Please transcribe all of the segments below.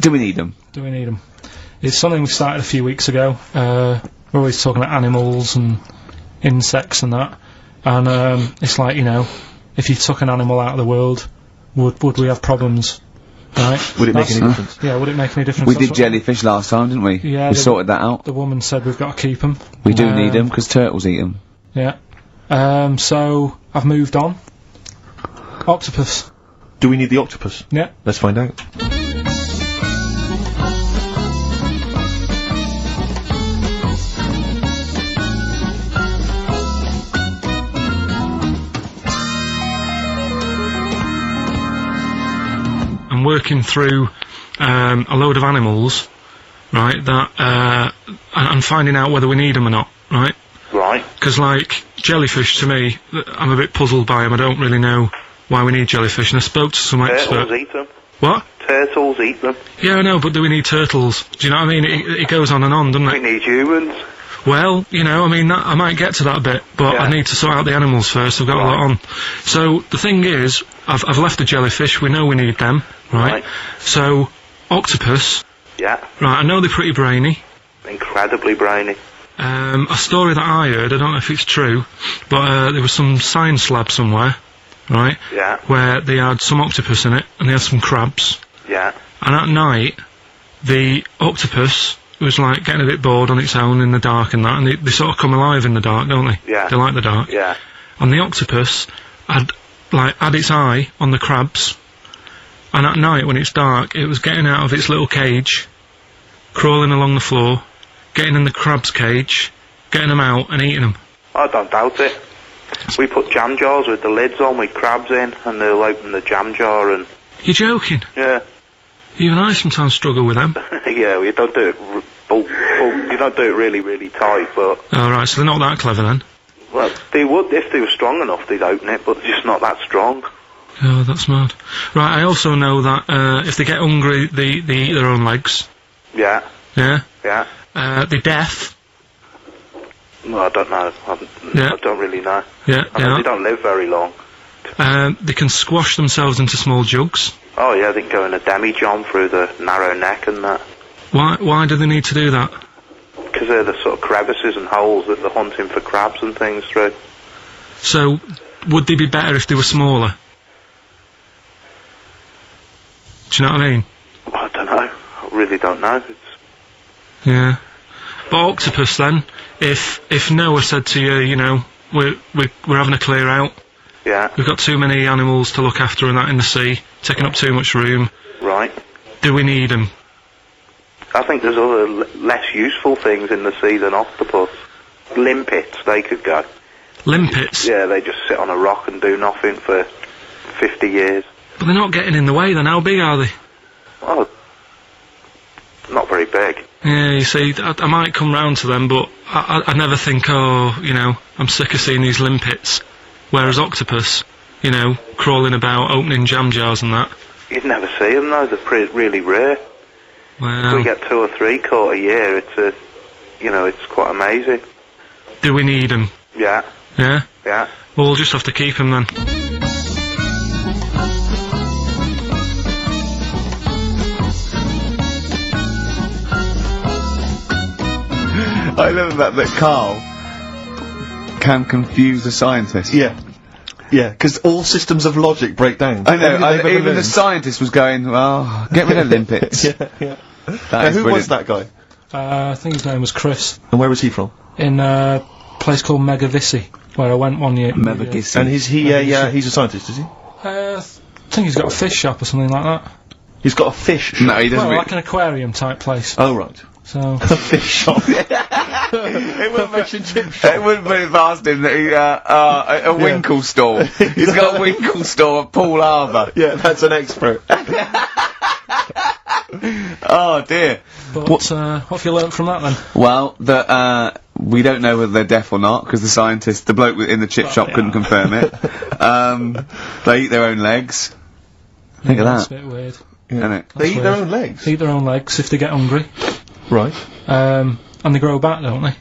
Do we need them? Do we need them? It's something we started a few weeks ago. We're always talking about animals and insects and that. And it's like, you know, if you took an animal out of the world, would we have problems? Right? Would it make any difference? Yeah, would it make any difference? We did jellyfish last time, didn't we? Yeah. We sorted that out. The woman said we've got to keep them. We do need them, because turtles eat them. Yeah. So, I've moved on. Octopus. Do we need the octopus? Yeah. Let's find out. I'm working through a load of animals, right, that and finding out whether we need them or not, right? Right. Because, like, jellyfish, to me, I'm a bit puzzled by them. I don't really know why we need jellyfish, and I spoke to some expert. Turtles eat them. What? Turtles eat them. Yeah, I know, but do we need turtles? Do you know what I mean? It goes on and on, doesn't We it? need humans. Well, you know, I mean, I might get to that bit, but Yeah. I need to sort out the animals first. I've got a lot on. So, the thing is, I've left the jellyfish. We know we need them, right? So, octopus. Yeah. Right, I know they're pretty brainy. Incredibly brainy. A story that I heard, I don't know if it's true, but there was some science lab somewhere, right? Yeah. Where they had some octopus in it, and they had some crabs. Yeah. And at night, the octopus was like getting a bit bored on its own in the dark and that, and they sort of come alive in the dark, don't they? Yeah. They like the dark. Yeah. And the octopus had its eye on the crabs, and at night when it's dark, it was getting out of its little cage, crawling along the floor, getting in the crab's cage, getting them out and eating them. I don't doubt it. We put jam jars with the lids on with crabs in, and they'll open the jam jar and... You're joking? Yeah. Even I sometimes struggle with them. Yeah, you don't do it... you don't do it really, really tight, but... Oh, right, so they're not that clever then? Well, they would, if they were strong enough, they'd open it, but they're just not that strong. Oh, that's mad. Right, I also know that if they get hungry, they eat their own legs. Yeah. Yeah? Yeah. They're deaf. Well, I don't know. I don't really know. Yeah, I mean, they don't live very long. They can squash themselves into small jugs. Oh, yeah, they can go in a demi-john through the narrow neck and that. Why do they need to do that? Because they're the sort of crevices and holes that they're hunting for crabs and things through. So, would they be better if they were smaller? Do you know what I mean? I don't know. I really don't know. Yeah. But octopus then, if Noah said to you, you know, we're having a clear out. Yeah. We've got too many animals to look after and that in the sea, taking up too much room. Right. Do we need them? I think there's other less useful things in the sea than octopus. Limpets, they could go. Limpets? Yeah, they just sit on a rock and do nothing for 50 years. But they're not getting in the way then, how big are they? Well, not very big. Yeah, you see, I might come round to them, but I never think, oh, you know, I'm sick of seeing these limpets. Whereas octopus, you know, crawling about, opening jam jars and that. You'd never see them though, they're really rare. Well, We get 2 or 3 caught a year, it's quite amazing. do we need them? Yeah. Yeah? Yeah. Well, we'll just have to keep them then. I love that Karl can confuse a scientist. Yeah. Yeah, because all systems of logic break down. I know, Everything they've ever even the learned. scientist was going, well, get rid of limpets. Yeah. That is Who was brilliant. that guy? I think his name was Chris, And where was he from? in a place called Megavissi, where I went one year. Megavissi. And he's a scientist, is he? I think he's got a fish shop or something like that. He's got a fish shop. No, he doesn't. Well, like an aquarium type place. Oh, right. So, A fish shop. It would fish and chip shop. It wouldn't be past him that he, a Winkle store. He's got a Winkle store at Poole Harbour. Yeah, that's an expert. Oh dear. but what have you learnt from that then? Well, that we don't know whether they're deaf or not because the bloke in the chip shop couldn't confirm it. They eat their own legs. Think of That's that, a bit weird. isn't it? They eat their weird. own legs. They eat their own legs if they get hungry. Right. And they grow back, don't they?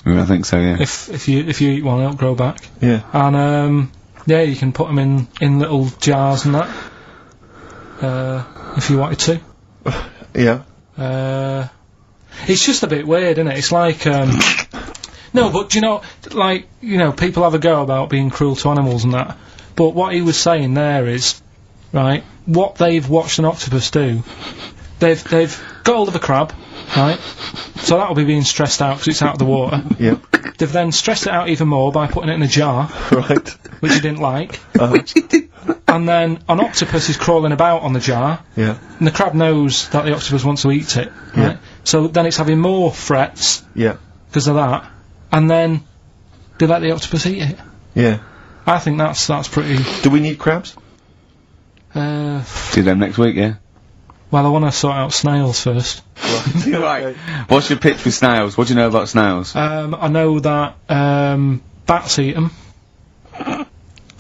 I think so. Yeah. If you eat one, they'll grow back. Yeah. And yeah, you can put them in little jars and that. If you wanted to. Yeah. It's just a bit weird, isn't it? It's like, no, but do you know, like, you know, people have a go about being cruel to animals and that, but what he was saying there is, right, what they've watched an octopus do, they've got hold of a crab, right, so that'll be being stressed out because it's out of the water. Yep. They've then stressed it out even more by putting it in a jar, Right. which he didn't like, Which he did. and then an octopus is crawling about on the jar, Yeah. and the crab knows that the octopus wants to eat it, Yeah. right, so then it's having more frets Yeah. because of that, and then they let the octopus eat it. Yeah. I think that's pretty. Do we need crabs? Do them next week, yeah? Well, I want to sort out snails first. Right. What's your pitch with snails? What do you know about snails? I know that bats eat them.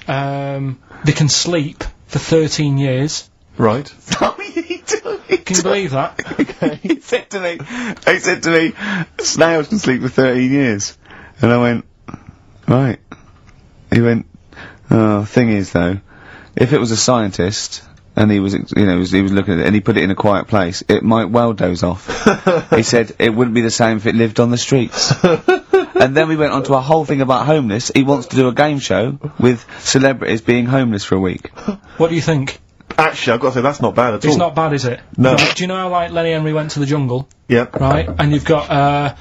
They can sleep for 13 years. Right. Can you believe that? He said to me, snails can sleep for 13 years. And I went, right. He went, oh, thing is though, if it was a scientist, and he was, you know, he was looking at it, and he put it in a quiet place, it might well doze off. He said it wouldn't be the same if it lived on the streets. And then we went on to a whole thing about homeless. He wants to do a game show with celebrities being homeless for a week. What do you think? Actually, I've got to say, that's not bad at all. It's not bad, is it? No. Right, do you know how, like, Lenny Henry went to the jungle? Yep. Right? And you've got,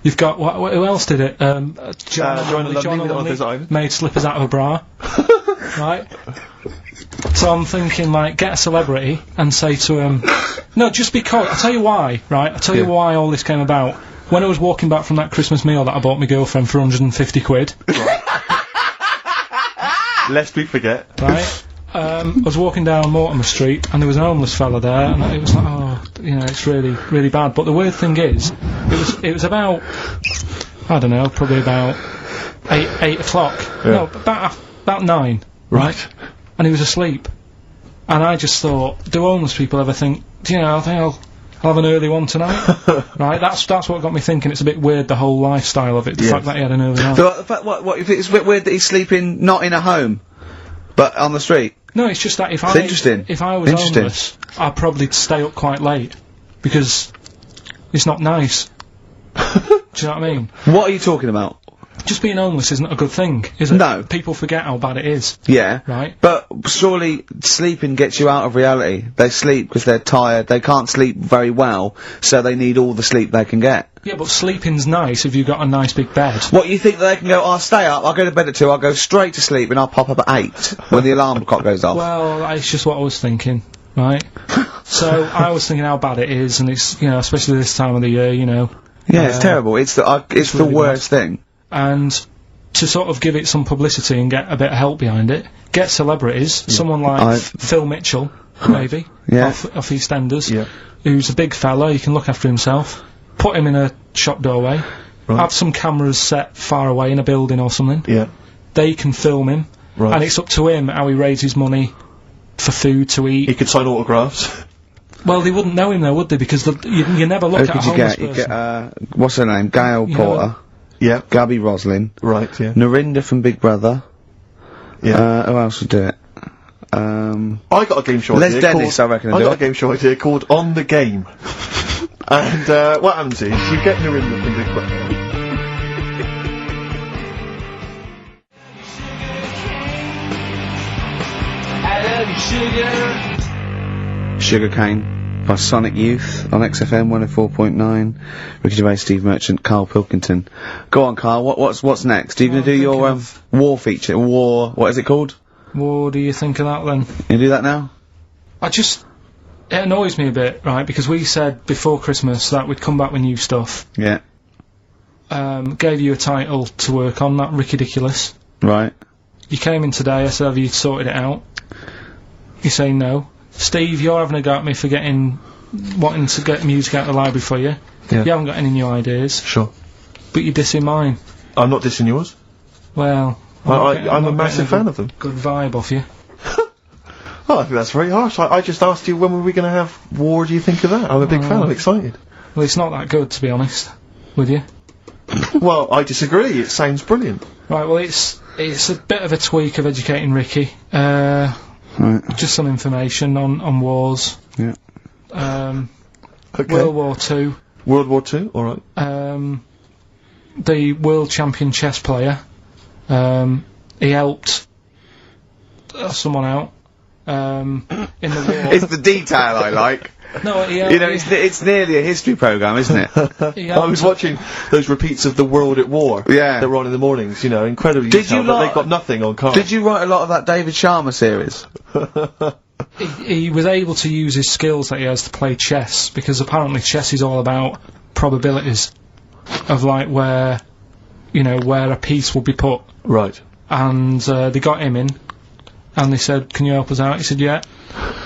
who else did it? John Lundy made slippers out of a bra. Right? So I'm thinking, like, get a celebrity and say to him, no, just because, I'll tell you why, right? I'll tell you why all this came about. When I was walking back from that Christmas meal that I bought my girlfriend for 150 quid, Lest we forget. right? I was walking down Mortimer Street and there was an homeless fella there, and it was like, oh, you know, it's really, really bad. But the weird thing is, it was about, I don't know, probably about 8 o'clock. Yeah. No, about 9. Right. And he was asleep. And I just thought, do homeless people ever think, do you know, I think I'll have an early one tonight? Right, that's what got me thinking. It's a bit weird, the whole lifestyle of it, the fact that he had an early night. So, what, if it's a bit weird that he's sleeping not in a home, but on the street? No, it's just that if interesting. I was homeless, I'd probably stay up quite late, because it's not nice. Do you know what I mean? What are you talking about? Just being homeless isn't a good thing, is it? No. People forget how bad it is. Yeah. Right. But surely sleeping gets you out of reality. They sleep because they're tired, they can't sleep very well, so they need all the sleep they can get. Yeah, but sleeping's nice if you've got a nice big bed. What, you think they can go, I'll stay up, I'll go to bed at 2, I'll go straight to sleep and I'll pop up at 8 when the alarm clock goes off? Well, it's just what I was thinking, right? So, I was thinking how bad it is, and it's, you know, especially this time of the year, you know. Yeah, it's terrible. It's the really worst thing. And to sort of give it some publicity and get a bit of help behind it, get celebrities, someone like Phil Mitchell, maybe, off EastEnders, who's a big fella, he can look after himself, put him in a shop doorway, have some cameras set far away in a building or something, they can film him, and it's up to him how he raises money for food to eat. He could sign autographs. Well, they wouldn't know him though, would they? Because you never look at a homeless person. You get, what's her name? Gail Porter. Yeah. Gabby Roslin. Right, yeah. Narinda from Big Brother. Yeah. Who else would do it? I got a game show Les idea Dennis, I reckon, got a game show idea called On the Game. And, what happens is, you get Narinda from Big Brother. Sugarcane by Sonic Youth on XFM 104.9. Ricky Gervais, Steve Merchant, Karl Pilkington. Go on, Karl. What's next? Are you going to do your war feature? What is it called? What do you think of that then? You do that now? It annoys me a bit, right? Because we said before Christmas that we'd come back with new stuff. Yeah. Gave you a title to work on, that Ridiculous. Right. You came in today, I said, have you sorted it out? You say no. Steve, you're having a go at me for wanting to get music out of the library for you. Yeah. You haven't got any new ideas. Sure. But you're dissing mine. I'm not dissing yours. Well, I'm a massive fan of them. Good vibe off you. Oh, I think that's very harsh. I just asked you when were we going to have war, do you think of that? I'm a big fan, I'm excited. Well, it's not that good, to be honest with you. Well, I disagree, it sounds brilliant. Right, well, it's a bit of a tweak of educating Ricky. Right. Just some information on wars. Yeah. Okay. World War Two. World War Two. All right. The world champion chess player. He helped someone out in the war. It's the detail I like. No, he helped. You know, it's nearly a history programme, isn't it? I was watching those repeats of The World at War. Yeah. That were on in the mornings, you know, incredibly Did detailed, you but lot- they've got nothing on Karl. Did you write a lot of that David Sharma series? He was able to use his skills that he has to play chess, because apparently chess is all about probabilities of like where a piece will be put. Right. And they got him in, and they said, "Can you help us out?" He said, "Yeah."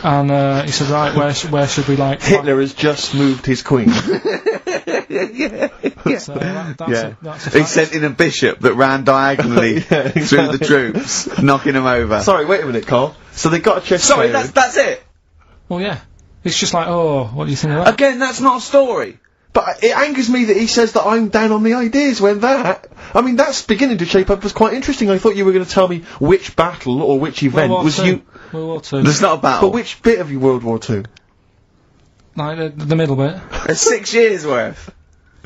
And he said, "Right, where should we like?" Hitler has just moved his queen. So that's a He fact. sent in a bishop that ran diagonally Yeah, through the troops, knocking them over. Sorry, wait a minute, Karl. So they got a chess Sorry, player. that's it. Well, yeah. It's just like, oh, what do you think of that? Again, that's not a story. But it angers me that he says that I'm down on the ideas when that's beginning to shape up as quite interesting. I thought you were going to tell me which battle or which event World War was Two. you. World War Two. There's not a battle. But which bit of your World War Two? Like the middle bit. It's 6 years worth.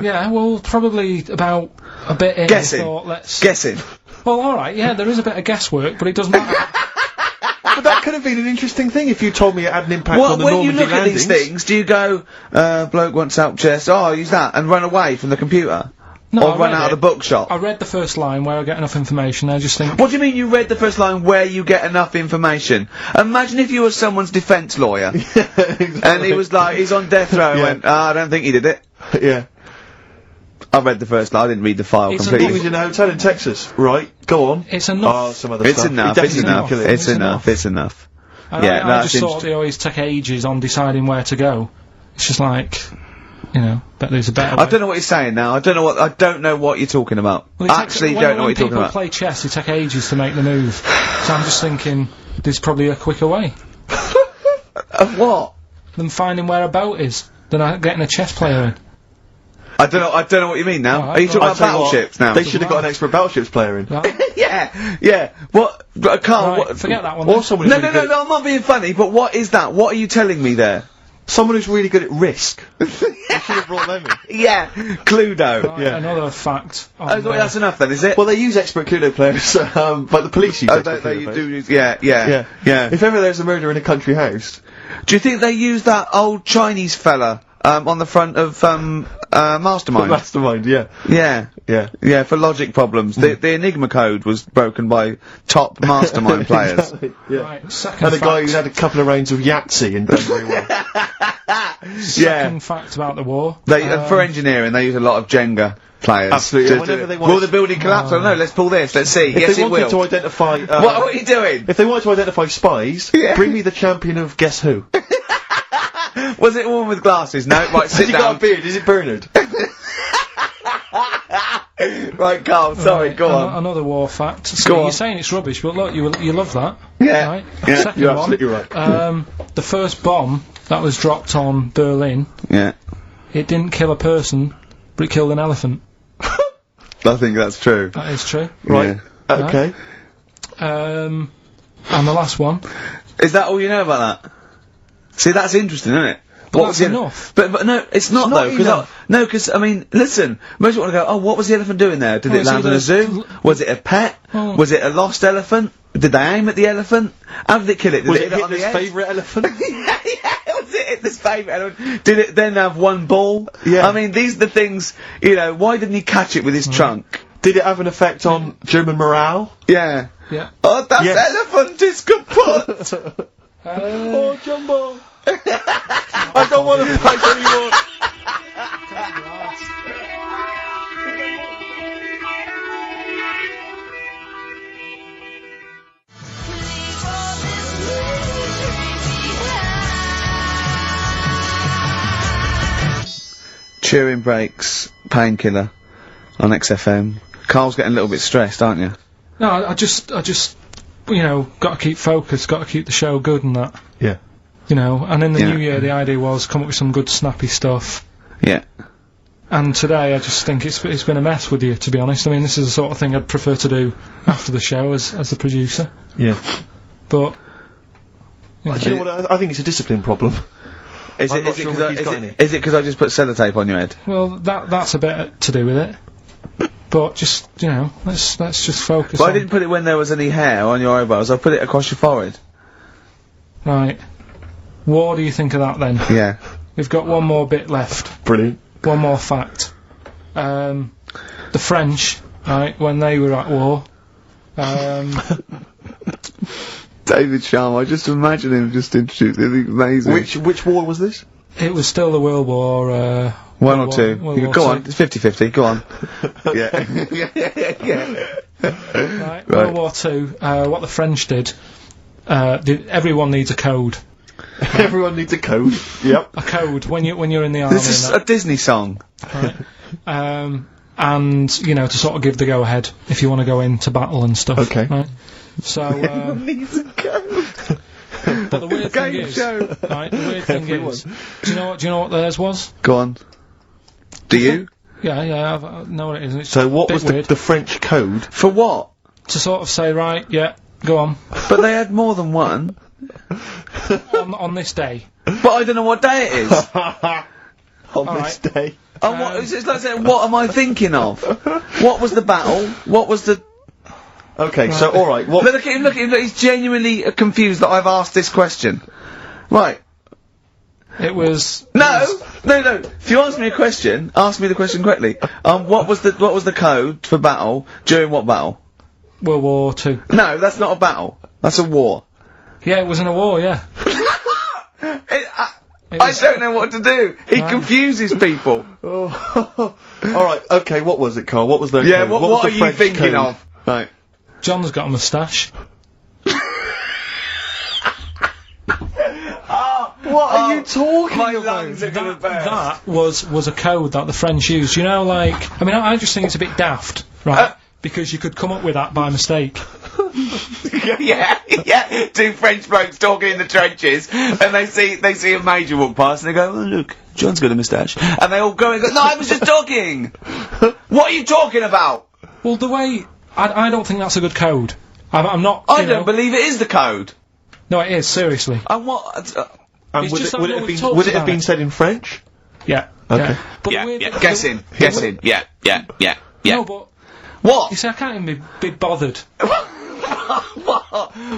Yeah, well, probably about a bit in. Guessing. I thought, let's. Guessing. Well, alright, yeah, there is a bit of guesswork, but it doesn't matter. But that could have been an interesting thing if you told me it had an impact Well, on the when you Normandy look at these landings. things, do you go, bloke wants help chest, oh, I'll use that, and run away from the computer? No, or I run read out it. of the bookshop? I read the first line where I get enough information, I just think, What do you mean you read the first line where you get enough information? Imagine if you were someone's defence lawyer, and he was like, he's on death row, Yeah. and went, I don't think he did it. Yeah. I read the first line, I didn't read the file It's He completely. was in a hotel in Texas. Right. Go on. it's enough. Oh, some other It's stuff. enough, He it's definitely enough, didn't kill it. it's enough, it's enough. And yeah, I that's just thought interesting. they always take ages on deciding where to go. It's just like, bet there's a better way. I don't know what you're saying now, I don't know what you're talking about. Well, it takes- Actually, when, don't know when what you're talking people about. play chess, they take ages to make the move. So I'm just thinking, there's probably a quicker way Of what? than finding where a boat is, than getting a chess player in. I don't know what you mean now. Alright, Are you talking well, about I'll tell you what, battleships now? They should have got an expert battleships player in. Right? Yeah. What, Carl? Right, What? forget that one. Or then. someone No, who's no, really no, good no. I'm not being funny. But what is that? What are you telling me there? Someone who's really good at risk. You should have brought them in. Yeah, Cluedo. Right, yeah. Another fact. Oh, that's enough then, is it? Well, they use expert Cluedo players, but the police use Oh, expert they Cluedo players. do use, yeah. If ever there's a murder in a country house, Do you think they use that old Chinese fella on the front of Mastermind? mastermind, yeah. Yeah, for logic problems. The Enigma code was broken by top Mastermind players. Exactly, yeah. Right, second And a fact. guy who's had a couple of rounds of Yahtzee and done very well. Second fact about the war. They for engineering they use a lot of Jenga players. Absolutely, To- whenever they will want the to- building collapse? I don't know. Let's pull this. Let's see. If Yes, they it wanted will. to identify, What are you doing? if they wanted to identify spies, Yeah. bring me the champion of Guess Who. Was it a woman with glasses? No. Right, Has sit he got down. a beard? Is it Bernard? Right, Carl. Sorry, Right, go on. Another war fact. So Go you're on. saying it's rubbish, but look, you love that. Yeah. Right? Yeah, Second you're one. absolutely right. The first bomb that was dropped on Berlin, Yeah, it didn't kill a person, but it killed an elephant. I think that's true. That is true. Right. Yeah. Okay. And the last one. Is that all you know about that? See, that's interesting, isn't it? But What that's was the enough. But no, it's not not though. Because enough. I mean, listen. Most people want to go. Oh, what was the elephant doing there? Did Well, it it's land in a either- zoo? Was it a pet? Oh. Was it a lost elephant? Did they aim at the elephant? How did it kill it? Did Was it it hit it on Hitler's the head? favourite elephant? yeah. Was it Hitler's favourite elephant? Did it then have one ball? Yeah. I mean, these are the things. Why didn't he catch it with his trunk? Did it have an effect on German morale? Yeah. Yeah. Oh, that Yes. elephant is kaput. Oh, Jumbo! I don't want to fight anymore! Chewing breaks, painkiller on XFM. Carl's getting a little bit stressed, aren't you? No, I just, got to keep focused, got to keep the show good and that. Yeah. And in the Yeah. new year, the idea was come up with some good snappy stuff. Yeah. And today, I just think it's been a mess with you, to be honest. I mean, this is the sort of thing I'd prefer to do after the show as the producer. Yeah. But Do you know what? I think it's a discipline problem. Is I'm not it sure because Ricky's got any. is it because I just put sellotape on your head? Well, that's a bit to do with it. But just, you know, let's just focus But on... I didn't put it when there was any hair on your eyebrows. I put it across your forehead. Right. What do you think of that then? Yeah. We've got one more bit left. Brilliant. One more fact. The French, right, when they were at war, David Sharma, I just imagine him just introducing it. Amazing. Which war was this? it was still the World War, One or two. World War Go Two. on, it's 50-50, go on. yeah. Right, World War Two, what the French did, everyone needs a code. Everyone needs a code. Yep. A code when you're in the army. This is and a Disney song. that, right? And, you know, to sort of give the go-ahead if you want to go into battle and stuff. Okay. Right? So, Needs a code. but the weird thing Game is, show. right, the weird thing is, do you know what theirs was? Go on. Do you? Yeah, I know what it is. It's So what a was bit weird. the French code? For what? To sort of say, right, yeah, go on. But they had more than one. on this day. But I don't know what day it is. On Alright. this day. Oh, what, it's like saying, what am I thinking of? What was the battle? What was the... Okay, so alright, what... Look at him, look, he's genuinely confused that I've asked this question. Right. It was... No! If you ask me a question, ask me the question correctly. What was the code for battle during what battle? World War Two. No, that's not a battle. That's a war. Yeah, it was in a war, yeah. I don't know what to do. He confuses people. Oh. Alright, okay, what was it, Carl? What was the Yeah, code? what was are the you French thinking code? of? Right. John's got a moustache. What are you talking My about? lungs are gonna burst. That was a code that the French used. You know, like, I mean, I just think it's a bit daft, right? Because you could come up with that by mistake. yeah. Two French blokes talking in the trenches, and they see a major walk past, and they go, "Oh look, John's got a moustache," and they all go and go, "No, I was just talking." What are you talking about? Well, the way... I don't think that's a good code. I'm not... I you don't know- believe it is the code. No, it is, seriously. And what? And It's would just it, would that it have we been, talked would it have about been it. said in French? Yeah. Okay. Yeah. But the weird thing- Guessing. Yeah. No, but... What? You see, I can't even be bothered.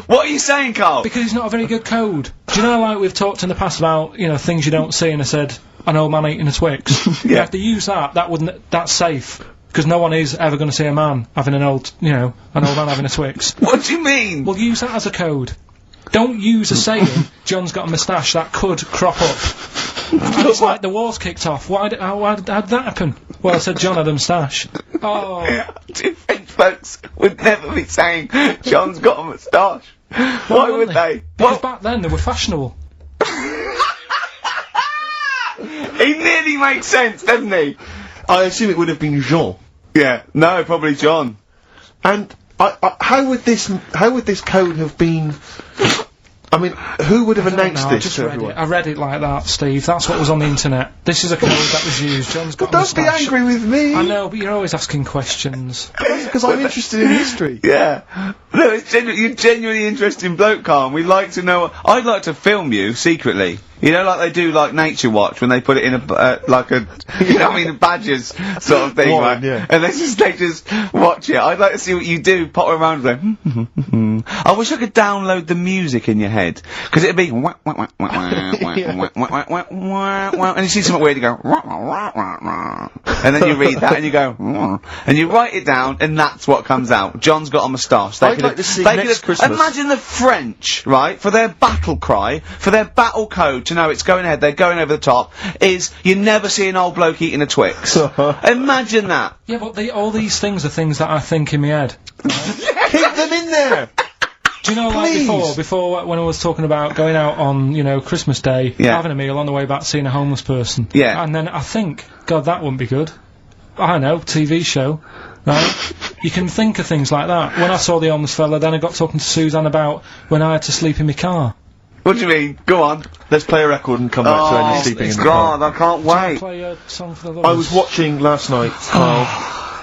What are you saying, Carl? Because it's not a very good code. Do you know, like, we've talked in the past about, you know, things you don't see, and I said, an old man eating a Twix. You have to use that's safe. Because no one is ever going to see a man having an old man having a Twix. What do you mean? Well, use that as a code. Don't use a saying, John's got a moustache, that could crop up. And it's like the war's kicked off. How did that happen? Well, I said John had a moustache. Oh. Two French folks would never be saying John's got a moustache. Why would they? Because back then they were fashionable. He nearly makes sense, doesn't he? I assume it would have been Jean. Yeah. No, probably John. And how would this code have been? I mean, who would have announced I this just to read everyone? it. I read it like that, Steve. That's what was on the internet. This is a code that was used. John's got a Don't be moustache. angry with me. I know, but you're always asking questions. Because I'm interested in history. Yeah. No, you're genuinely interesting bloke, Carl. We'd like to know. I'd like to film you secretly. You know, like they do, like Nature Watch, when they put it in a badgers sort of thing, Warren, right? yeah. And they just watch it. I'd like to see what you do, pop around and go, I wish I could download the music in your head. Because it'd be, and you see something weird, you go, and then you read that and you go, and you write it down, and that's what comes out. John's got a moustache. I'd like to see next Christmas. Imagine the French, right, for their battle cry, for their battle code, to know it's going ahead, they're going over the top, is you never see an old bloke eating a Twix. Imagine that. Yeah, but all these things are things that I think in my head. Keep them in there. Do you know, like Please. before when I was talking about going out on, you know, Christmas Day, Yeah. having a meal on the way back, seeing a homeless person. Yeah. And then I think, God, that wouldn't be good. I don't know, TV show, right? You can think of things like that. When I saw the homeless fella, then I got talking to Suzanne about when I had to sleep in my car. What do you mean? Go on. Let's play a record and come back to Andy sleeping in the car. God, I can't wait. Play a song for the I lovers. was watching last night, Carl,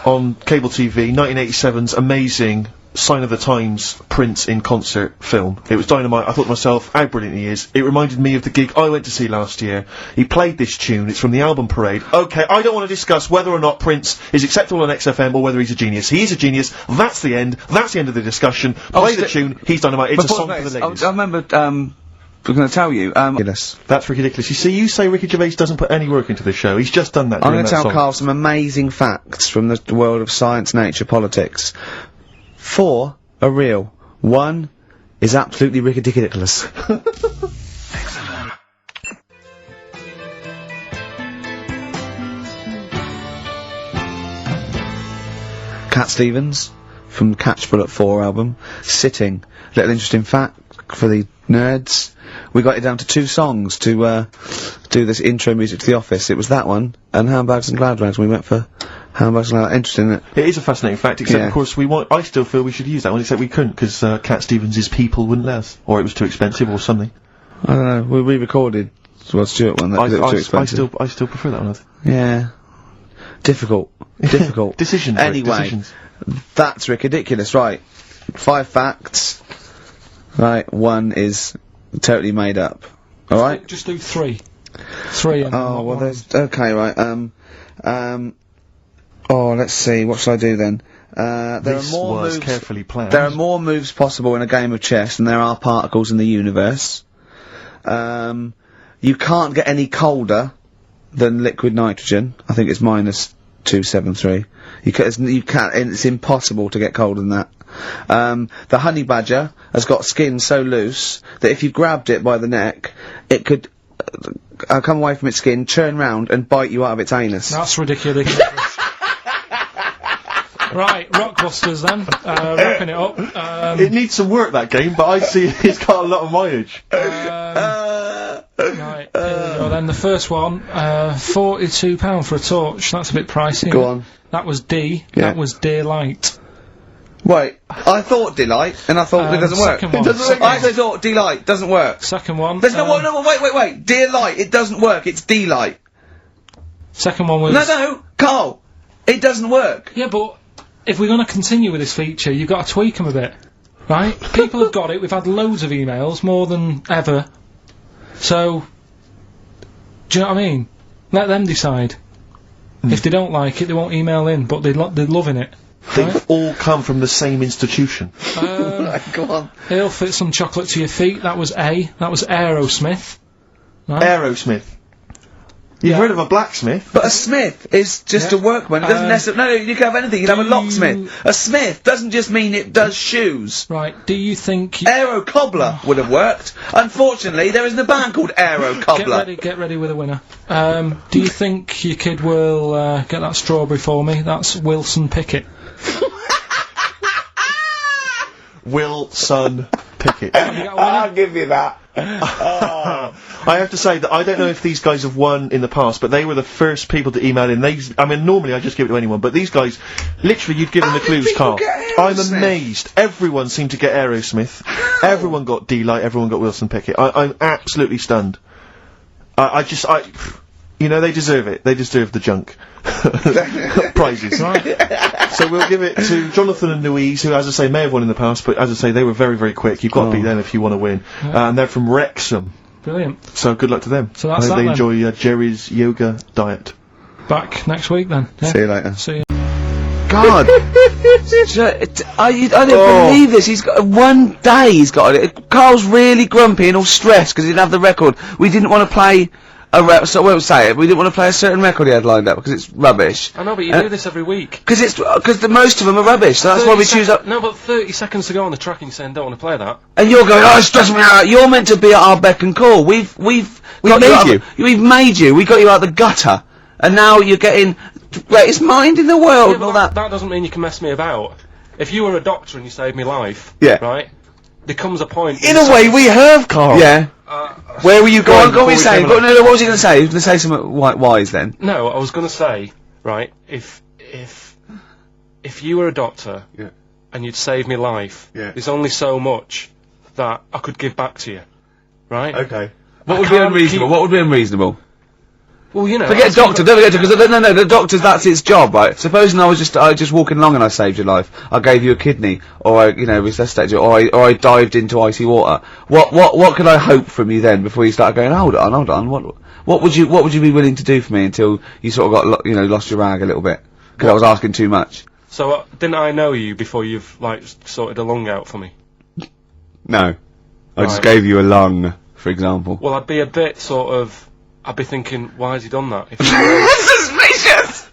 on cable TV, 1987's amazing Sign of the Times Prince in concert film. It was dynamite. I thought to myself, how brilliant he is. It reminded me of the gig I went to see last year. He played this tune. It's from the album Parade. Okay, I don't want to discuss whether or not Prince is acceptable on XFM or whether he's a genius. He is a genius. That's the end. That's the end of the discussion. Play the tune. He's dynamite. It's a song for the ladies. I remember, I'm going to tell you, That's ridiculous. You see, you say Ricky Gervais doesn't put any work into this show. He's just done that. I'm going to tell song. Carl some amazing facts from the world of science, nature, politics. 4 are real. 1 is absolutely ridiculous. Cat Stevens from Catch Bullet 4 album. Sitting. Little interesting fact for the nerds. We got it down to 2 songs to do this intro music to The Office. It was that one and Handbags and Glad Rags. We went for Handbags and Glad Rags. Interesting, isn't it? It is a fascinating fact, except of course I still feel we should use that one, except we couldn't because Cat Stevens' people wouldn't let us, or it was too expensive or something. I don't know. We re-recorded Rod Stewart one. That was too expensive. I still prefer that one. Yeah. Difficult. Decisions. Anyway, decisions. That's ridiculous. Right. 5 facts. Right. 1 is totally made up. All right. Just do 3. 3. And oh well, there's okay. Right. Oh, let's see. What shall I do then? There are more moves. Carefully planned. There are more moves possible in a game of chess than there are particles in the universe. You can't get any colder than liquid nitrogen. I think it's -273. You can't. It's impossible to get colder than that. The honey badger has got skin so loose that if you grabbed it by the neck, it could come away from its skin, turn round, and bite you out of its anus. That's ridiculous. Right, Rockbusters then. Wrapping it up. It needs some work, that game, but I see it's got a lot of mileage. Right, well then the first one, £42 for a torch. That's a bit pricey. Go on. That was D. Yeah. That was Daylight. Wait, I thought Delight, and I thought it doesn't work. second one. I also thought Delight doesn't work. Second one. There's no, wait. Dear Light, it doesn't work. It's Delight. Second one was. No, Carl, it doesn't work. Yeah, but if we're going to continue with this feature, you've got to tweak them a bit, right? People have got it. We've had loads of emails, more than ever. So, do you know what I mean? Let them decide. If they don't like it, they won't email in, but they're loving it. They've Right? all come from the same institution. Go on. He'll fit some chocolate to your feet. That was A. That was Aerosmith. Right? Aerosmith. You've Yeah. heard of a blacksmith? But a smith is just a workman. It doesn't necessarily. No, you can have anything. You can have a locksmith. A smith doesn't just mean it does shoes. Right. Do you think? Aero Cobbler would have worked. Unfortunately, there isn't a band called Aero Cobbler. Get ready with a winner. Do you think your kid will get that strawberry for me? That's Wilson Pickett. Wilson Pickett. You got a winner? give you that. I have to say that I don't know if these guys have won in the past, but they were the first people to email in. I mean, normally I just give it to anyone, but these guys, literally, you'd give them the clues, people Carl. get I'm Aerosmith? amazed. Everyone seemed to get Aerosmith. Everyone got D-Light, everyone got Wilson Pickett. I'm absolutely stunned. You know, they deserve it. They deserve the junk. Prizes. Right. So we'll give it to Jonathan and Louise, who, as I say, may have won in the past, but as I say, they were very, very quick. You've got to beat them if you want to win. And they're from Wrexham. Brilliant. So good luck to them. So that's I hope that they then. enjoy Jerry's yoga diet. Back next week then. Yeah. See you later. See you. God. I don't believe this. He's got 1 day. He's got it. Carl's really grumpy and all stressed because he didn't have the record. We didn't want to play so we'll say it. We didn't want to play a certain record he had lined up because it's rubbish. I know, but you do this every week. Because most of them are rubbish. So that's why we choose up. No, but 30 seconds to go on the track and you're saying don't want to play that. And you're going, oh, it's stressing me out. You're meant to be at our beck and call. We've got made you. We've made you. We got you out the gutter, and now you're getting greatest mind in the world and all that. That doesn't mean you can mess me about. If you were a doctor and you saved me life, Yeah. right? There comes a point. In a way, we have, Carl. Yeah. Where were you Go going? on, go on. before we Saying. came along? No, what was he going to say? He was going to say something wise then. No, I was going to say, right? If you were a doctor, Yeah. and you'd saved me life, Yeah. there's only so much that I could give back to you, right? Okay. What I would be can't unreasonable? keep- What would be unreasonable? Well, you know. Forget doctor, don't forget because no, the doctor's, that's its job, right? Supposing I was just walking along and I saved your life, I gave you a kidney, or I, resuscitated you, or I dived into icy water. What could I hope from you then before you start going, hold on, what would you be willing to do for me until you sort of got, lost your rag a little bit? Because I was asking too much. So, didn't I know you before you've, like, sorted a lung out for me? No. I just gave you a lung, for example. Well, I'd be a bit I'd be thinking, why has he done that? Suspicious!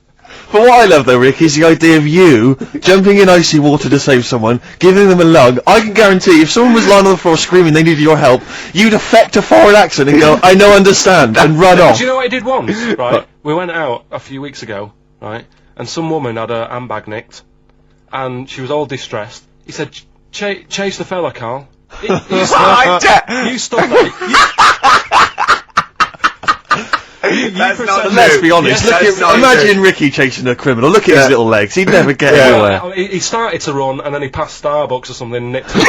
But what I love though, Rick, is the idea of you jumping in icy water to save someone, giving them a lung. I can guarantee if someone was lying on the floor screaming they needed your help, you'd affect a foreign accent and go, I know, understand, and run off. Do you know what I did once, right? We went out a few weeks ago, right? And some woman had her handbag nicked, and she was all distressed. He said, chase the fella, Carl. You stood there. Let's be honest. Yes, Imagine Ricky chasing a criminal. Look at his little legs. He'd never get anywhere. He started to run, and then he passed Starbucks or something and nicked it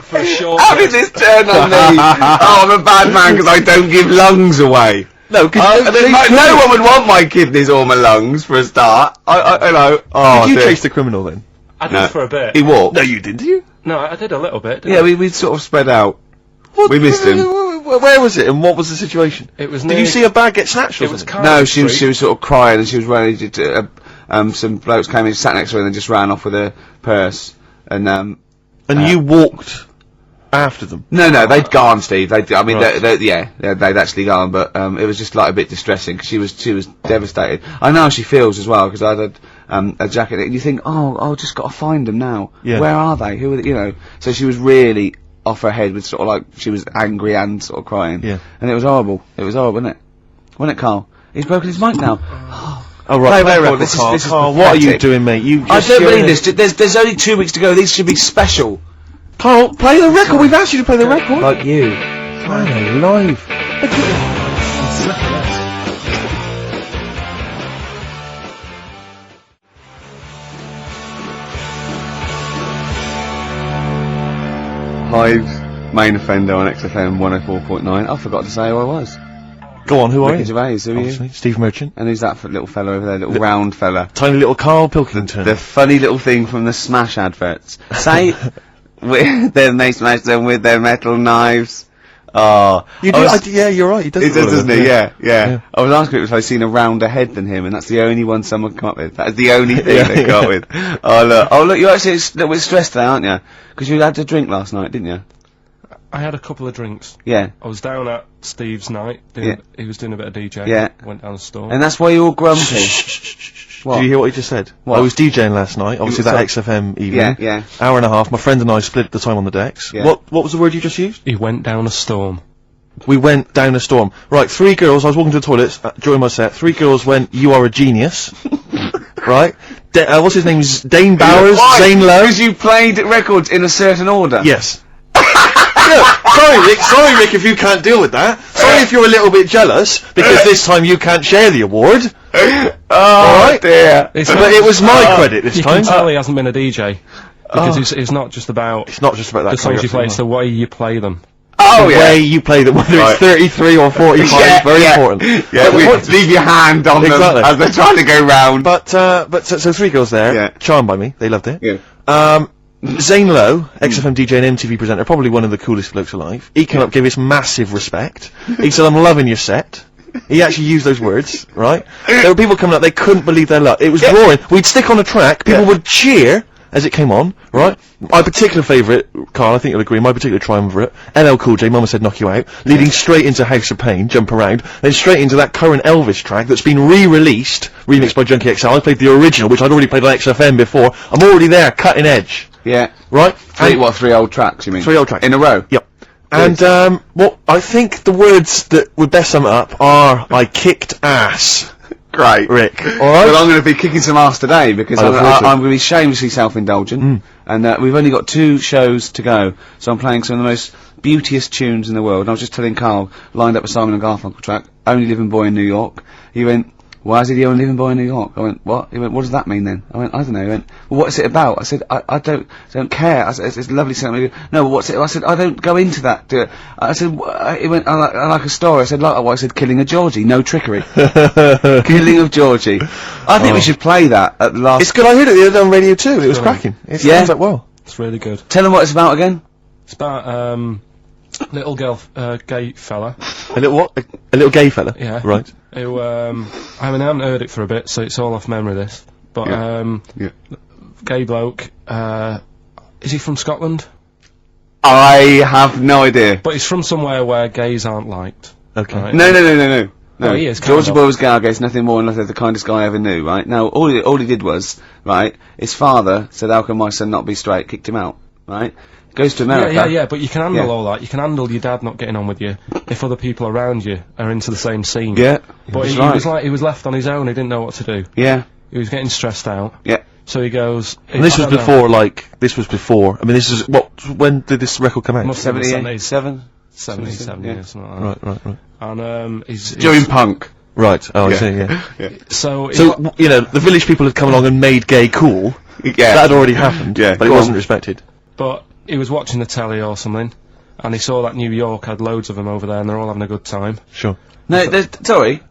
for a short. How did this turn on me? Oh, I'm a bad man because I don't give lungs away. No, because no one would want my kidneys or my lungs for a start. Did you chase the criminal then? I did for a bit. He walked. No, you didn't. Did you? No, I did a little bit. Yeah, we sort of spread out. We missed him. Where was it, and what was the situation? It was. Did you see a bag get snatched? It was. No, she was sort of crying, and she was running. Some blokes came in, sat next to her, and then just ran off with her purse. And you walked after them. No, they'd gone, Steve. They'd actually gone, but it was just like a bit distressing because she was devastated. I know how she feels as well because I had a jacket, and you think, oh, just got to find them now. Yeah. Where are they? Who are they? So she was really off her head with sort of like she was angry and sort of crying. Yeah. And it was horrible. It was horrible, wasn't it? Wasn't it, Carl? He's broken his mic now. Oh right, Play record. this This is Carl, what are you doing, mate? I don't believe this. There's only 2 weeks to go. These should be special. Carl, play the record. We've asked you to play the record. Like you. Play live. Live main offender on XFM 104.9. I forgot to say who I was. Go on, who are Ricky you? Gervais, who are you? Obviously, Steve Merchant. And who's that little fella over there, little round fella? Tiny little Karl Pilkington. The funny little thing from the Smash adverts. Say, then they smash them with their metal knives. Oh. You do? Yeah, you're right. He does it, doesn't he? Yeah. I was asking if I'd seen a rounder head than him, and that's the only one someone come up with. That's the only thing they got with. Oh look, you're actually a little bit stressed today, aren't you? Because you had to drink last night, didn't you? I had a couple of drinks. Yeah. I was down at Steve's night. He was doing a bit of DJ. Yeah. Went down the store. And that's why you're all grumpy. What? Did you hear what he just said? What? I was DJing last night, obviously that XFM evening. Yeah. Hour and a half. My friend and I split the time on the decks. Yeah. What was the word you just used? He went down a storm. We went down a storm. Right, 3 girls, I was walking to the toilets during my set, 3 girls went, you are a genius. Right? What's his name? Dane Bowers, Zane Lowe. Because you played records in a certain order. Yes. Sorry Rick if you can't deal with that. Sorry if you're a little bit jealous, because this time you can't share the award. Oh dear. But it was my credit this You time. can tell he hasn't been a DJ. Because it's not just about It's not just about that the songs you play, it's choreography. the way you play them. Oh The way you play them, whether it's 33 or 45, very important. Leave your hand on Exactly. them as they're trying to go round. But so 3 girls there, Yeah. charmed by me, they loved it. Yeah. Zane Lowe, XFM DJ and MTV presenter, probably one of the coolest blokes alive. He came up, gave us massive respect. He said, I'm loving your set. He actually used those words, right? There were people coming up, they couldn't believe their luck. It was roaring. We'd stick on a track, people would cheer as it came on, right? My particular favourite, Carl, I think you'll agree, my particular triumvirate, LL Cool J, Mama Said Knock You Out, leading straight into House of Pain, Jump Around, then straight into that current Elvis track that's been re-released, remixed by Junkie XL. I played the original, which I'd already played on XFM before. I'm already there, cutting edge. Yeah. Right? 3 old tracks, you mean? 3 old tracks. In a row? Yep. And, what I think the words that would best sum it up are, I kicked ass. Great. Rick. Alright? Alright? Well, I'm going to be kicking some ass today, because I look forward to it. I'm going to be shamelessly self-indulgent, and we've only got 2 shows to go, so I'm playing some of the most beauteous tunes in the world. And I was just telling Carl, lined up a Simon and Garfunkel track, Only Living Boy in New York. He went, why is he the only living boy in New York? I went, what? He went, what does that mean then? I went, I don't know. He went, well, what's it about? I said, I don't care. I said, it's lovely something. No, what's it? I said, I don't go into that. I said, he went, I like a story. I said, like what? I said, killing of Georgie, no trickery. Killing of Georgie. I think we should play that at the last. It's good. I heard it the other day on radio too. It was cracking. It sounds like well. It's really good. Tell them what it's about again. It's about little girl, gay fella. A little what? A little gay fella. Yeah. Right. Who I mean, I haven't heard it for a bit, so it's all off memory. This, but gay bloke. Is he from Scotland? I have no idea. But he's from somewhere where gays aren't liked. Okay. Right? No. Oh, he is. Georgie Boy was gay, he's nothing more than the kindest guy I ever knew, right? Now, all he did was, right, his father said, how can my son not be straight, kicked him out, right? Goes to America. Yeah, but you can handle all that. You can handle your dad not getting on with you if other people around you are into the same scene. Yeah. But he was left on his own, he didn't know what to do. Yeah. He was getting stressed out. Yeah. So he goes... And this was before, I mean, this is, when did this record come out? Must have been 77? 77 years, something like that. Right. And, he's... During punk. Right, I see, yeah. So, you know, the village people had come along and made gay cool. Yeah. That had already happened. Yeah. But it wasn't respected. But he was watching the telly or something, and he saw that New York had loads of them over there, and they're all having a good time. Sure. No, sorry.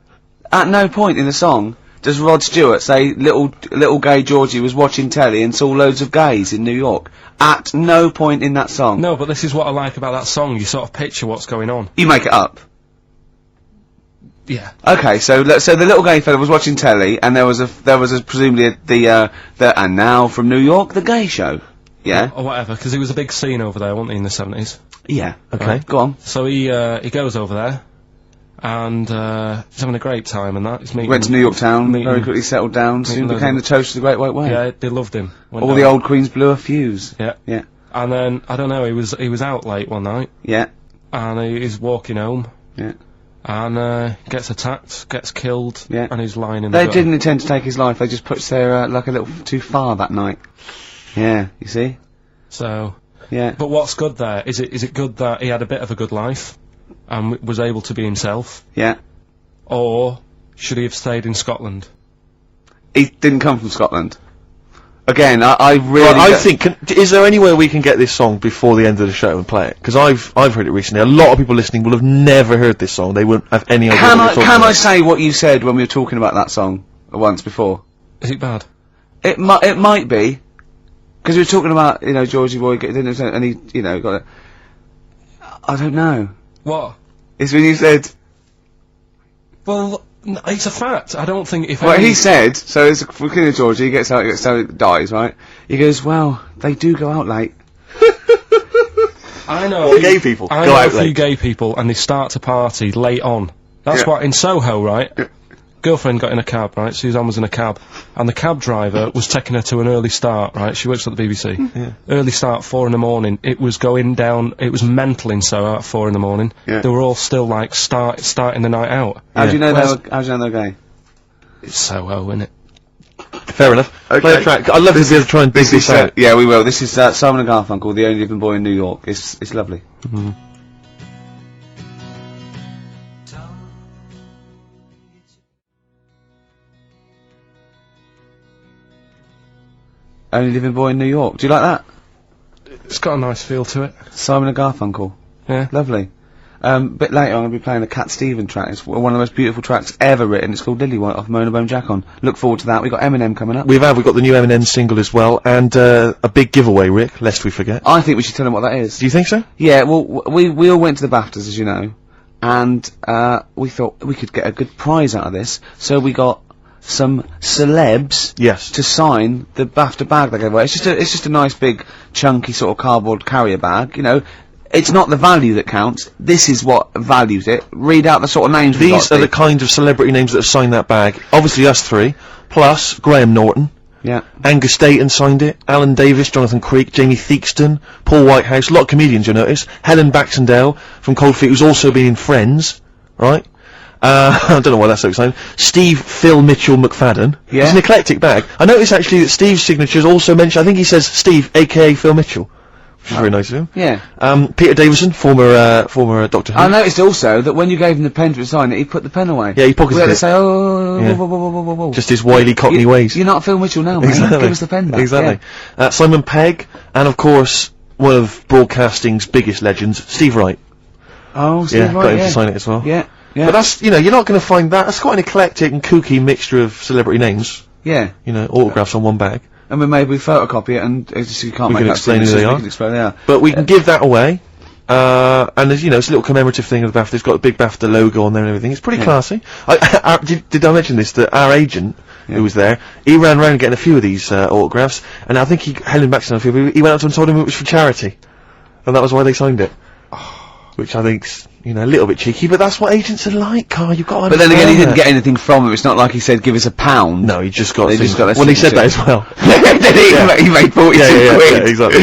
At no point in the song does Rod Stewart say little gay Georgie was watching telly and saw loads of gays in New York. At no point in that song. No, but this is what I like about that song. You sort of picture what's going on. You make it up. Yeah. Okay, so the little gay fella was watching telly, and there was presumably the and now from New York, the gay show. Yeah. Or whatever, because it was a big scene over there, wasn't he, in the 70s? Yeah. Okay. Right. Go on. So he goes over there, and he's having a great time and that. He's meeting... Went to New York Town, very quickly settled down, soon became the toast of the Great White Way. Yeah, they loved him. All the old queens blew a fuse. Yeah. Yeah. And then, I don't know, he was out late one night. Yeah. And he's walking home. Yeah. And gets attacked, gets killed, yeah. And he's lying in the They gutter. didn't intend to take his life, they just pushed their luck a little too far that night. Yeah, you see? So... Yeah. But what's good there? Is it good that he had a bit of a good life, and was able to be himself? Yeah. Or should he have stayed in Scotland? He didn't come from Scotland. Again, I really... Well, I think, is there anywhere we can get this song before the end of the show and play it? Because I've heard it recently. A lot of people listening will have never heard this song. They wouldn't have any idea what we're talking about. Can I say what you said when we were talking about that song once before? Is it bad? It might be. Because we were talking about, you know, Georgie Boy, and he, you know, got it. I don't know. What? It's when you said... Well, it's a fact. I don't think if... Well, he said, so it's for King of Georgie, he gets out, dies, right? He goes, well, they do go out late. I know. All gay people I go know out a few late. gay people, and they start to party late on. That's why, in Soho, right? Yeah. Girlfriend got in a cab, right? Suzanne was in a cab, and the cab driver was taking her to an early start, right? She works at the BBC. Yeah. Early start, 4 in the morning. It was going down. It was mental in Soho at 4 in the morning. Yeah. They were all still like starting the night out. How do you know Whereas- how do you know they're gay? It's Soho, isn't it? Fair enough. Okay. Play a track. I'd love to be able to try and dig this out. Yeah, we will. This is Simon and Garfunkel, The Only Living Boy in New York. It's lovely. Only Living Boy in New York. Do you like that? It's got a nice feel to it. Simon and Garfunkel. Yeah. Lovely. Bit later on I'll be playing a Cat Stevens track. It's one of the most beautiful tracks ever written. It's called Lillywhite off Mona Bone Jack On. Look forward to that. We've got Eminem coming up. We've got the new Eminem single as well, and a big giveaway, Rick, lest we forget. I think we should tell them what that is. Do you think so? Yeah, well, we all went to the BAFTAs, as you know, and we thought we could get a good prize out of this, so we got some celebs Yes. to sign the BAFTA bag they gave away. It's just a nice big chunky sort of cardboard carrier bag, you know. It's not the value that counts. This is what values it. Read out the sort of names. These are the kind of celebrity names that have signed that bag. Obviously us three, plus Graham Norton. Yeah. Angus Dayton signed it, Alan Davis, Jonathan Creek, Jamie Theakston, Paul Whitehouse, a lot of comedians you'll notice, Helen Baxendale from Cold Feet, who's also been in Friends, right? I don't know why that's so exciting. Steve Phil Mitchell McFadden. Yeah. It's an eclectic bag. I noticed actually that Steve's signature is also mentioned, I think he says Steve, aka Phil Mitchell. which is very nice of him. Yeah. Peter Davison, former Doctor Who. I noticed also that when you gave him the pen to sign it, he put the pen away. Yeah, he pocketed We had it. to say, Yeah. whoa. Just his wily Cockney ways. You're not Phil Mitchell now, mate. Exactly. Give us the pen back. Exactly. Simon Pegg, and of course, one of broadcasting's biggest legends, Steve Wright. Oh, Steve Yeah, got Wright, him to sign it as well. Yeah. But that's, you're not going to find that. That's quite an eclectic and kooky mixture of celebrity names. Yeah. Autographs on one bag. And we maybe photocopy it and it's just, you can't We make can out explain who signatures, they we are. can explain who they are. But we can give that away. And there's, it's a little commemorative thing of the BAFTA. It's got a big BAFTA logo on there and everything. It's pretty classy. Did I mention this? That our agent, who was there, he ran around getting a few of these autographs, and I think he held him back on a few, but he went up to him and told him it was for charity. And that was why they signed it. Which I think's, a little bit cheeky, but that's what agents are like, Carl. You've got to But then again, he didn't understand get anything from it. It's not like he said, give us £1. that. No, he just got. They just got a well, he said that as signature. well. he made 42 yeah, quid. exactly.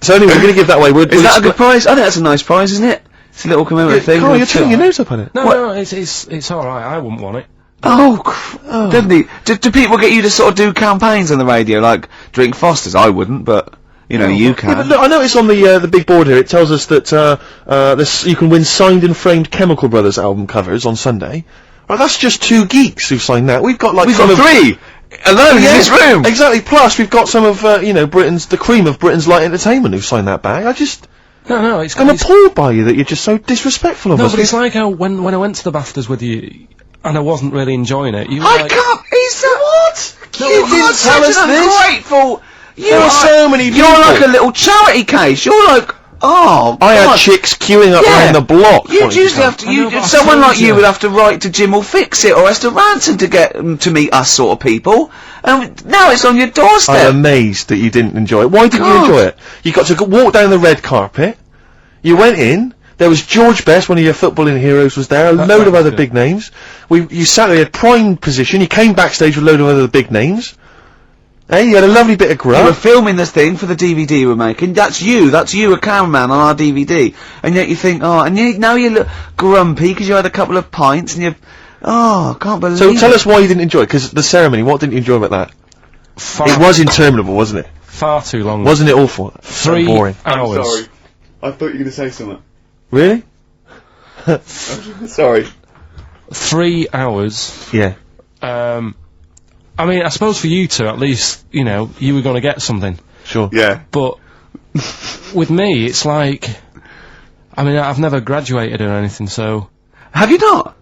So anyway, we're going to give that away. Is that a good prize? I think that's a nice prize, isn't it? It's a little commemorative thing. Carl, you're turning your nose up on it. No, it's alright, I wouldn't want it. Didn't he? Do people get you to sort of do campaigns on the radio, like drink Fosters? I wouldn't, but you can. Yeah, but look, I noticed on the big board here, it tells us that you can win signed and framed Chemical Brothers album covers on Sunday. Right, that's just 2 geeks who've signed that. We've got like We've got 3 alone in this room. Exactly. Plus, we've got some of the cream of Britain's light entertainment who've signed that bag. No, I'm appalled by you that you're just so disrespectful of us. No, but it's like how when I went to the BAFTAs with you, and I wasn't really enjoying it. You were I like, can't. He's what? No, You you didn't are tell such us an this. ungrateful. There were so many people. You're like a little charity case. You're like, I had God. chicks queuing up Yeah. around the block. You'd wanting usually to have to. I know, but I Someone told like you you. would have to write to Jim or Fix It or Esther Ranson to get to meet us sort of people. And now it's on your doorstep. I'm amazed that you didn't enjoy it. Why didn't you God. enjoy it? You got to walk down the red carpet. You went in. There was George Best, one of your footballing heroes, was there. A load of other big names. You sat there in prime position. You came backstage with a load of other big names. Hey, you had a lovely bit of We were grub. filming this thing for the DVD we're making. That's you, a cameraman on our DVD. And yet you think, now you look grumpy because you had a couple of pints and I can't believe So it. tell us why you didn't enjoy it, because the ceremony, what didn't you enjoy about that? It was interminable, wasn't it? far too long. Wasn't it awful? 3 boring. hours. I thought you were going to say something. Really? Sorry. 3 hours. Yeah. I mean, I suppose for you two, at least, you were going to get something. Sure. Yeah. But with me, it's like, I've never graduated or anything, so Have you not?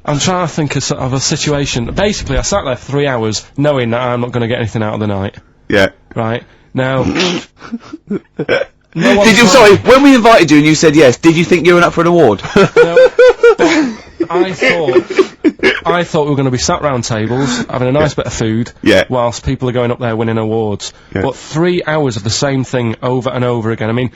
I'm trying to think of a situation. Basically, I sat there for 3 hours knowing that I'm not going to get anything out of the night. Yeah. Right? Now... Did you, sorry, when we invited you and you said yes, did you think you were up for an award? No, but I thought we were going to be sat round tables, having a nice bit of food, whilst people are going up there winning awards. Yeah. But 3 hours of the same thing over and over again. I mean,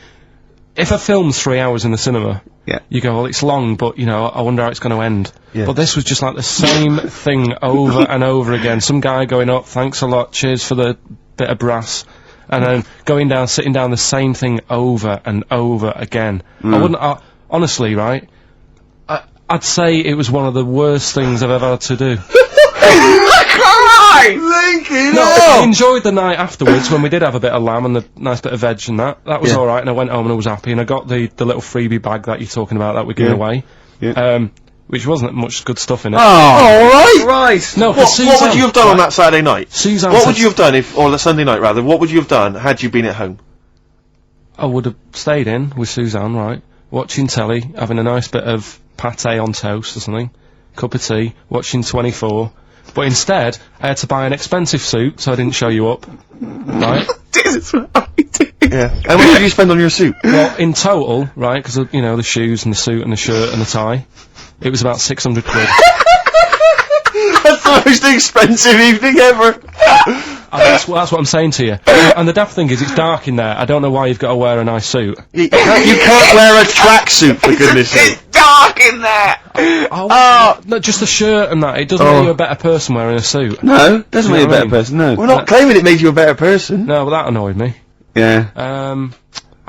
if a film's 3 hours in the cinema, you go, well, it's long, but, I wonder how it's going to end. Yeah. But this was just like the same thing over and over again. Some guy going up, thanks a lot, cheers for the bit of brass. And then going down, sitting down, the same thing over and over again. I wouldn't, honestly, right? I'd say it was one of the worst things I've ever had to do. I enjoyed the night afterwards when we did have a bit of lamb and a nice bit of veg and that. That was alright, and I went home and I was happy, and I got the little freebie bag that you're talking about that we're giving away. Which wasn't much good stuff in it. Oh, Right. No, What would you have done on that Saturday night? Suzanne What said would you have done or the Sunday night rather? What would you have done had you been at home? I would have stayed in with Suzanne, right? Watching telly, having a nice bit of pate on toast or something, cup of tea, watching 24. But instead, I had to buy an expensive suit, so I didn't show you up. Right? Yeah. And what did you spend on your suit? Well, in total, right, because, the shoes and the suit and the shirt and the tie, it was about 600 quid. That's the most expensive evening ever. That's what I'm saying to you. And the daft thing is, it's dark in there. I don't know why you've got to wear a nice suit. You can't wear a tracksuit, for goodness sake. It's dark in there! No, just the shirt and that. It doesn't make you a better person wearing a suit. No, doesn't make you a better person, no. We're not claiming it made you a better person. No, but that annoyed me. Yeah.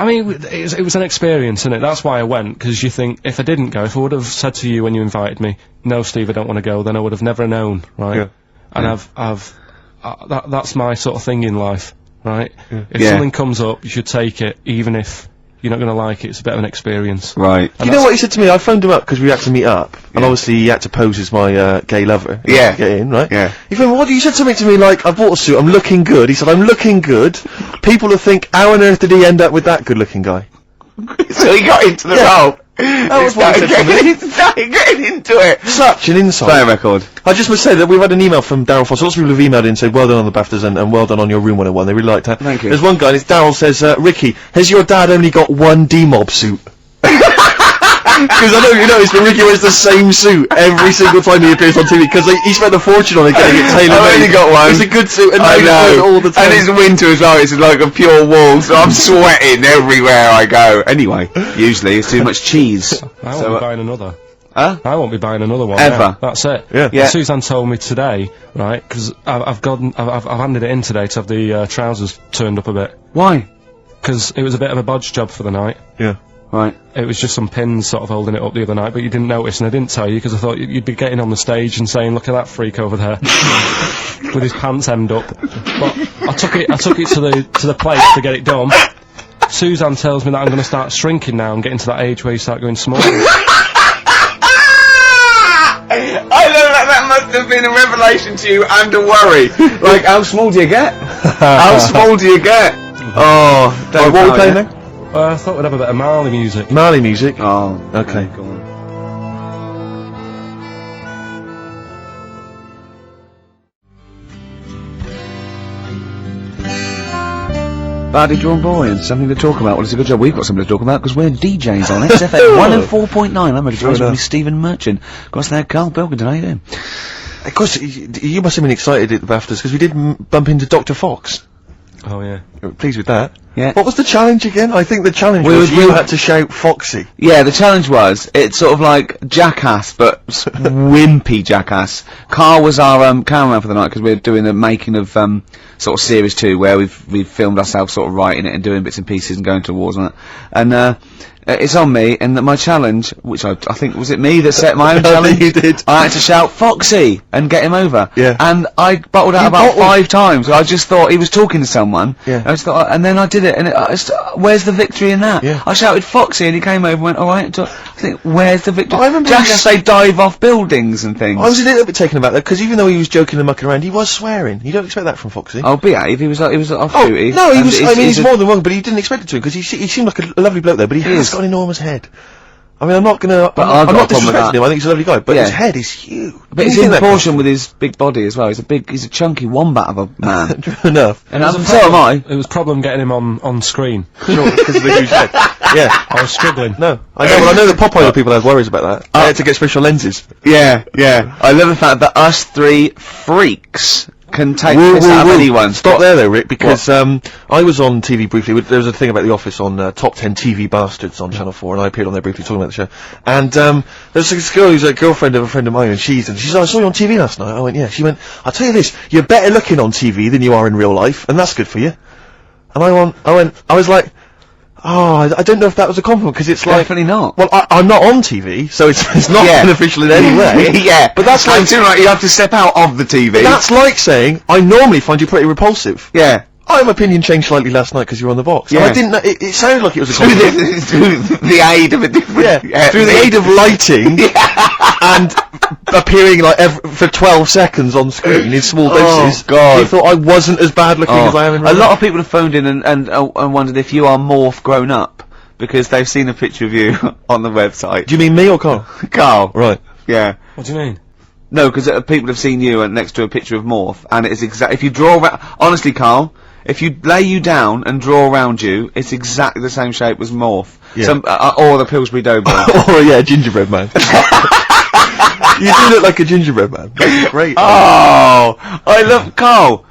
It was an experience, innit? That's why I went, because you think, if I didn't go, if I would have said to you when you invited me, no, Steve, I don't want to go, then I would have never known, right? Yeah. And I've that's my sort of thing in life, right? If Yeah. something comes up, you should take it, even if you're not going to like it. It's a bit of an experience. Right. You know what he said to me? I phoned him up because we had to meet up, and obviously he had to pose as my gay lover. Yeah. To get in, right? Yeah. He went, what? He said something to me like, I bought a suit, I'm looking good. He said, I'm looking good. People will think, how on earth did he end up with that good-looking guy? So he got into the role. That was what he said to me. He's started getting into it. Such an insight. Play a record. I just must say that we've had an email from Daryl Foss. Lots of people have emailed in and said, well done on the BAFTAs and well done on your Room 101. They really liked that. Thank you. There's one guy, and it's Daryl says, Ricky, has your dad only got one D-Mob suit? Because I don't know if you noticed, but Ricky wears the same suit every single time he appears on TV, because he spent a fortune on it getting it tailor-made. I've only got one. It's a good suit, and I they wear it know. all the time. And it's winter as well, it's like a pure wall, so I'm sweating everywhere I go. Anyway, usually it's too much cheese. I won't be buying another. Huh? I won't be buying another one. Ever. now. That's it. Yeah. Yeah. Suzanne told me today, right? Because I've handed it in today to have the trousers turned up a bit. Why? Because it was a bit of a bodge job for the night. Yeah. Right. It was just some pins sort of holding it up the other night, but you didn't notice, and I didn't tell you because I thought you'd be getting on the stage and saying, "Look at that freak over there with his pants hemmed up." But I took it to the place to get it done. Suzanne tells me that I'm going to start shrinking now and getting to that age where you start going small. I know that must have been a revelation to you and a worry. Like, how small do you get? How small do you get? Oh, don't What are we know playing yet. now? I thought we'd have a bit of Marley music. Marley music. Oh, Okay. Go on. Badly drawn boy and something to talk about. Well, it's a good job we've got something to talk about because we're DJs on XFM 104.9. I'm ready to Fair with enough. Stephen Merchant. Got there, Karl Pilkington. How you doing? Of course, you must have been excited at the BAFTAs, because we did bump into Dr. Fox. Oh yeah. Pleased with that. Yeah. What was the challenge again? I think the challenge was you had to shout Foxy. Yeah, the challenge was, it's sort of like Jackass, but wimpy Jackass. Carl was our cameraman for the night because we were doing the making of sort of series 2 where we've filmed ourselves sort of writing it and doing bits and pieces and going to awards on it. And it's on me, and my challenge, which I think, was it me that set my own challenge? You did. I had to shout Foxy and get him over. Yeah. And I bottled out You about bottled? 5 times. I just thought he was talking to someone. Yeah. I just thought, and then I did it, and where's the victory in that? Yeah. I shouted Foxy, and he came over and went, alright. I think, where's the victory? I remember Just say dive off buildings and things. I was a little bit taken aback though, because even though he was joking and mucking around, he was swearing. You don't expect that from Foxy. Oh, behave. He was off Oh, duty. no, he and was, I mean, he's a- more than wrong, but he didn't expect it to, because he seemed like a lovely bloke though, but he has is. got an enormous head. I mean, I'm not gonna, But I've I'm got not a problem with disrespecting that. him, I think he's a lovely guy, but Yeah. his head is huge. But it's in proportion with his big body as well. He's a chunky wombat of a man. True enough. And It was a so am I. It was a problem getting him on screen. Sure, because of the huge head. Yeah. I was struggling. No, I know. Well, I know that pop idol people have worries about that. They had to get special lenses. Yeah, yeah. I love the fact that us 3 freaks can take this out of anyone. Stop there though, Rick, because I was on TV briefly. There was a thing about The Office on Top 10 TV Bastards on Channel 4, and I appeared on there briefly talking about the show. And there's this girl who's a girlfriend of a friend of mine, and she's like, I saw you on TV last night. I went, yeah. She went, I'll tell you this, you're better looking on TV than you are in real life, and that's good for you. And I was like, oh, I don't know if that was a compliment, because it's like... Definitely not. Well, I'm not on TV, so it's not Yeah. beneficial in any way. Yeah, But that's like... too right. You have to step out of the TV. That's like saying, I normally find you pretty repulsive. Yeah. My opinion changed slightly last night because you were on the box. Yeah. And I didn't know, it sounded like it was a Through compliment. the aid of a different... Yeah, through the aid of lighting and appearing like for 12 seconds on screen in small doses. God. You thought I wasn't as bad looking as I am in real A lot life. of people have phoned in and wondered if you are Morph grown up, because they've seen a picture of you on the website. Do you mean me or Carl? Carl. Right. Yeah. What do you mean? No, because people have seen you next to a picture of Morph, and it is exact. If you draw honestly, Carl, if you lay you down and draw around you, it's exactly the same shape as Morph. Yeah. Or the Pillsbury Doughboy. Or yeah, gingerbread man. You do look like a gingerbread man. That's great. Oh, I love Carl.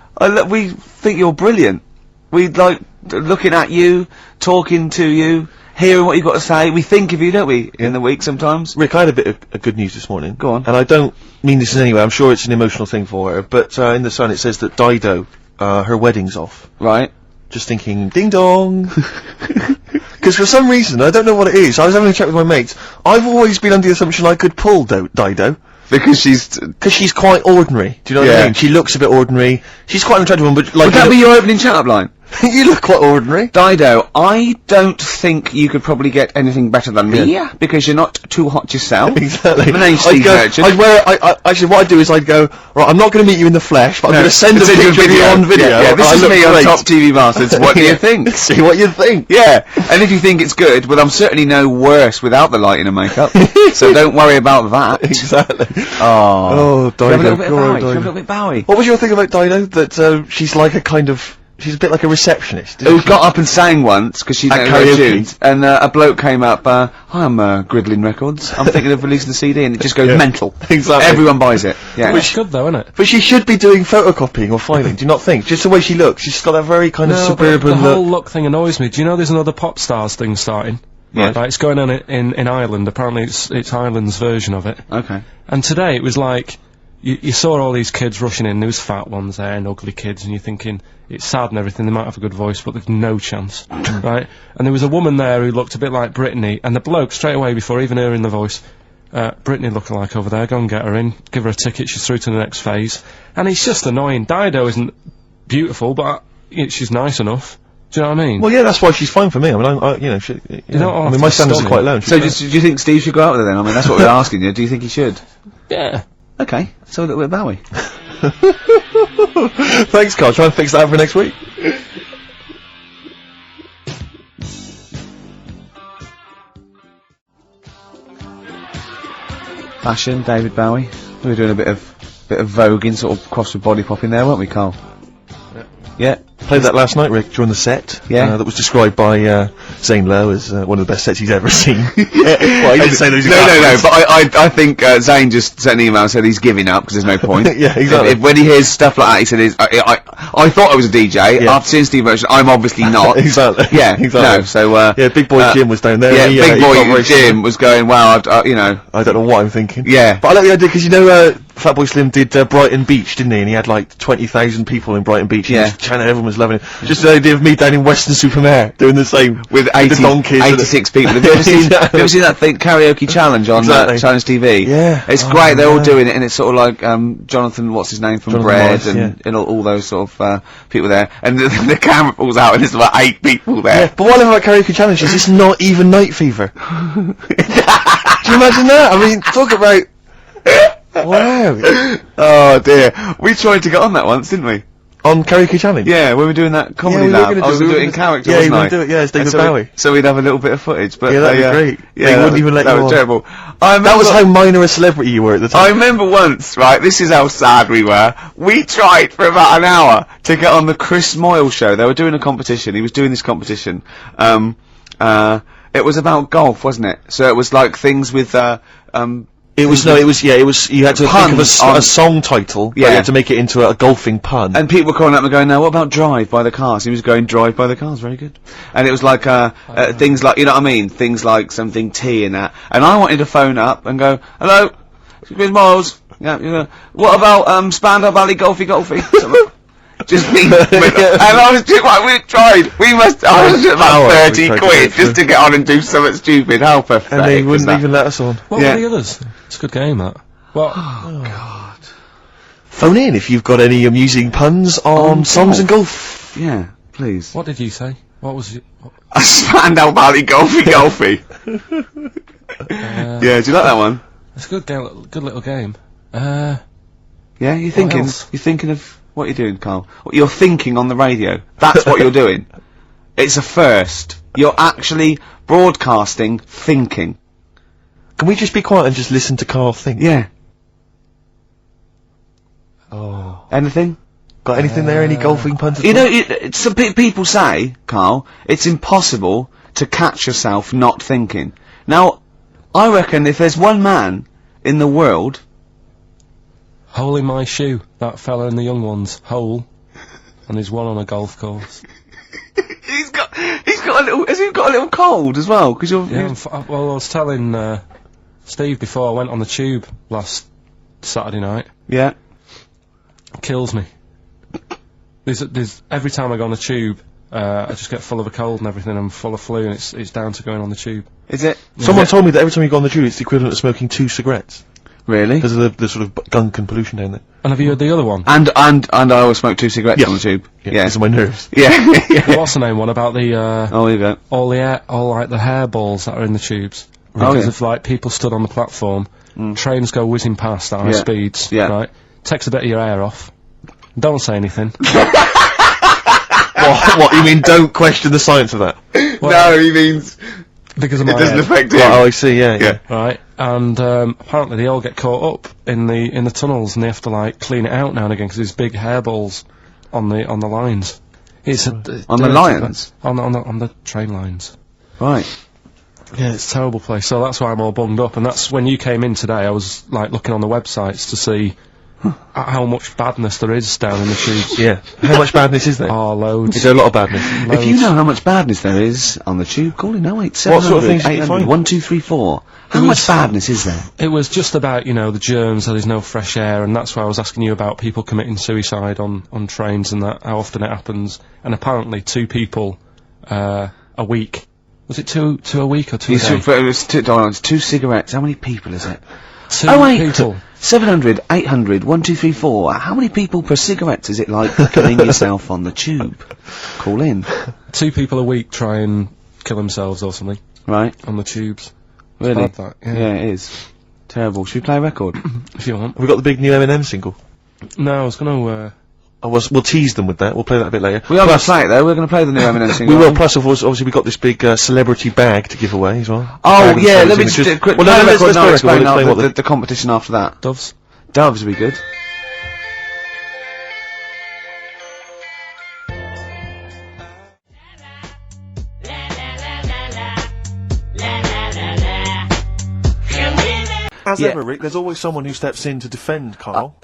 We think you're brilliant. We like looking at you, talking to you, hearing what you've got to say. We think of you, don't we, in the week sometimes? Rick, I had a bit of good news this morning. Go on. And I don't mean this in any way. I'm sure it's an emotional thing for her. But in the Sun it says that Dido, her wedding's off. Right. Just thinking, ding dong. Because for some reason, I don't know what it is, I was having a chat with my mates, I've always been under the assumption I could pull Dido. Because she's quite ordinary. Do you know what I mean? She looks a bit ordinary. She's quite an attractive one, but like. Would that be your opening chat-up line? You look quite ordinary. Dido, I don't think you could probably get anything better than me, because you're not too hot yourself. Exactly. My name's Steve Merchant. Actually, what I'd do is I'd go, right, I'm not going to meet you in the flesh, but I'm going to send a picture of you on video. Yeah, this is me on Top TV Masters. What do you think? See what you think. Yeah, and if you think it's good, well, I'm certainly no worse without the lighting and makeup, so don't worry about that. Exactly. Oh, Dido. Have a little bit Bowie. What was your thing about Dido? That she's like a kind of... She's a bit like a receptionist. Who got up and sang once, because she didn't know her tunes, and a bloke came up, hi, I'm Gridlin Records, I'm thinking of releasing the CD, and it just goes mental. Exactly. Everyone buys it. Yeah. Which is good though, isn't it? But she should be doing photocopying or filing, do you not think? Just the way she looks, she's got that very kind of suburban the whole look thing annoys me. Do you know there's another Pop Stars thing starting? Yeah. Like, it's going on in Ireland, apparently it's Ireland's version of it. Okay. And today it was like, you saw all these kids rushing in, there was fat ones there and ugly kids, and you're thinking, it's sad and everything, they might have a good voice, but they've no chance, right? And there was a woman there who looked a bit like Britney, and the bloke, straight away, before even hearing the voice, Britney lookalike over there, go and get her in, give her a ticket, she's through to the next phase. And it's just annoying. Dido isn't beautiful, but she's nice enough. Do you know what I mean? Well, yeah, that's why she's fine for me. I mean, I mean, my standards are quite low. So, do you think Steve should go out with her then? I mean, that's what we're asking you. Do you think he should? Yeah. Okay, so a little bit of Bowie. Thanks, Carl. Try and fix that for next week. Fashion, David Bowie. We were doing a bit of voguing, sort of cross with body popping there, weren't we, Carl? Yeah. Played that last night, Rick, during the set. Yeah. That was described by Zane Lowe as one of the best sets he's ever seen. Well, he didn't say those No, but I think Zane just sent an email and said he's giving up because there's no point. Yeah, exactly. When he hears stuff like that, he said, I thought I was a DJ. Yeah. After seeing Steve Merchant, I'm obviously not. Exactly. Yeah, exactly. No, so, yeah, Big Boy Jim was down there. Yeah, Big Boy Jim was going, wow, you know. I don't know what I'm thinking. Yeah. But I like the idea, because you know, Fatboy Slim did Brighton Beach, didn't he? And he had like 20,000 people in Brighton Beach. Yeah. And everyone was loving it. Just the idea of me down in Western-super-Mare doing the same. With 86 people. Have you ever seen that thing, Karaoke Challenge on Challenge TV? Yeah. It's great, they're all doing it, and it's sort of like, Jonathan, what's his name, from Jonathan Bread, Morris, and all those sort of, people there. And the camera pulls out, and there's about 8 people there. Yeah, but what I love about Karaoke Challenge is it's not even night fever. Do you imagine that? I mean, talk about... Wow. Oh dear. We tried to get on that once, didn't we? On Karaoke Challenge? Yeah, we were doing that comedy we were lab. gonna I was do- going to we do it were in character, Yeah, wasn't you I? would do it, yeah, as David so Bowie. So we'd have a little bit of footage, but Yeah, that'd be great. Yeah, They wouldn't even let that you was on. terrible. That was how minor a celebrity you were at the time. I remember once, right, this is how sad we were. We tried for about an hour to get on the Chris Moyle show. They were doing a competition. He was doing this competition. It was about golf, wasn't it? So it was like things with, It was, you had to think of a song title, but you Yeah. had to make it into a golfing pun. and people were calling up and going, now what about Drive by the Cars? He was going, Drive by the Cars, very good. And it was like, things like, you know what I mean? Things like something T and that. And I wanted to phone up and go, hello, Chris Miles. Yeah, you know, what about, Spandau Valley Golfy? Just being, and I was just like, we tried, I was just about 30 quid just to get on and do something stupid, how pathetic. And they wouldn't even let us on. What were the others? It's a good game, that. What? Oh, God. Phone in if you've got any amusing puns on songs and golf. Yeah, please. What did you say? What was it? A Spandau Valley Golfy. Yeah, do you like that one? It's a good little game. Yeah, you're thinking else? of what you're doing, Carl. What you're thinking on the radio. That's what you're doing. It's a first. You're actually broadcasting thinking. Can we just be quiet and just listen to Carl think? Yeah. Oh. Anything? Got anything there? Any golfing puns? You know, some people say, Carl, it's impossible to catch yourself not thinking. Now, I reckon if there's one man in the world... Hole in my shoe. That fella in the young ones. Hole. And there's one on a golf course. He's got a little, has he got a little cold as well? Cause you're... Yeah, well, I was telling, Steve before I went on the tube last Saturday night. Yeah. It kills me. There's every time I go on the tube, I just get full of a cold and everything. I'm full of flu, and it's down to going on the tube. Is it? Someone told me that every time you go on the tube, it's the equivalent of smoking 2 cigarettes. Really? Because of the sort of gunk and pollution down there. And have you heard the other one? And I always smoke 2 cigarettes on the tube. Yeah. Yeah. Because of my nerves. Yeah. Well, what's the name one about the, Oh, here you go. all like the hairballs that are in the tubes? Oh, Because yeah. of, like, people stood on the platform, trains go whizzing past at high Yeah. speeds, Yeah. right? Takes a bit of your hair off. Don't say anything. What, you mean don't question the science of that? No, he means Because of my it doesn't head. affect him. Oh, I see, yeah. Right, and apparently they all get caught up in the tunnels, and they have to like clean it out now and again because there's big hairballs on the lines. It's On the lines? on the train lines. Right. Yeah, it's a terrible place. So that's why I'm all bunged up, and that's when you came in today. I was like looking on the websites to see how much badness there is down in the tubes. Yeah. How much badness is there? Oh, loads. Is there a lot of badness? If you know how much badness there is on the tube, call in 08700 What sort of things did you 800 find? 1234. How much badness is there? It was just about, you know, the germs, so there's no fresh air, and that's why I was asking you about people committing suicide on trains and that, how often it happens. And apparently 2 people a week. Was it two a week or 2 a You day? should, it's 2 cigarettes. How many people is it? 2 Oh, wait. people. 700, 800, 1234. How many people per cigarette is it like killing yourself on the tube? Call in. 2 people a week try and kill themselves or something Right. on the tubes. Really? Bad, that, yeah. Yeah, it is. Terrible. Should we play a record? If you want. Have we got the big new Eminem single? No, I was gonna, We'll tease them with that. We'll play that a bit later. We are going to play it though. We're going to play the new Eminem single. We will. Plus, of course, obviously, we've got this big celebrity bag to give away as well. Oh, Bag of yeah, celebrity let me just images. do a quick Well, no, play let's record and I'll play explain record. We'll the competition after that. Doves. Doves would be good. As Yeah. ever, Rick, there's always someone who steps in to defend Carl.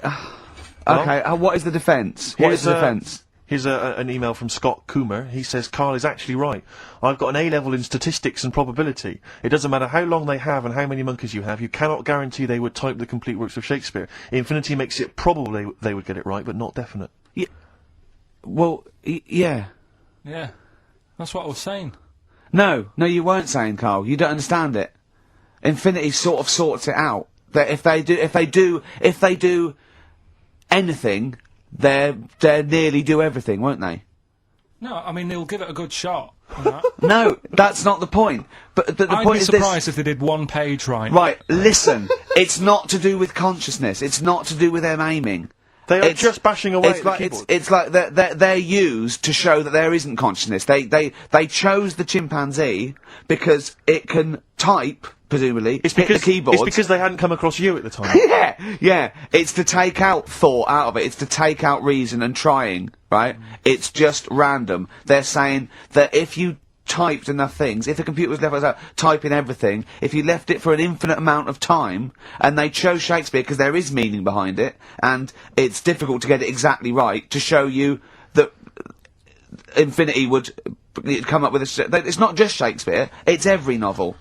Okay, what is the defence? What is the defence? Here's an email from Scott Coomer. He says, Carl is actually right. I've got an A-level in statistics and probability. It doesn't matter how long they have and how many monkeys you have. You cannot guarantee they would type the complete works of Shakespeare. Infinity makes it probable they would get it right, but not definite. Well, yeah. Yeah. That's what I was saying. No, you weren't saying, Carl. You don't understand it. Infinity sort of sorts it out. That if they do anything, they nearly do everything, won't they? No, I mean, they'll give it a good shot. and that. No, that's not the point. But the I'd point be is surprised if they did one page right. Right, listen. It's not to do with consciousness. It's not to do with them aiming. They are It's- just bashing away It's at the like keyboard. it's like they're used to show that there isn't consciousness. They chose the chimpanzee because it can type, presumably, hit the keyboard. It's because they hadn't come across you at the time. Yeah. It's to take out thought out of it. It's to take out reason and trying, right? It's just random. They're saying that if you typed enough things, if the computer was left out typing everything, if you left it for an infinite amount of time, and they chose Shakespeare because there is meaning behind it, and it's difficult to get it exactly right, to show you that Infinity would come up with it's not just Shakespeare, it's every novel.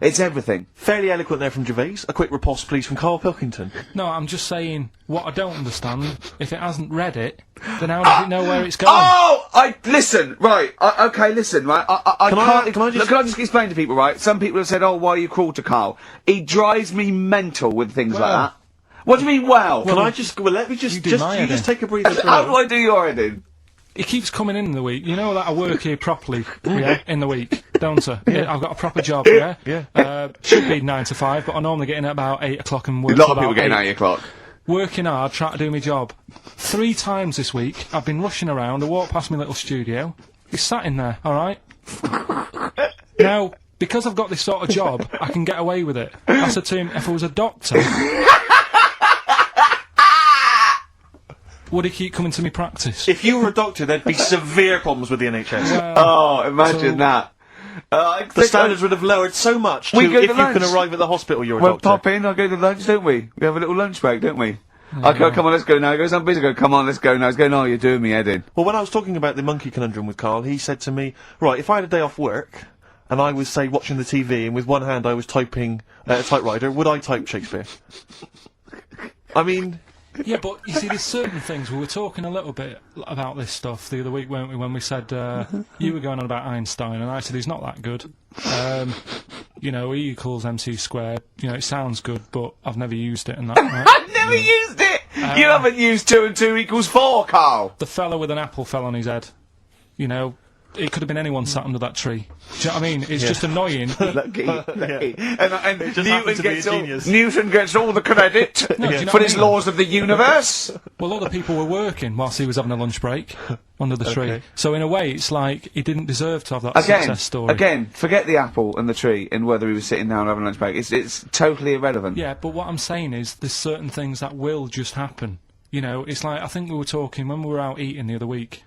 It's everything. Fairly eloquent there from Gervais. A quick riposte, please, from Karl Pilkington. No, I'm just saying, what I don't understand, if it hasn't read it, then how does it know where it's going? Listen, right, okay, listen, right, Can I just explain to people, right, some people have said, oh, why are you cruel to Carl? He drives me mental with things like that. What do you mean, well? Can I just, let me just, you do my editing. just take a breather for a How do moment. I do your editing? He keeps coming in the week. You know that I work here properly, yeah, in the week, don't I? Yeah. I've got a proper job, yeah? Yeah. Should be 9 to 5, but I normally get in at about 8 o'clock and work A lot till of people about getting 8. 8 o'clock. Working hard, trying to do my job. 3 times this week, I've been rushing around, I walked past my little studio. He's sat in there, alright? Now, because I've got this sort of job, I can get away with it. I said to him, if I was a doctor... would he keep coming to me practice? If you were a doctor, there'd be severe problems with the NHS. Oh, imagine that. The standards would have lowered so much to We go if to you can lunch. arrive at the hospital, you're a We'll doctor. pop in, I'll go to lunch, don't we? We have a little lunch break, don't we? I go, come on, let's go now. He goes, I'm busy. I go, come on, let's go now. He's going, no, you're doing me head in. Well, when I was talking about the monkey conundrum with Carl, he said to me, right, if I had a day off work, and I was, say, watching the TV, and with one hand I was typing a typewriter, would I type Shakespeare? I mean... Yeah, but you see, there's certain things. We were talking a little bit about this stuff the other week, weren't we? When we said you were going on about Einstein, and I said he's not that good. You know, E equals MC squared. You know, it sounds good, but I've never used it. And that. Right? I've never used it. You haven't used 2 and 2 equals 4, Carl. The fella with an apple fell on his head. You know, it could have been anyone sat under that tree. Do you know what I mean? It's just annoying. Lucky. And just happened to be a genius. Newton gets all the credit do you know for what his I mean? laws of the universe. Well, other people were working whilst he was having a lunch break under the tree. Okay. So in a way, it's like he didn't deserve to have that success story. Again, forget the apple and the tree and whether he was sitting down having a lunch break. It's totally irrelevant. Yeah, but what I'm saying is there's certain things that will just happen. You know, it's like, I think we were talking, when we were out eating the other week,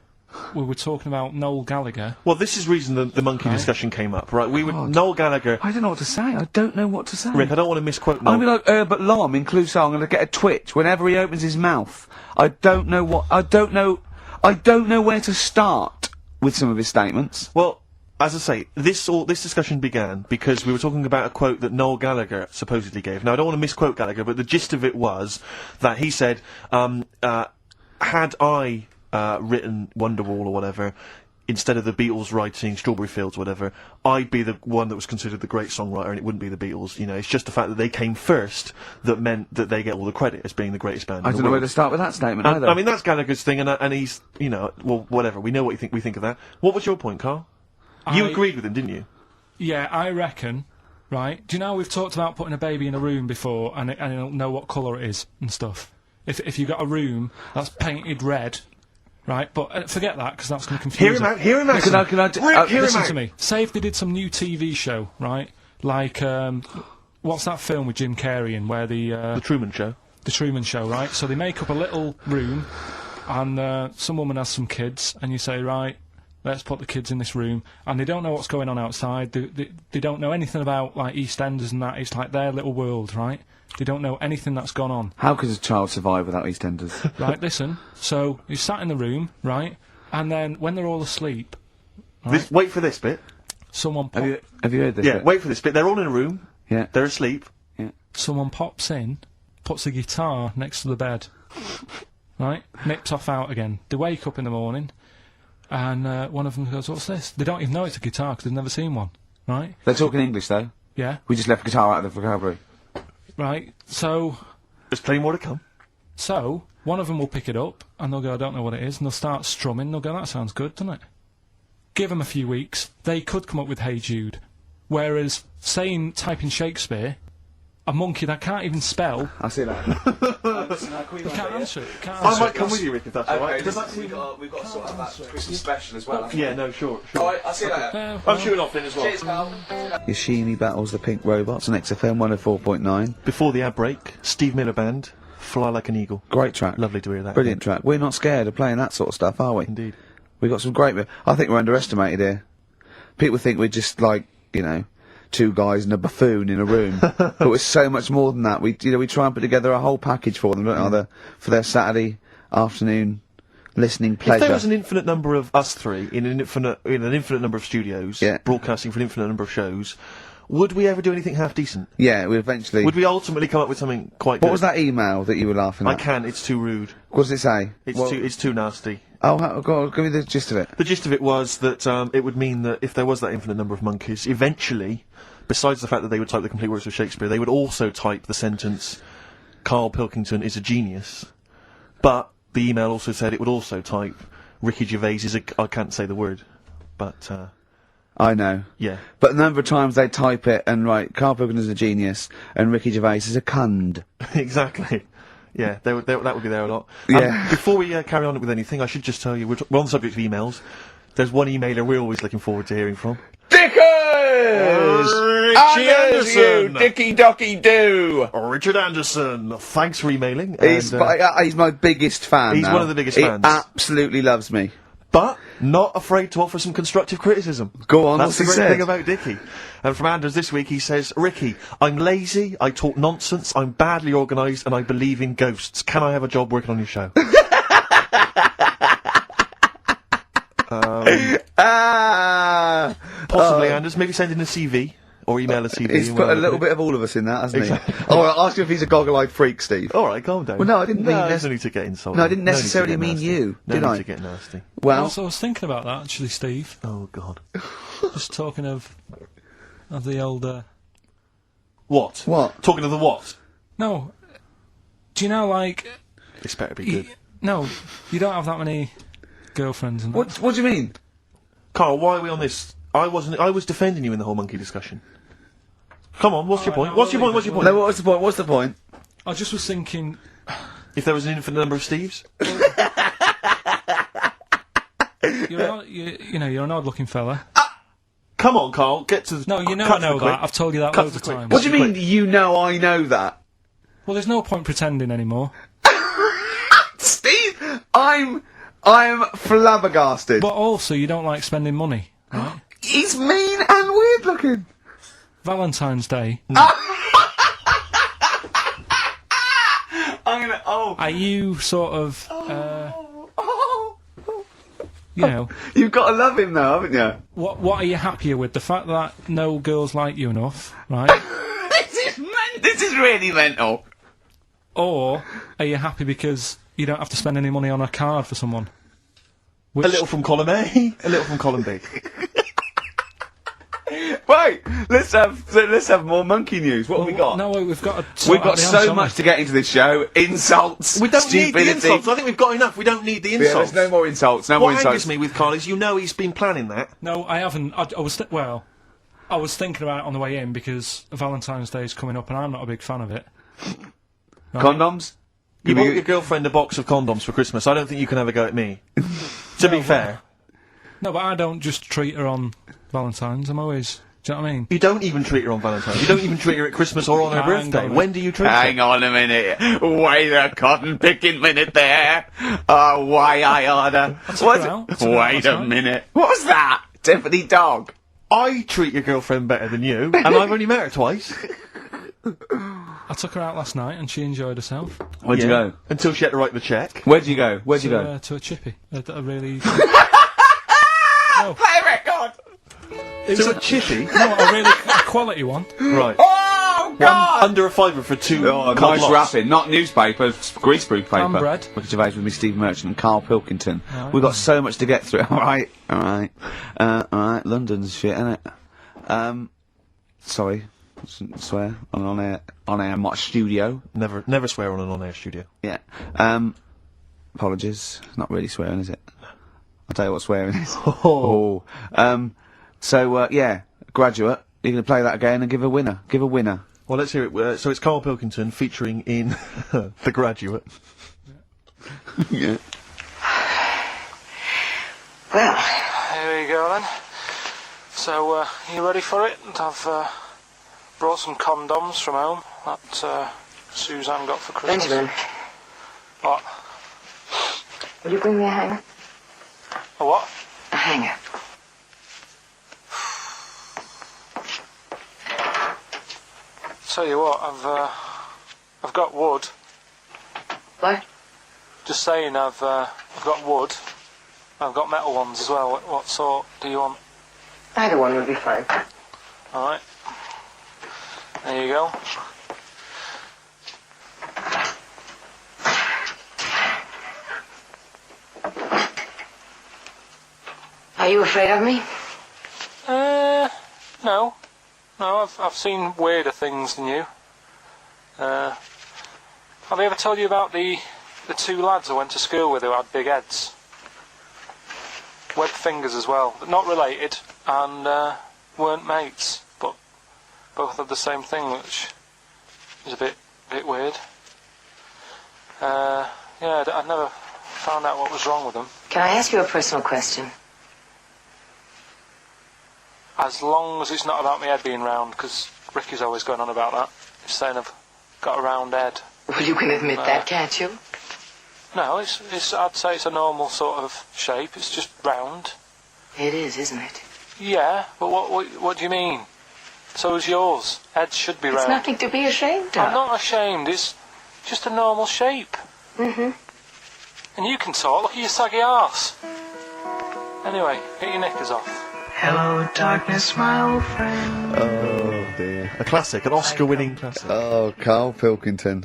we were talking about Noel Gallagher. Well, this is reason the monkey discussion came up, right? Noel Gallagher. I don't know what to say. I don't know what to say. Rick, I don't want to misquote I'm Noel. gonna be like Herbert Lom in Clouseau. I'm gonna get a twitch whenever he opens his mouth. I don't know where to start with some of his statements. Well, as I say, this discussion began because we were talking about a quote that Noel Gallagher supposedly gave. Now, I don't want to misquote Gallagher, but the gist of it was that he said, had I written Wonderwall or whatever, instead of the Beatles writing Strawberry Fields or whatever, I'd be the one that was considered the great songwriter and it wouldn't be the Beatles. You know, it's just the fact that they came first that meant that they get all the credit as being the greatest band I in the don't know where world. to start with that statement either. I mean, that's Gallagher's thing, and he's, you know, well, whatever. We know what we think of that. What was your point, Carl? You agreed with him, didn't you? Yeah, I reckon, right? Do you know we've talked about putting a baby in a room before and it'll know what colour it is and stuff? If you've got a room that's painted red, right? But forget that, because that's going to confuse it. Hear him out. Listen to me. Say if they did some new TV show, right? Like, what's that film with Jim Carrey in where The Truman Show. The Truman Show, right? So they make up a little room, and some woman has some kids, and you say, right, let's put the kids in this room, and they don't know what's going on outside. They don't know anything about, like, EastEnders and that. It's like their little world, right? They don't know anything that's gone on. How could a child survive without EastEnders? Right, listen. So, you sat in the room, right? And then, when they're all asleep, right, Wait for this bit. someone Have you heard this? Yeah, bit? wait for this bit. They're all in a room. Yeah. They're asleep. someone pops in, puts a guitar next to the bed, right? Nips off out again. They wake up in the morning, and one of them goes, "What's this?" They don't even know it's a guitar because they've never seen one, right? They're talking English though. Yeah, We just left guitar out of the vocabulary. right. So There's plenty more to come. one of them will pick it up, and they'll go, "I don't know what it is," and they'll start strumming. They'll go, "That sounds good, doesn't it?" Give them a few weeks, they could come up with "Hey Jude," whereas typing Shakespeare, a monkey that can't even spell, I see that. can't answer it. Can't I answer might it. come with you, Rick, if that's alright. we've got to sort out that Christmas special as well. Yeah, no, sure. Alright, I'll see you later. Well, I'm shooting off then as well. Cheers, Carl. Yoshimi battles the Pink Robots on XFM 104.9. Before the ad break, Steve Miller Band, Fly Like an Eagle. Great track. Lovely to hear that. Brilliant track. We're not scared of playing that sort of stuff, are we? Indeed. We've got some great... I think we're underestimated here. People think we're just like, two guys and a buffoon in a room. But we're so much more than that. We try and put together a whole package for them, don't we? For their Saturday afternoon listening pleasure. If there was an infinite number of us three in an infinite number of studios, broadcasting for an infinite number of shows, would we ever do anything half decent? Yeah, we eventually... Would we ultimately come up with something quite good? What was that email that you were laughing at? I can't, it's too rude. What does it say? It's too nasty. Oh, go on, give me the gist of it. The gist of it was that it would mean that if there was that infinite number of monkeys, eventually, besides the fact that they would type the complete works of Shakespeare, they would also type the sentence, "Karl Pilkington is a genius." But the email also said it would also type, "Ricky Gervais is a..." I can't say the word, but, I know. yeah. But the number of times they type it and write, Karl Pilkington is a genius, and Ricky Gervais is a cund. Exactly. Yeah, that would be there a lot. Yeah. Before we carry on with anything, I should just tell you, we're on the subject of emails. There's one emailer we're always looking forward to hearing from. Dickers! Richie Anderson! Dicky Docky Doo! Richard Anderson, thanks for emailing. He's and, my biggest fan. he's now. one of the biggest he fans. Absolutely loves me. but not afraid to offer some constructive criticism. Go on, That's the what's he great said? thing about Dickie. And from Anders this week, he says, "Ricky, I'm lazy, I talk nonsense, I'm badly organised, and I believe in ghosts. Can I have a job working on your show?" Possibly, Anders. Maybe send in a CV. or email a CV. He's put a little bit of all of us in that, hasn't he? Oh, I'll ask you if he's a goggle-eyed freak, Steve. All right, calm down. Well, no, I didn't mean there's no need to get insulted. No, I didn't No need to necessarily get mean nasty. you, No did need I? to get nasty. Well, Also, I was thinking about that actually, Steve. Oh God. Just talking of the old. What? What? Talking of the what? No. Do you know, like? This better be good. No, you don't have that many girlfriends. And that. what do you mean? Carl, why are we on this? I was defending you in the whole monkey discussion. Come on, what's your point? no, What's your we'll point? leave What's your it. point? No, what's the point? What's the point? I just was thinking. If there was an infinite number of Steves? You're an odd-looking fella. Come on, Carl, get to the... No, you know cut I to the know quick. that. I've told you that Cut loads to of the quick. times. What do you mean, you know I know that? Well, there's no point pretending anymore. Steve, I'm flabbergasted. But also, you don't like spending money, right? He's mean and weird looking. Valentine's Day. I'm gonna, Are you sort of, You've got to love him though, haven't you? what are you happier with? The fact that no girls like you enough, right? This is really mental. Or are you happy because you don't have to spend any money on a card for someone? A little from column A, a little from column B. Right, let's have more monkey news. What have we got? No, we've got We've got so much to get into this show. Insults, We don't stupidity. need the insults. I think we've got enough. We don't need the Yeah, insults. there's no more insults. No more What insults. angers me with Carl is he's been planning that. No, I haven't. I was thinking about it on the way in because Valentine's Day is coming up and I'm not a big fan of it. Condoms? You bought your girlfriend a box of condoms for Christmas. I don't think you can have a go at me. To be fair. No, but I don't just treat her on Valentine's. I'm always. Do you know what I mean? You don't even treat her on Valentine's. You don't even treat her at Christmas or on her Hang birthday. on. When do you treat her? Hang on a minute. Wait a cotton picking minute there. Oh, why I order. her out. Took her out Wait last a night. minute. What was that? Tiffany Dog. I treat your girlfriend better than you, and I've only met her twice. I took her out last night and she enjoyed herself. Where'd you go? Until she had to write the cheque. Where'd you go? Where'd you go? To a chippy. A really. Play a record! It was To a chippy? no, a really quality one. Right. Oh, God! Under a fiver for two. Oh, cod nice lots. wrapping. Not newspaper, greaseproof paper. And bread. Look at Gervais with me, Steve Merchant and Karl Pilkington. We've got so much to get through. Alright. London's shit, innit? Sorry. Swear. On air, my studio. Never swear on an on-air studio. Yeah. Apologies. Not really swearing, is it? I'll tell you what swearing is. Oh. Yeah, Graduate. You're going to play that again and give a winner. Give a winner. Well, let's hear it. So it's Karl Pilkington featuring in The Graduate. Yeah. Well, Here we go then. So, you ready for it? I've brought some condoms from home that Suzanne got for Christmas. Benjamin, What? will you bring me a hanger? A what? A hanger. Tell you what, I've got wood. What? Just saying, I've got wood. I've got metal ones as well. What sort do you want? Either one would be fine. All right. There you go. Are you afraid of me? No. No, I've seen weirder things than you. Have I ever told you about the two lads I went to school with who had big heads? Webbed fingers as well. Not related, and weren't mates, but both had the same thing, which is a bit weird. Yeah, I never found out what was wrong with them. Can I ask you a personal question? As long as it's not about my head being round, because Ricky's always going on about that. He's saying I've got a round head. Well, you can admit that, can't you? No, it's I'd say it's a normal sort of shape. It's just round. It is, isn't it? Yeah, but what do you mean? So is yours. Heads should be It's round. nothing to be ashamed I'm of. not ashamed. It's just a normal shape. Mm-hmm. And you can talk. Look at your saggy arse. Anyway, get your knickers off. Hello, darkness, my old friend. Oh dear. A classic, an Oscar-winning classic. Oh, Karl Pilkington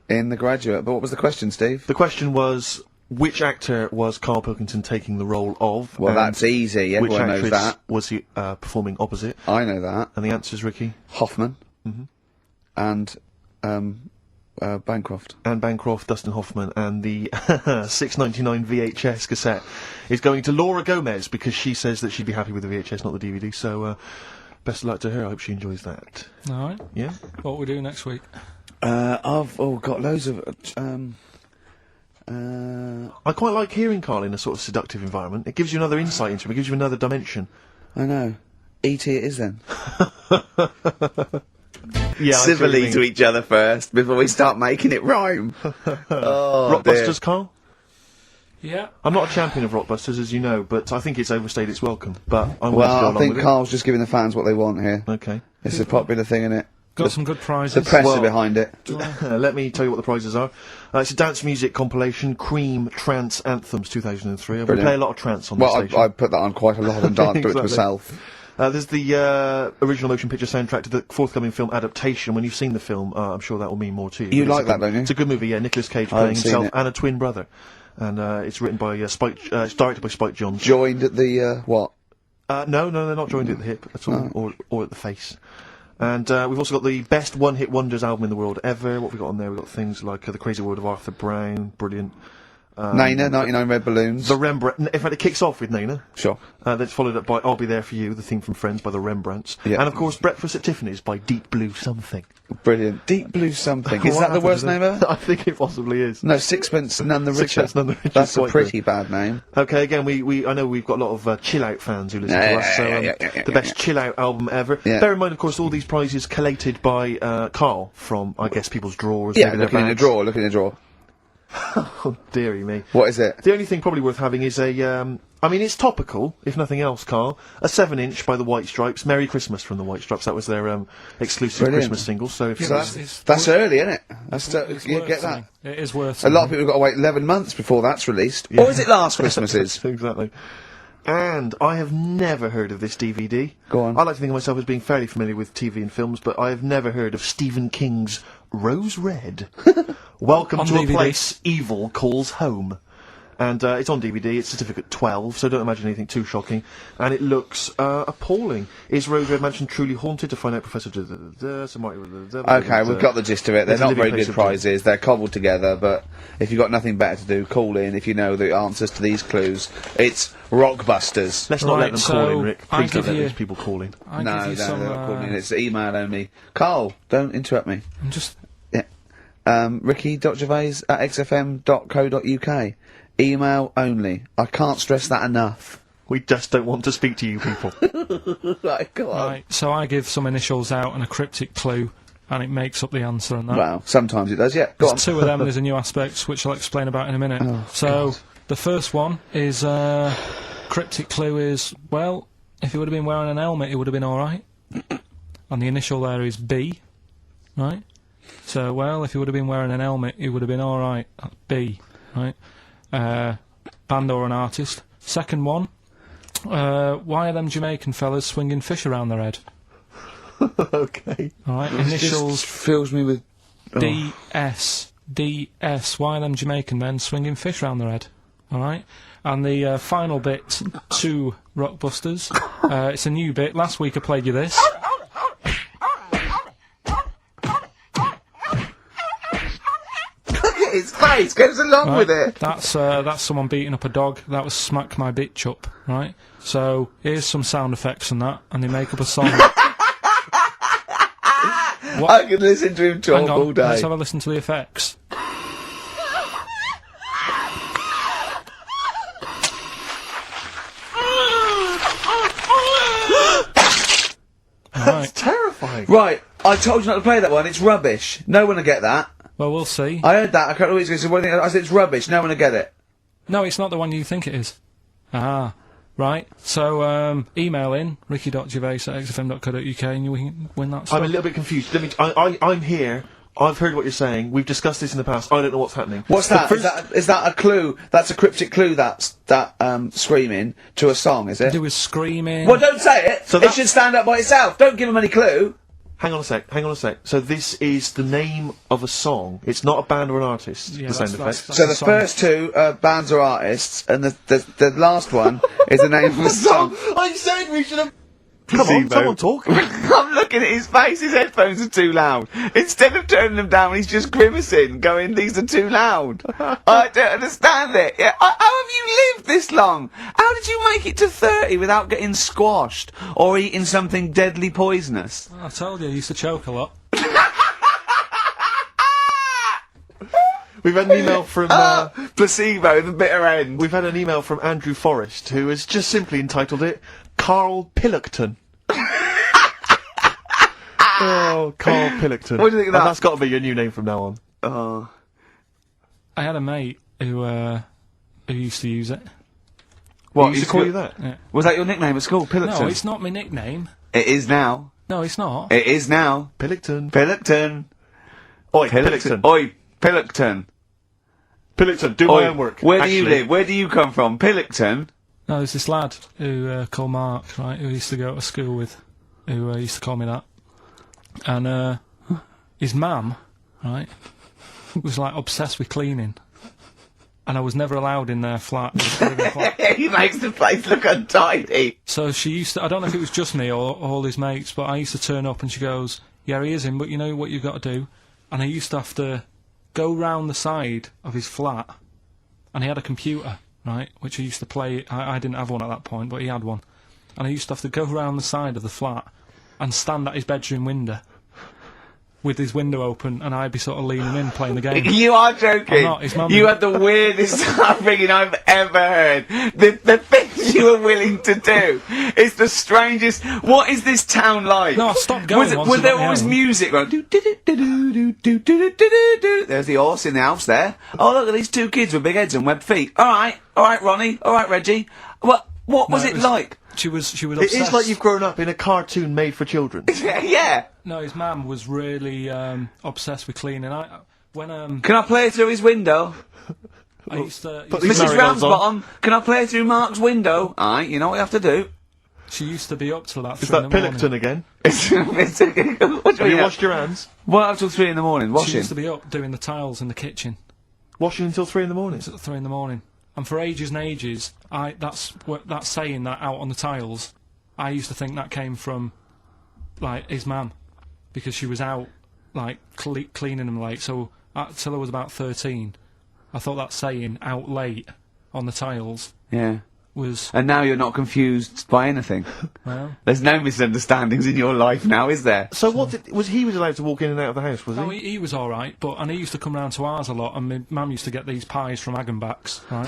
in The Graduate. But what was the question, Steve? The question was, which actor was Karl Pilkington taking the role of? Well, and that's easy. which Everyone knows actress that. was he performing opposite? I know that. And the answer's Ricky. Hoffman. And Bancroft. Anne Bancroft, Dustin Hoffman, and the $6.99 VHS cassette is going to Laura Gomez because she says that she'd be happy with the VHS, not the DVD. So, best of luck to her. I hope she enjoys that. All right. Yeah. What we do next week? I've got loads of. I quite like hearing Karl in a sort of seductive environment. It gives you another insight into him. It gives you another dimension. I know. E.T. it is then. Yeah, Civilly to each other first before we start making it rhyme. Oh, dear. Rockbusters, Karl? Yeah. I'm not a champion of Rockbusters, as you know, but I think it's overstayed its welcome. But I'm willing to go Well, I along think with Karl's just giving the fans what they want here. it. Okay. It's a popular thing, isn't it? Got some good prizes. The press Well- are behind it. Let me tell you what the prizes are. It's a dance music compilation, Cream Trance Anthems 2003. We Brilliant. play a lot of trance on Well, this station. I put that on quite a lot and danced to it Exactly. myself. There's the original motion picture soundtrack to the forthcoming film adaptation. When you've seen the film, I'm sure that will mean more to you. You But it's like a that, good- don't you? It's a good movie, yeah. Nicolas Cage I haven't playing seen himself it. and a twin brother. And it's written by Spike. It's directed by Spike Jonze. Joined at the, what? No, they're not joined at the hip at all, or at the face. And we've also got the best one-hit wonders album in the world ever. What have we got on there? We've got things like The Crazy World of Arthur Brown, brilliant. Nana, 99 Red Balloons. The Rembrandt. In fact, it kicks off with Nana. Sure. Then it's followed up by I'll Be There For You, the theme from Friends by the Rembrandts. Yeah. And of course, Breakfast at Tiffany's by Deep Blue Something. Brilliant. Deep Blue Something. Is What that the happened worst to name them? ever? I think it possibly is. No, Sixpence None the Richer. Sixpence None the Richer That's is a quite pretty good. bad name. Okay, again, I know we've got a lot of chill-out fans who listen to us, so the best chill-out album ever. Yeah. Bear in mind, of course, all these prizes collated by Karl from, I guess, people's drawers. Yeah, maybe their looking in a bags. drawer, looking in a drawer. Oh, dearie me. What is it? The only thing probably worth having is a, I mean, it's topical, if nothing else, Karl. A 7-inch by the White Stripes. Merry Christmas from the White Stripes. That was their exclusive Brilliant. Christmas single. So if So that's early, isn't it? That's you worth get that. something. It is worth A lot of something. people have got to wait 11 months before that's released. Or is it last Christmases? Exactly. And I have never heard of this DVD. Go on. I like to think of myself as being fairly familiar with TV and films, but I have never heard of Stephen King's Rose Red. Welcome On to DVD. a place evil calls home. And it's on DVD, it's certificate 12, so don't imagine anything too shocking. And it looks appalling. Is Rose Red Mansion truly haunted? To find out, Professor... Okay, we've got the gist of it. They're It's a not living very place good of doom. prizes. They're cobbled together, but if you've got nothing better to do, call in if you know the answers to these clues. It's Rockbusters. Let's not let Right, them so call in, Rick. I Please don't give let you- these people call in. I No, give you no, some, they're not calling in. It's email only. Carl, don't interrupt me. I'm just Ricky.gervais@xfm.co.uk. Email only. I can't stress that enough. We just don't want to speak to you people. Right, go on. right. So I give some initials out and a cryptic clue, and it makes up the answer and that. Well, sometimes it does, yeah. Go on. There's two of them. There's a new aspect which I'll explain about in a minute. So the first one is cryptic clue is, well, if he would have been wearing an helmet, it would have been all right. And the initial there is B, right? So, well, if he would have been wearing an helmet, it would have been all right. That's B, right? Band or an artist. Second one, why are them Jamaican fellas swinging fish around their head? Okay. All right, It initials just fills me with... DS. DS. Why are them Jamaican men swinging fish around their head? All right. And the final bit, to Rockbusters. It's a new bit. Last week I played you this. His face goes along Right? with it. That's someone beating up a dog. That was Smack My Bitch Up. Right. So here's some sound effects and that, and they make up a song. I can listen to him talk Hang on, all day. let's have a listen to the effects. Right. Terrifying. Right, I told you not to play that one. It's rubbish. No one will get that. Well, we'll see. I heard that. I can't always go. So what do you think? I said it's rubbish. No one will get it. No, it's not the one you think it is. Ah, right. So, email in, ricky.gervais@xfm.co.uk and you can win that stuff. I'm a little bit confused. I'm here I've heard what you're saying. We've discussed this in the past. I don't know what's happening. What's The that? first- Is that a clue? That's a cryptic clue. That screaming to a song, is it? There was screaming. Well, don't say it. So It that- should stand up by itself. Don't give him any clue. Hang on a sec. So this is the name of a song. It's not a band or an artist. Yeah, the sound that's- effect. So the song. first two are bands or artists, and the last one is the name of a song. I said we should have. Come on, Placebo. someone talk. I'm looking at his face. His headphones are too loud. Instead of turning them down, he's just grimacing, going, "These are too loud." I don't understand it. Yeah, how have you lived this long? How did you make it to 30 without getting squashed or eating something deadly poisonous? I told you, I used to choke a lot. We've had an email from. Placebo, the bitter end. We've had an email from Andrew Forrest, who has just simply entitled it Karl Pilkington. Oh, Karl Pilkington. What do you think of that? And that's got to be your new name from now on. Oh. I had a mate who used to use it. What, You he used to call you that? Yeah. Was that your nickname at school, Pilkington? No, it's not my nickname. It is now. No, it's not. It is now. Pilkington. Pilkington. Oi, Pilkington. Pilkington. Oi, Pilkington. Pilkington, do my homework. Where do you Actually, live? Where do you come from? Pilkington? No, there's this lad who called Mark, right, who used to go to school with, who used to call me that. And his mum, right, was like obsessed with cleaning. And I was never allowed in their flat. He makes the place look untidy. So she used to, I don't know if it was just me or all his mates, but I used to turn up and she goes, "Yeah, he is in, but you know what you've got to do?" And I used to have to go round the side of his flat, and he had a computer, right, which I used to play. I didn't have one at that point, but he had one. And I used to have to go round the side of the flat and stand at his bedroom window with his window open, and I'd be sort of leaning in playing the game. You are joking. I'm not, his mum- You had the weirdest upbringing I've ever heard. The things you were willing to do is the strangest. What is this town like? No, I stopped going once Was I there got my always own. music? Right? Do-do-do-do-do-do-do-do-do-do-do. There's the horse in the house there. Oh, look at these two kids with big heads and webbed feet. All right, Ronnie. All right, Reggie. What was it like? She was It obsessed. is like you've grown up in a cartoon made for children. Yeah. No, his mum was really obsessed with cleaning. Can I play through his window? I used to. Put these Mrs. marigolds on. Ramsbottom, can I play through Mark's window? Aye, you know what you have to do. She used to be up till about Is 3 that in the morning. Pilkington again? What do Have you mean? washed your hands? What up till 3 in the morning? She Washing. used to be up doing the tiles in the kitchen Washing until 3 in the morning? at 3 in the morning. And for ages and ages, that's saying that out on the tiles. I used to think that came from, like, his mum, because she was out, like, cleaning them late. So till I was about 13, I thought that saying "out late" on the tiles Yeah. was And now you're not confused by anything. well. There's no misunderstandings in your life now, is there? So what he was allowed to walk in and out of the house, was he? No, he was all right, and he used to come round to ours a lot, and my mum used to get these pies from Hagenbach's, right?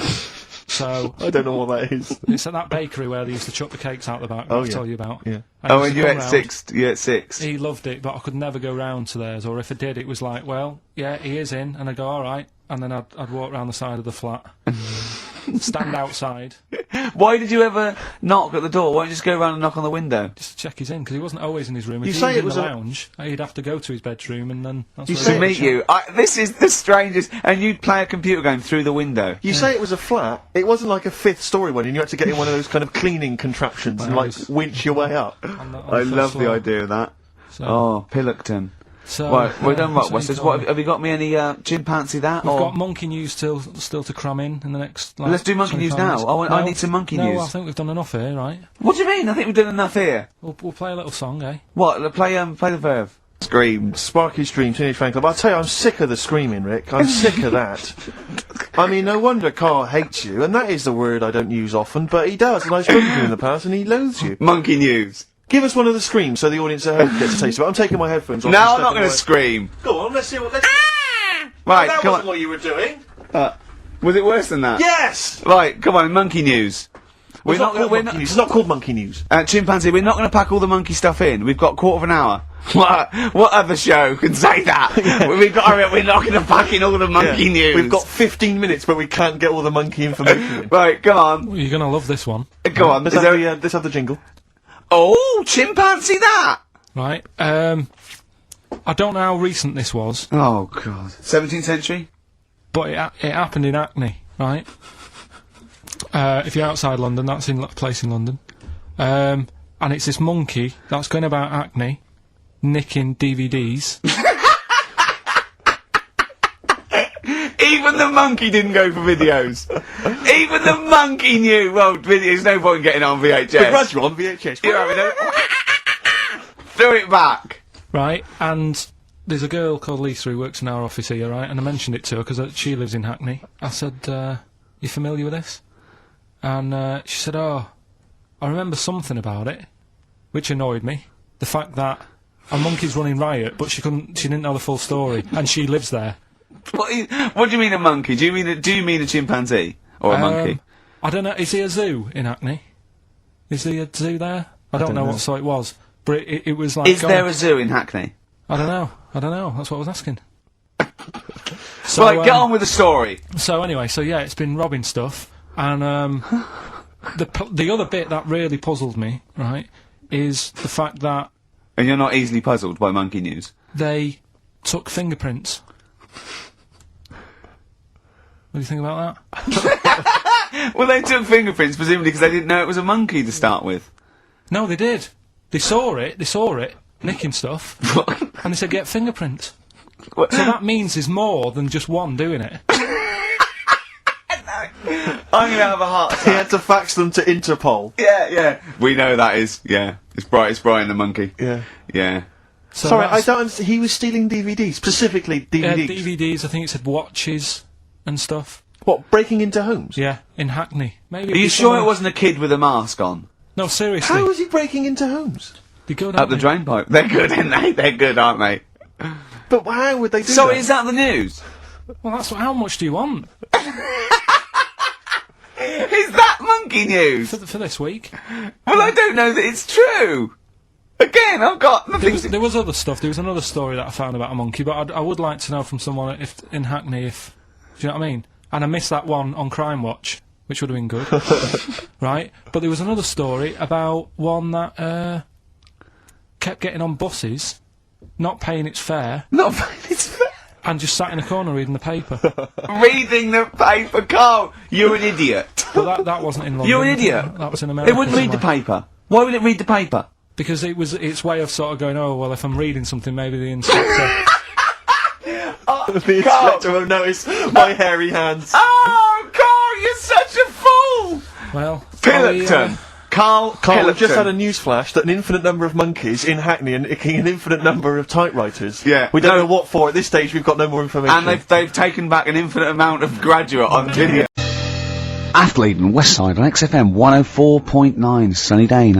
So I don't know what that is. it's at that bakery where they used to chuck the cakes out the back. Oh, I'll yeah. tell you about. Yeah. I Oh, used and to you come at round. 6. You at 6. He loved it, but I could never go round to theirs, or if I did, it was like, well, yeah, he is in, and I'd go, all right, and then I'd walk round the side of the flat, stand outside, Why did you ever knock at the door? Why don't you just go around and knock on the window? just to check he's in, because he wasn't always in his room. You If he say was it in was the a- lounge, he'd have to go to his bedroom, and then that's You where say To he'd meet chat. you. This is the strangest. And you'd play a computer game through the window. You say it was a flat. It wasn't like a 5th story one, and you had to get in one of those kind of cleaning contraptions and Well, like it's- winch your way up. On the I first love the floor. idea of that. So, Oh, Pilkington. so, Right, we're done so what, Westers? he What, told have you got me any chimpanzee that? We've or got monkey news still to cram in the next. Like, Let's do monkey 25 news now. minutes. I No, need some monkey no, news. I think we've done enough here, right? What do you mean? I think we've done enough here. We'll play a little song, eh? What? Play the verve. Screams. Sparky Stream, Teenage Fan Club. I'll tell you, I'm sick of the screaming, Rick. I'm sick of that. I mean, no wonder Carl hates you, and that is the word I don't use often, but he does, and I've spoken to him in the past, and he loathes you. Monkey news. Give us one of the screams so the audience at home gets a taste of it. I'm taking my headphones off. No, and I'm not stepping going to away. scream. Go on, let's see what... Right, that come wasn't on. what you were doing. Was it worse than that? Yes! Right, come on, monkey news. It's not called we're monkey news. It's not called monkey news. Chimpanzee, we're not going to pack all the monkey stuff in. We've got a quarter of an hour. What other show can say that? We're not going to pack in all the monkey news. We've got 15 minutes, but we can't get all the monkey information in. Right, come on. Well, you're gonna love this one, Go on. Let's Is have, there... let's have the jingle. Oh, chimpanzee that! right? I don't know how recent this was, Oh, God. 17th century? but it happened in Hackney, right? If you're outside London, that's in a place in London. And it's this monkey that's going about Hackney, nicking DVDs. Even the monkey didn't go for videos. Even the monkey knew, well, there's no point in getting on VHS. The gradual on VHS. You're having threw it back. Right, and there's a girl called Lisa who works in our office here, right, and I mentioned it to her because she lives in Hackney. I said, you familiar with this? And she said, oh, I remember something about it, which annoyed me. The fact that a monkey's running riot, but she didn't know the full story, and she lives there. What do you mean a monkey? Do you mean a chimpanzee? Or a monkey? I don't know, is he a zoo in Hackney? Is there a zoo there? I don't know what sort it was, but it was like... Is there a zoo in Hackney? I don't know, that's what I was asking. So, Right, get on with the story. So anyway, yeah, it's been robbing stuff, and the other bit that really puzzled me, right, is the fact that And you're not easily puzzled by monkey news? they took fingerprints. What do you think about that? Well, they took fingerprints, presumably because they didn't know it was a monkey to start with. No, they did. They saw it, nicking stuff, and they said, get fingerprints. So that means there's more than just one doing it. I'm gonna have a heart attack. He had to fax them to Interpol. Yeah. We know that is, It's Brian the monkey. Yeah. Yeah. So Sorry, I that's- don't. He was stealing DVDs, specifically DVDs. DVDs, I think it said watches and stuff. What, breaking into homes? Yeah, in Hackney. Maybe. Are you sure it wasn't a kid with a mask on? No, seriously. How was he breaking into homes? They go Up the drain pipe. They're good, aren't they? They're good, aren't they? But how would they do So that? is that the news? Well, how much do you want Is that monkey news? for this week? Well, I don't know that it's true. Again, I've got nothing to... There was other stuff. There was another story that I found about a monkey, but I would like to know from someone if in Hackney if... Do you know what I mean? And I missed that one on Crime Watch, which would have been good. Right? But there was another story about one that kept getting on buses, not paying its fare, Not it's fair. and just sat in a corner reading the paper. Reading the paper, Carl. You're an idiot. But that wasn't in London. You're an idiot. That was in America. It wouldn't read the somewhere. paper. Why would it read the paper? Because it was its way of sort of going, oh, well, if I'm reading something, maybe the inspector... The inspector will notice my hairy hands. Oh, Carl, you're such a fool! Well... Pilkington. Carl Carl, we've just Pilkington. had a news flash that an infinite number of monkeys in Hackney are nicking an infinite number of typewriters. Yeah. We don't know what for. At this stage, we've got no more information. And they've taken back an infinite amount of graduate on video. Athlete and Westside on XFM 104.9, sunny day,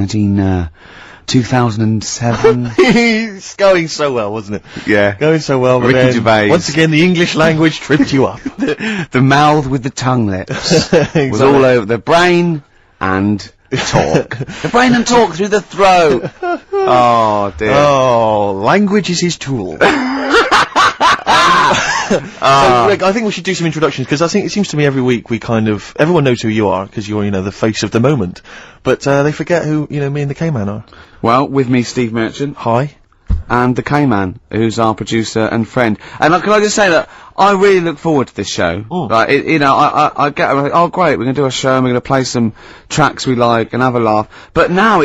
2007. It's going so well, wasn't it? Yeah. Going so well, but Ricky then, Gervais. once again, the English language tripped you up. The mouth with the tongue lips was Exactly. all over the brain and talk. The brain and talk through the throat. Oh dear. Oh, language is his tool. So, Rick, I think we should do some introductions, because I think it seems to me every week everyone knows who you are, because you're, the face of the moment, but they forget who, me and the K-Man are. Well, with me, Steve Merchant, Hi. and the K-Man, who's our producer and friend. And can I just say that I really look forward to this show. Mm. Like, I get, oh great, we're gonna do a show and we're gonna play some tracks we like and have a laugh. But now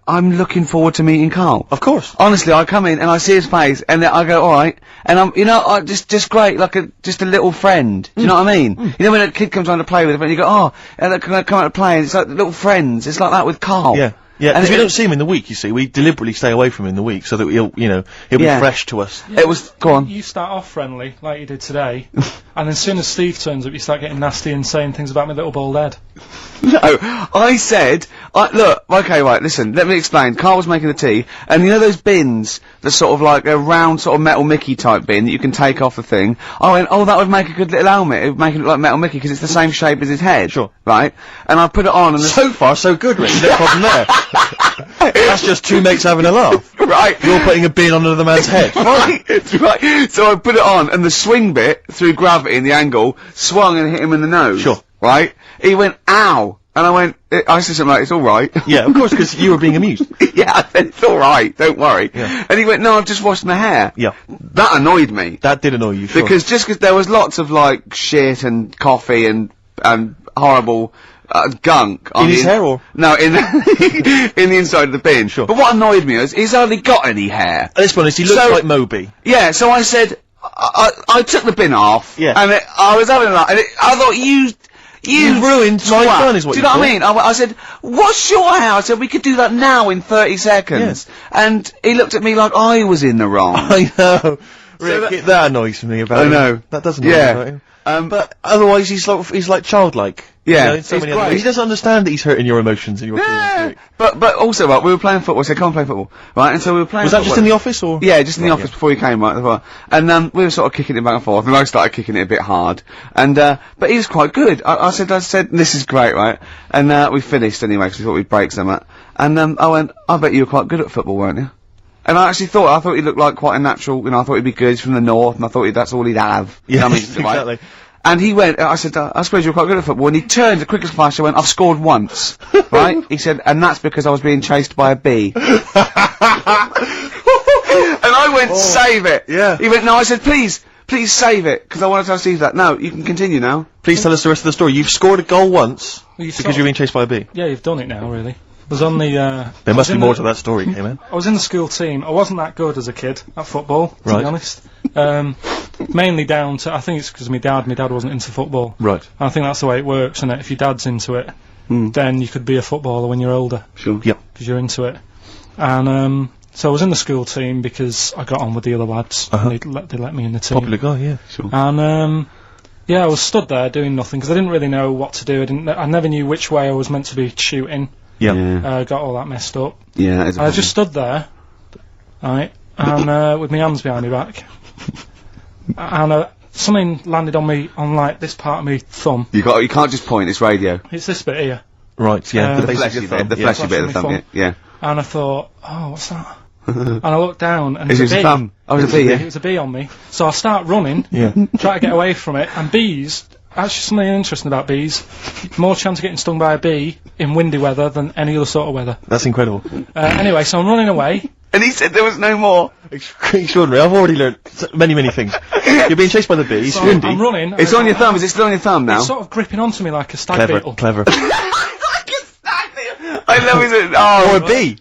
I'm looking forward to meeting Carl. Of course. Honestly, I come in and I see his face and then I go, alright, and I'm, just great, like just a little friend. Do you know what I mean? You know when a kid comes on to play with a friend, you go, oh, and can I come out to play? And it's like little friends. It's like that with Carl. Yeah. Yeah, And because we it- don't see him in the week, you see. We deliberately stay away from him in the week, so that he'll be Yeah. fresh to us. It was, go on. You start off friendly, like you did today, and as soon as Steve turns up, you start getting nasty and saying things about my little bald head. No, I said, look, okay, right, listen, let me explain. Carl was making the tea, and you know those bins, the sort of like a round sort of Metal Mickey type bin that you can take off the thing? I went, oh, that would make a good little helmet. It would make it look like Metal Mickey because it's the same shape as his head. Sure. Right? And I put it on and So far, so good, Rick. No problem there. That's just two mates having a laugh. right. You're putting a bin on another man's head. Right, it's right. So I put it on, and the swing bit, through gravity and the angle, swung and hit him in the nose. Sure. Right? He went, ow! And I went, I said something like, it's alright. Yeah, of course, because you were being amused. Yeah, I said, it's alright, don't worry. Yeah. And he went, no, I've just washed my hair. Yeah. That annoyed me. That did annoy you, sure. Because there was lots of, like, shit and coffee and horrible, gunk. In his hair, or? No, in the inside of the bin. Sure. But what annoyed me is, he's hardly got any hair. Let's be honest, he looks like Moby. Yeah, so I said, I took the bin off. Yeah. And I was having that, and I thought, you ruined my fun, is what do you you know thought. what I mean? I said, what's your hair? I said, we could do that now in 30 seconds. Yes. And he looked at me like I was in the wrong. I know. Rick, that annoys me about him. I know. That doesn't annoy me about him. But otherwise, he's like childlike. Yeah, You know, in so he's many other great. ways. He doesn't understand that he's hurting your emotions and your feelings. Rick. But also, right, we were playing football, so come and play football. Right, and so we were playing Was that football. just in the office, or? Yeah, just in the Right, office yeah. before he came, right, as well. And, we were sort of kicking it back and forth, and I started kicking it a bit hard. And, but he was quite good. I said, this is great, right? And, we finished anyway, because we thought we'd break some. And, I went, I bet you were quite good at football, weren't you? And I actually thought he looked like quite a natural, I thought he'd be good, he's from the north, and I thought that's all he'd have. Yeah, I mean, exactly. And he went, I said, I suppose you're quite good at football. And he turned, the quickest flash, I went, I've scored once. Right? He said, and that's because I was being chased by a bee. And I went, save it. Yeah. He went, no, I said, please save it, because I want to tell Steve that. No, you can continue now. Please tell us the rest of the story. You've scored a goal once Well, because you're being chased by a bee. Yeah, you've done it now, really. I was on the, There must be more to that story, man. I was in the school team. I wasn't that good as a kid at football, to Right. be honest. Mainly down to, I think it's because my dad wasn't into football. Right. And I think that's the way it works, isn't it? If your dad's into it, then you could be a footballer when you're older, Sure. Yep. because you're into it. And, so I was in the school team because I got on with the other lads. And they let me in the team. Popular guy, yeah. Sure. And, yeah, I was stood there doing nothing, because I didn't really know what to do. I never knew which way I was meant to be shooting. Yeah. Got all that messed up. Yeah, that is a I problem. just stood there, right, and with my hands behind my back, and something landed on me, on like this part of my thumb. You can't just point, it's radio. It's this bit here, Right, yeah. The base of fleshy your bit, thumb, the yeah. fleshy bit of the Fleshy thumb, thumb. yeah. and I thought, oh, what's that? And I looked down, and Is it it was a a bee. thumb? Oh, it's a bee, It yeah. was a bee on me. So I start running, Yeah. try to get away from it, and bees. Actually, something interesting about bees: more chance of getting stung by a bee in windy weather than any other sort of weather. That's incredible. Anyway, so I'm running away. And he said there was no more. Extraordinary. I've already learned many, many things. You're being chased by the bee. It's So windy. I'm running. It's on your thumb, is it still on your thumb now? It's sort of gripping onto me like a stag beetle. Clever. I love it. Oh, Or a bee.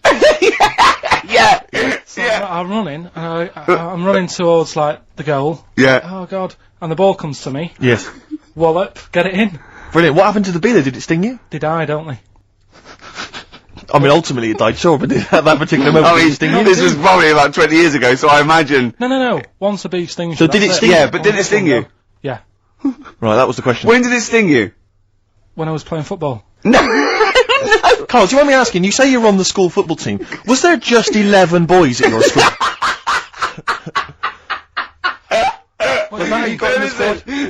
yeah. So I'm running, and I'm running towards like the goal. Yeah. Oh god! And the ball comes to me. Yes. Wallop, get it in. Brilliant. What happened to the bee though? Did it sting you? They die, don't they? I mean, ultimately it died, sure, but at that particular moment, I did mean, it sting you? this was probably about 20 years ago, so I imagine. No. Once a bee stings So you, did that's it sting Yeah, but did it sting you? Yeah. Right, that was the question. When did it sting you? When I was playing football. Carl, do you mind me asking, you say you're on the school football team. Was there just 11 boys at your school?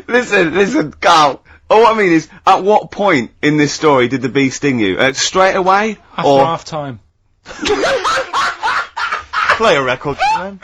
Listen, Carl. All I mean is, at what point in this story did the bee sting you? Straight away? After or half time. Play a record, man.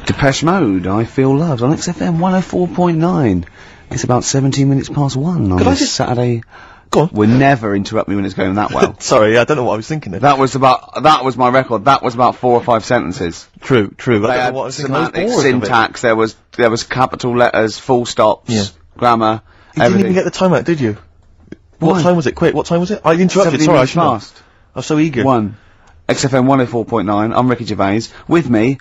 Depeche Mode, I Feel Loved, on XFM 104.9. It's about 17 minutes past 1 on Could I this just- Saturday. Go on. Will never interrupt me when it's going that well. Sorry, I don't know what I was thinking there. That was my record. That was about 4 or 5 sentences. True. I They don't know had what I was thinking. I was semantics, bored of it. syntax, there was capital letters, full stops, Yeah. grammar, You didn't everything. even get the time out, did you? What Why? time was it? Quick, what time was it? I interrupted, 17 sorry, I minutes should have. past. I was so eager. 1. XFM 104.9, I'm Ricky Gervais. With me,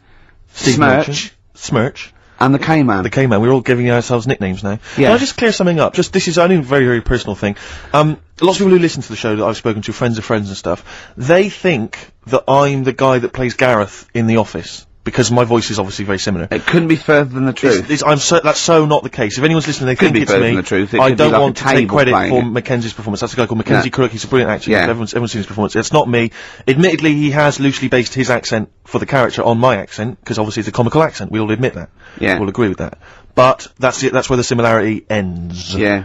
Steve Smirch, Merchant. Smirch. and the K-Man. The K-Man. We're all giving ourselves nicknames now. Yeah. Can I just clear something up? This is only a very, very personal thing. Lots of people who listen to the show that I've spoken to, friends of friends and stuff, they think that I'm the guy that plays Gareth in The Office. Because my voice is obviously very similar. It couldn't be further than the truth. That's so not the case. If anyone's listening, they Could think be it's further me. than the truth. It I could be don't like want a to take table credit playing for it. Mackenzie's performance. That's a guy called Mackenzie Yeah. Crook. He's a brilliant actor. Yeah. Everyone's seen his performance. It's not me. Admittedly, he has loosely based his accent for the character on my accent, because obviously it's a comical accent. We all admit that. Yeah. We'll agree with that. But that's it. That's where the similarity ends. Yeah.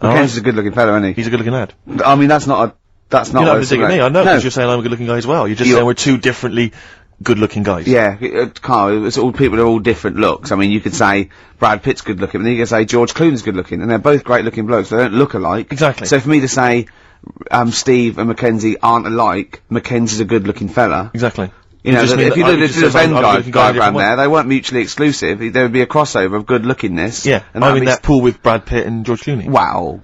All Mackenzie's right. a good-looking fella, isn't he? He's a good-looking lad. I mean, that's not That's not You're not what digging me, I know, No. because you're saying I'm a good-looking guy as well. You're just saying we're two differently good-looking guys. Yeah, Carl, it's all people are all different looks. I mean, you could say Brad Pitt's good looking, but then you could say George Clooney's good looking, and they're both great looking blokes. They don't look alike. Exactly. So for me to say Steve and Mackenzie aren't alike, Mackenzie's a good looking fella. Exactly. You know, just mean if you that I looked just at the says I'm Venn a good-looking guy in a diagram different there, they weren't mutually exclusive. There would be a crossover of good lookingness. Yeah, and I'm that'd in be that pool with Brad Pitt and George Clooney. Wow.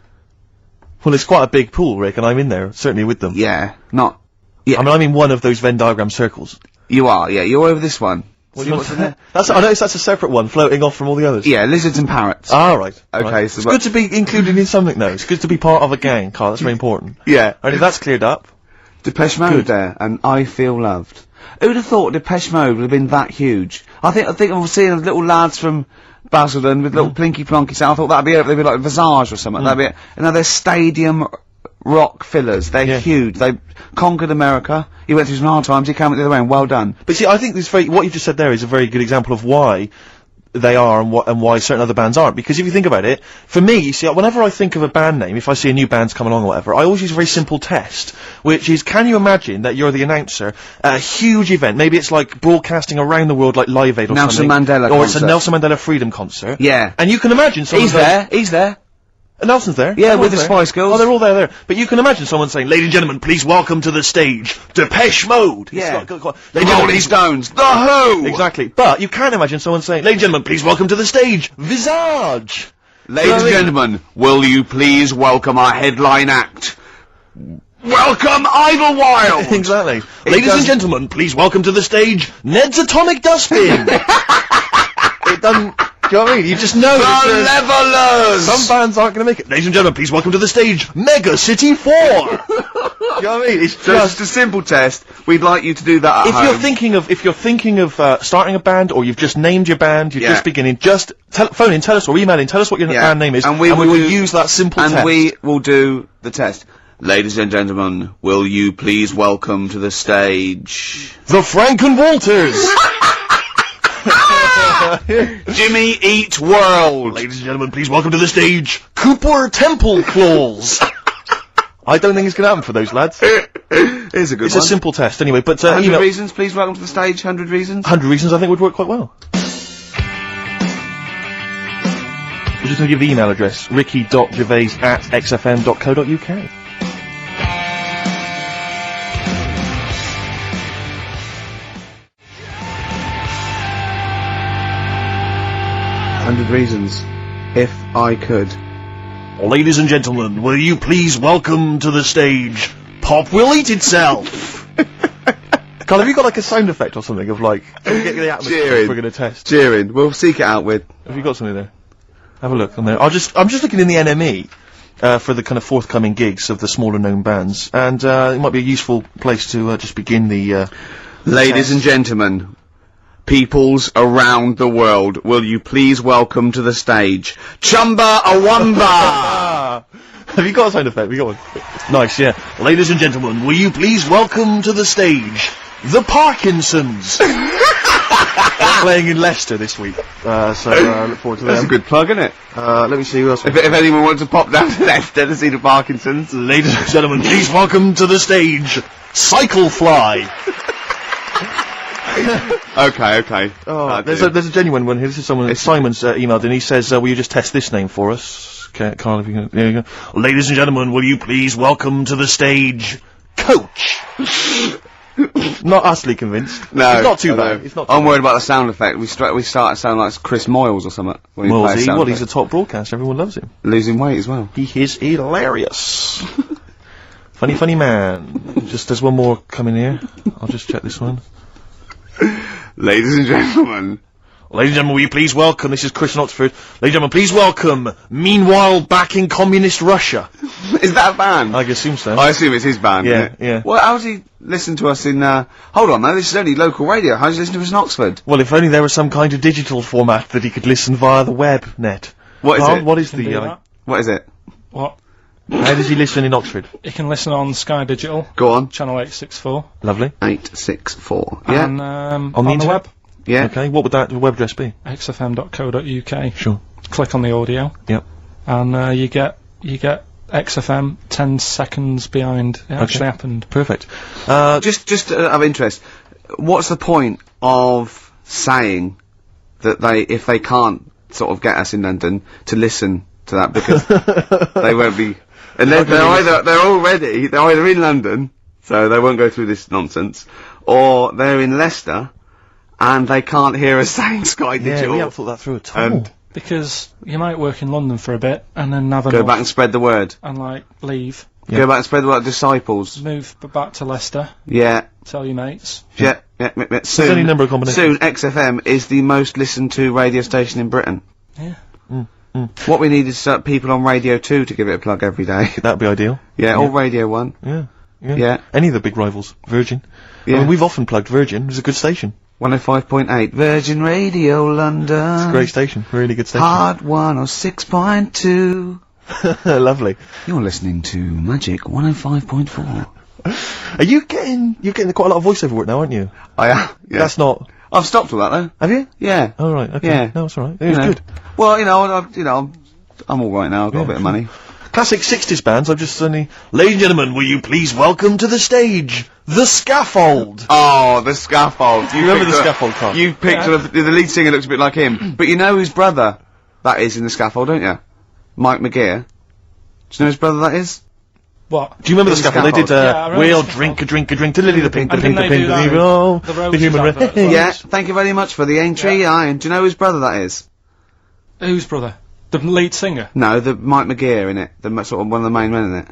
Well, it's quite a big pool, Rick, and I'm in there, certainly with them. Yeah, not. Yeah, I mean, I'm in one of those Venn diagram circles. you are. Yeah, you're over this one. What do you want in there? I noticed that's a separate one, floating off from all the others. Yeah, lizards and parrots. Ah, right. Okay, right. so it's good to be included in something, though. It's good to be part of a gang, Carl. That's very important. Yeah. And if that's cleared up, Depeche Mode Good. there, and I Feel Loved. Who'd have thought Depeche Mode would have been that huge? I think I'm seeing little lads from Basildon with little plinky plonky sound. I thought that'd be it. They'd be like Visage or something. That'd be it. And now they're stadium rock fillers. They're huge. They conquered America. He went through some hard times. He came out the other way. And well done. but see, I think what you just said there is a very good example of why they are and why certain other bands aren't. Because if you think about it, for me, you see, whenever I think of a band name, if I see a new band's come along or whatever, I always use a very simple test, which is, can you imagine that you're the announcer at a huge event? Maybe it's like broadcasting around the world, like Live Aid or Nelson something. Mandela or it's a concert. Nelson Mandela Freedom concert. Yeah. And you can imagine someone He's there. He's there. Nelson's there. Yeah, Everyone's with the there. Spice Girls. Oh, they're all there. But you can imagine someone saying, "Ladies and gentlemen, please welcome to the stage, Depeche Mode." Yeah. It's not- Ladies and gentlemen, Rolling Stones. The Who. Exactly. But you can't imagine someone saying, "Ladies and gentlemen, please welcome to the stage, Visage." Ladies and gentlemen, will you please welcome our headline act? Welcome Idlewild. Exactly. Ladies and gentlemen, please welcome to the stage, Ned's Atomic Dustbin. It doesn't. Do you know what I mean? You just know. The Levelers. Some bands aren't going to make it. Ladies and gentlemen, please welcome to the stage, Mega City 4. Do you know what I mean? It's So it's just a simple test. We'd like you to do that at If home. you're thinking of starting a band, or you've just named your band, you're just beginning, just phone in, tell us, or email in, tell us what your band name is, and we will do- use that simple test. And we will do the test. Ladies and gentlemen, will you please welcome to the stage the Franken Walters. Jimmy Eat World. Ladies and gentlemen, please welcome to the stage, Cooper Temple Claws. I don't think it's going to happen for those lads. Here's a good It's one. a simple test anyway, but 100 reasons, please welcome to the stage. 100 reasons. 100 reasons I think would work quite well. We're just going to give the email address, ricky.gervais@xfm.co.uk. Hundred reasons, if I could. Ladies and gentlemen, will you please welcome to the stage, Pop Will Eat Itself. Carl, have you got like a sound effect or something of like, get the atmosphere Cheering. we're going to test? Cheering. We'll seek it out with. Have you got something there? Have a look on there. I'm just looking in the NME for the kind of forthcoming gigs of the smaller known bands, and it might be a useful place to just begin the. Ladies and gentlemen, peoples around the world, will you please welcome to the stage, Chumba Awamba! Have you got a sound effect? Have you got one? Nice, yeah. Ladies and gentlemen, will you please welcome to the stage, the Parkinsons? They're playing in Leicester this week, so look forward to That's them. a good plug, isn't it? Let me see who else. If anyone wants to pop down to Leicester to see the Parkinsons. Ladies and gentlemen, please welcome to the stage, Cyclefly. Okay. Oh, there's a genuine one here. This is someone. Simon's emailed and he says, "Will you just test this name for us, Carl? If you can, there you go. Ladies and gentlemen, will you please welcome to the stage, Coach." Not utterly convinced. No, it's not too I bad. know. It's not. Too I'm worried about the sound effect. We start to sound like Chris Moyles or something. When we play a Well, sound he's a effect. top broadcaster. Everyone loves him. Losing weight as well. He is hilarious. funny man. Just there's one more coming here. I'll just check this one. Ladies and gentlemen. Ladies and gentlemen, will you please welcome, this is Chris in Oxford, ladies and gentlemen, please welcome, Meanwhile Back in Communist Russia. Is that a band? I assume so. I assume it's his band, Yeah, isn't it? yeah. Well, how does he listen to us in, hold on, though, this is only local radio. How does he listen to us in Oxford? Well, if only there was some kind of digital format that he could listen via the web net. What is Carl, it? What is Can do the, that. What is it? What? how does he listen in Oxford? You can listen on Sky Digital, Go on. channel 864, Lovely. 864. Yeah? and On the on the internet? web, Yeah? Okay, what would that web address be? xfm.co.uk. Sure. Click on the audio, Yep. and you get XFM 10 seconds behind it actually happened. Perfect. Just of interest, what's the point of saying that if they can't sort of get us in London to listen to that, because they won't be, and they're either in London, so they won't go through this nonsense, or they're in Leicester, and they can't hear us saying Sky Digital. Yeah, we haven't thought that through at all. Because you might work in London for a bit, and then have a Go back and spread the word. and like leave, Go back and spread the word. Disciples. move back to Leicester, Yeah. tell your mates. Yeah. Soon, any number of combinations. Soon, XFM is the most listened to radio station in Britain. Yeah. What we need is people on Radio 2 to give it a plug every day. That'd be ideal. Yeah, or Radio 1. Yeah. Yeah. Any of the big rivals. Virgin. Yeah. I mean, we've often plugged Virgin. It's a good station. 105.8 Virgin Radio London. It's a great station. Really good station. Hard 106.2. Lovely. You're listening to Magic 105.4. Are you getting quite a lot of voiceover work now, aren't you? I am. Yeah. That's not. I've stopped all that though. Have you? Yeah. Oh right. Okay. Yeah. No, it's all right. It was good. Well, I'm all right now. I've got a bit of money. Classic 60s bands. I've just suddenly. Ladies and gentlemen, will you please welcome to the stage The Scaffold? Oh, The Scaffold. You remember The Scaffold, Carl? You picked the lead singer looks a bit like him, but you know whose brother that is in The Scaffold, don't you? Mike McGear. Do you know whose brother that is? What? Do you remember The Scaffold? They did, Yeah, I remember we'll The drink a to Lily the Pink, the And Pink, the didn't they Pink, do the that Pink, in oh, the the Roses human advert as race. well? Yeah. Thank you very much for the entry. Iron. Do you know whose brother that is? Whose brother? The lead singer? No, the Mike McGear in it. Sort of one of the main men in it.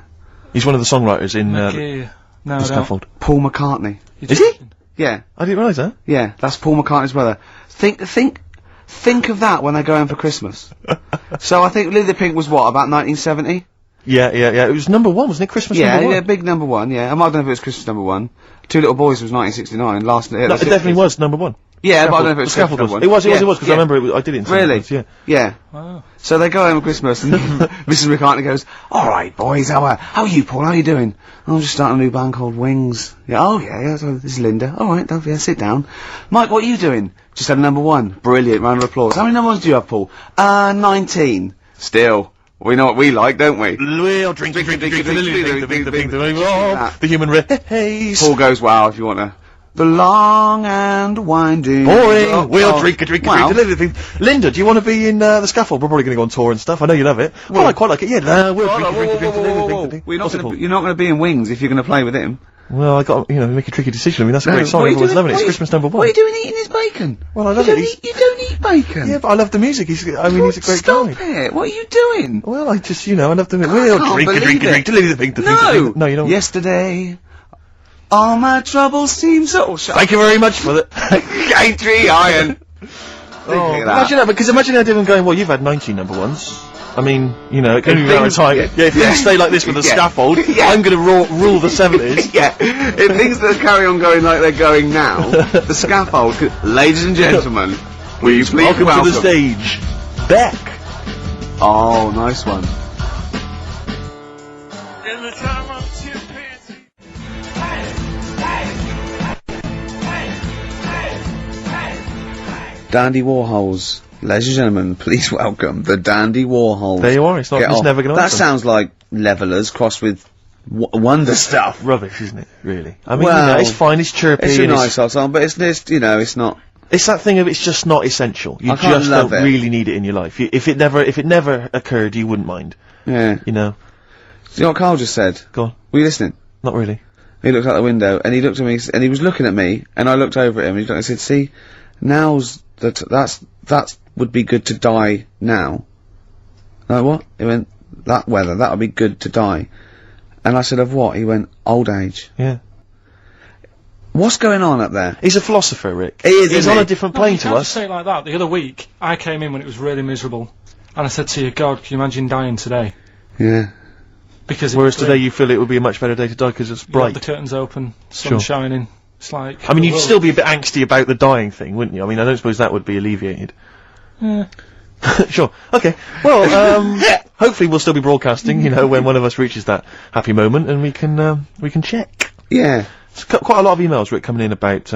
He's one of the songwriters in McGee. No, The I don't. Scaffold. Paul McCartney. Is he? Yeah. I didn't realise that. Yeah. That's Paul McCartney's brother. Think of that when they go home for Christmas. So I think Lily the Pink was what, about 1970? Yeah. It was number one, wasn't it? Christmas number one. Yeah, big number one, yeah. I don't know if it was Christmas number one. Two Little Boys was 1969, last... No, it definitely was number one. Yeah, but I don't know if it was Scaffold Christmas was. number one. It was, because I remember I did it in Really? Scaffolds, yeah. Yeah. Wow. So they go home at Christmas and Mrs. McCartney goes, alright boys, how are you, Paul, how are you doing? I'm just starting a new band called Wings. Yeah, oh yeah, so this is Linda. Alright, sit down. Mike, what are you doing? Just had number one. Brilliant, round of applause. How many number ones do you have, Paul? 19. Still. We know what we like, don't we? We'll drink the human race. Paul goes, wow, if you want to. The long and winding... Boring. We'll drink a Wow. Linda, do you want to be in The Scaffold? We're probably going to go on tour and stuff. I know you love it. Well, I quite like it. Yeah, we'll drink. You're not going to be in Wings if you're going to play with him. Well, I got make a tricky decision. I mean, that's a great song. Everyone's loving it. It's Christmas number one. What are you doing eating his bacon? Well, I love it. You don't eat bacon. Yeah, but I love the music. He's a great Stop guy. it. What are you doing? Well, I just, I love the music. We'll can't drink a believe it. to Lily the Pink. No, you don't. Yesterday, all my troubles seem so... Thank you very much for that. Entry Iron. Imagine that, because imagine how different going, well, you've had 19 number ones. I mean, it can be a matter of time. Yeah, if things stay like this with The Scaffold, I'm going to rule the 70s. Yeah, if things that carry on going like they're going now, The Scaffold, ladies and gentlemen, will you please welcome to the stage, Beck. Oh, nice one. Dandy Warhols. Ladies and gentlemen, please welcome the Dandy Warhols. There you are, it's never going to That sounds like Levellers crossed with Wonder Stuff. Rubbish, isn't it, really? I mean, it's fine, it's chirpy. It's a nice old song, but it's it's not... It's that thing of it's just not essential. You I can't just love don't it. really need it in your life. If it never occurred, you wouldn't mind. Yeah. You know? Do you know what Carl just said? Go on. Were you listening? Not really. He looked out the window, and he looked at me, and he was looking at me, and I looked over at him, and he said, see, that would be good to die now. Like, what? He went, that weather, that would be good to die. And I said, of what? He went, old age. Yeah. What's going on up there? He's a philosopher, Rick. He is, He's isn't on he? a different No, plane you to can't us. just say it like that. The other week, I came in when it was really miserable, and I said to you, God, can you imagine dying today? Yeah. Because Whereas today you feel it would be a much better day to die because it's bright. the curtains open, sun Sure. shining. It's like... I mean, you'd still be a bit angsty about the dying thing, wouldn't you? I mean, I don't suppose that would be alleviated. Yeah. Sure. Okay. Well, hopefully we'll still be broadcasting, when one of us reaches that happy moment, and we can check. Yeah. It's quite a lot of emails, Rick, coming in about,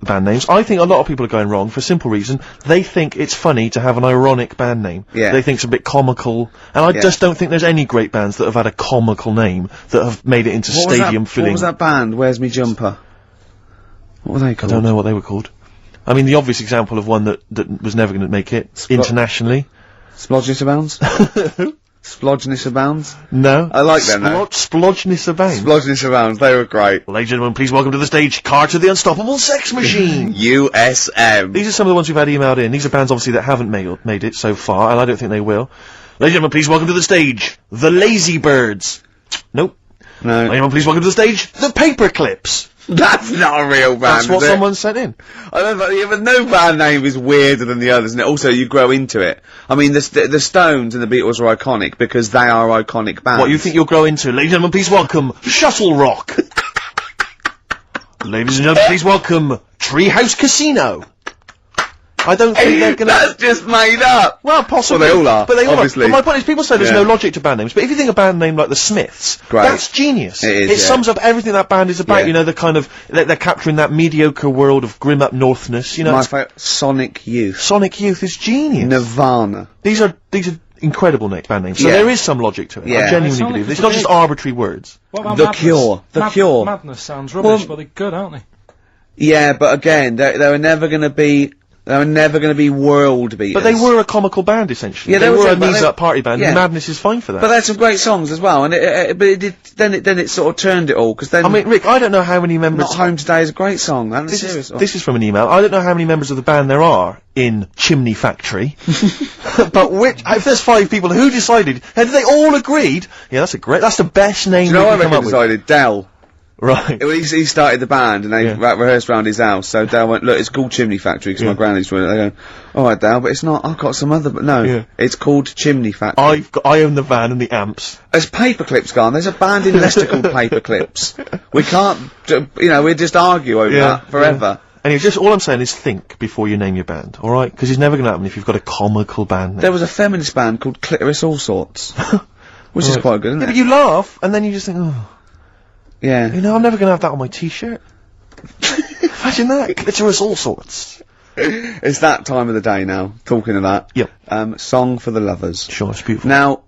band names. I think a lot of people are going wrong for a simple reason. They think it's funny to have an ironic band name. Yeah. They think it's a bit comical. And I just don't think there's any great bands that have had a comical name that have made it into stadium filling. What was that band? Where's Me Jumper? What were they I called? don't know what they were called. I mean, the obvious example of one that was never going to make it internationally. Splodgeness Abounds? Splodgeness Abounds? No. I like them, though. Splodgeness Abounds. Splodgeness Abounds, they were great. Ladies and gentlemen, please welcome to the stage Carter the Unstoppable Sex Machine. USM. These are some of the ones we've had emailed in. These are bands, obviously, that haven't made it so far, and I don't think they will. Ladies and gentlemen, please welcome to the stage The Lazy Birds. Nope. No. Ladies and gentlemen, please welcome to the stage The Paperclips. That's not a real band, That's what is it? someone sent in. I don't know, yeah, but no band name is weirder than the others, and also you grow into it. I mean, the Stones and the Beatles are iconic because they are iconic bands. What you think you'll grow into? Ladies and gentlemen, please welcome Shuttle Rock. Ladies and gentlemen, please welcome Treehouse Casino. I don't think they're gonna... That's just made up! Well, possibly. Well, they all are, But they all obviously. are. But my point is, people say there's no logic to band names, but if you think a band name like the Smiths, Great. that's genius. It is, It sums up everything that band is about, Yeah. you know, the kind of... They're capturing that mediocre world of grim up northness, you know. My favourite, Sonic Youth. Sonic Youth is genius. Nirvana. These are incredible band names, so Yeah. there is some logic to it. Yeah. I genuinely Sonic believe. is It's not just big. arbitrary words. What about The Madness? Cure. The Cure. Madness sounds rubbish, Well- but they're good, aren't they? Yeah, but again, they were never gonna be... They were never going to be world beaters. But they were a comical band, essentially. Yeah, they they were were, a but they- knees-up party band, yeah. and Madness is fine for that. But they had some great songs as well, and but it did. Then it sort of turned it all because then. I mean, Rick, I don't know how many members... Not Home Today is a great song. That's a serious song. This is from an email. I don't know how many members of the band there are in Chimney Factory, but if there's 5 people, who decided? Have they all agreed? Yeah, that's the best name Do you know we what can I come up with. decided? Dell. Right. Well, he started the band and they rehearsed around his house. So Dale went, look, it's called Chimney Factory because my granny used to run it. They go, all right, Dale, but it's not. I've got some other. But no, it's called Chimney Factory. I own the van and the amps. There's Paperclips gone. There's a band in Leicester called Paperclips. We can't, we'd just argue over that forever. And just all I'm saying is think before you name your band, all right? Because it's never going to happen if you've got a comical band name. There was a feminist band called Clitoris All Sorts, which is quite good, isn't Yeah, it? but you laugh and then you just think, oh. Yeah. You know, I'm never going to have that on my t-shirt. Imagine that. Clitoris All Sorts. It's that time of the day now, talking of that. Yep. Song for the Lovers. Sure, it's beautiful. Now,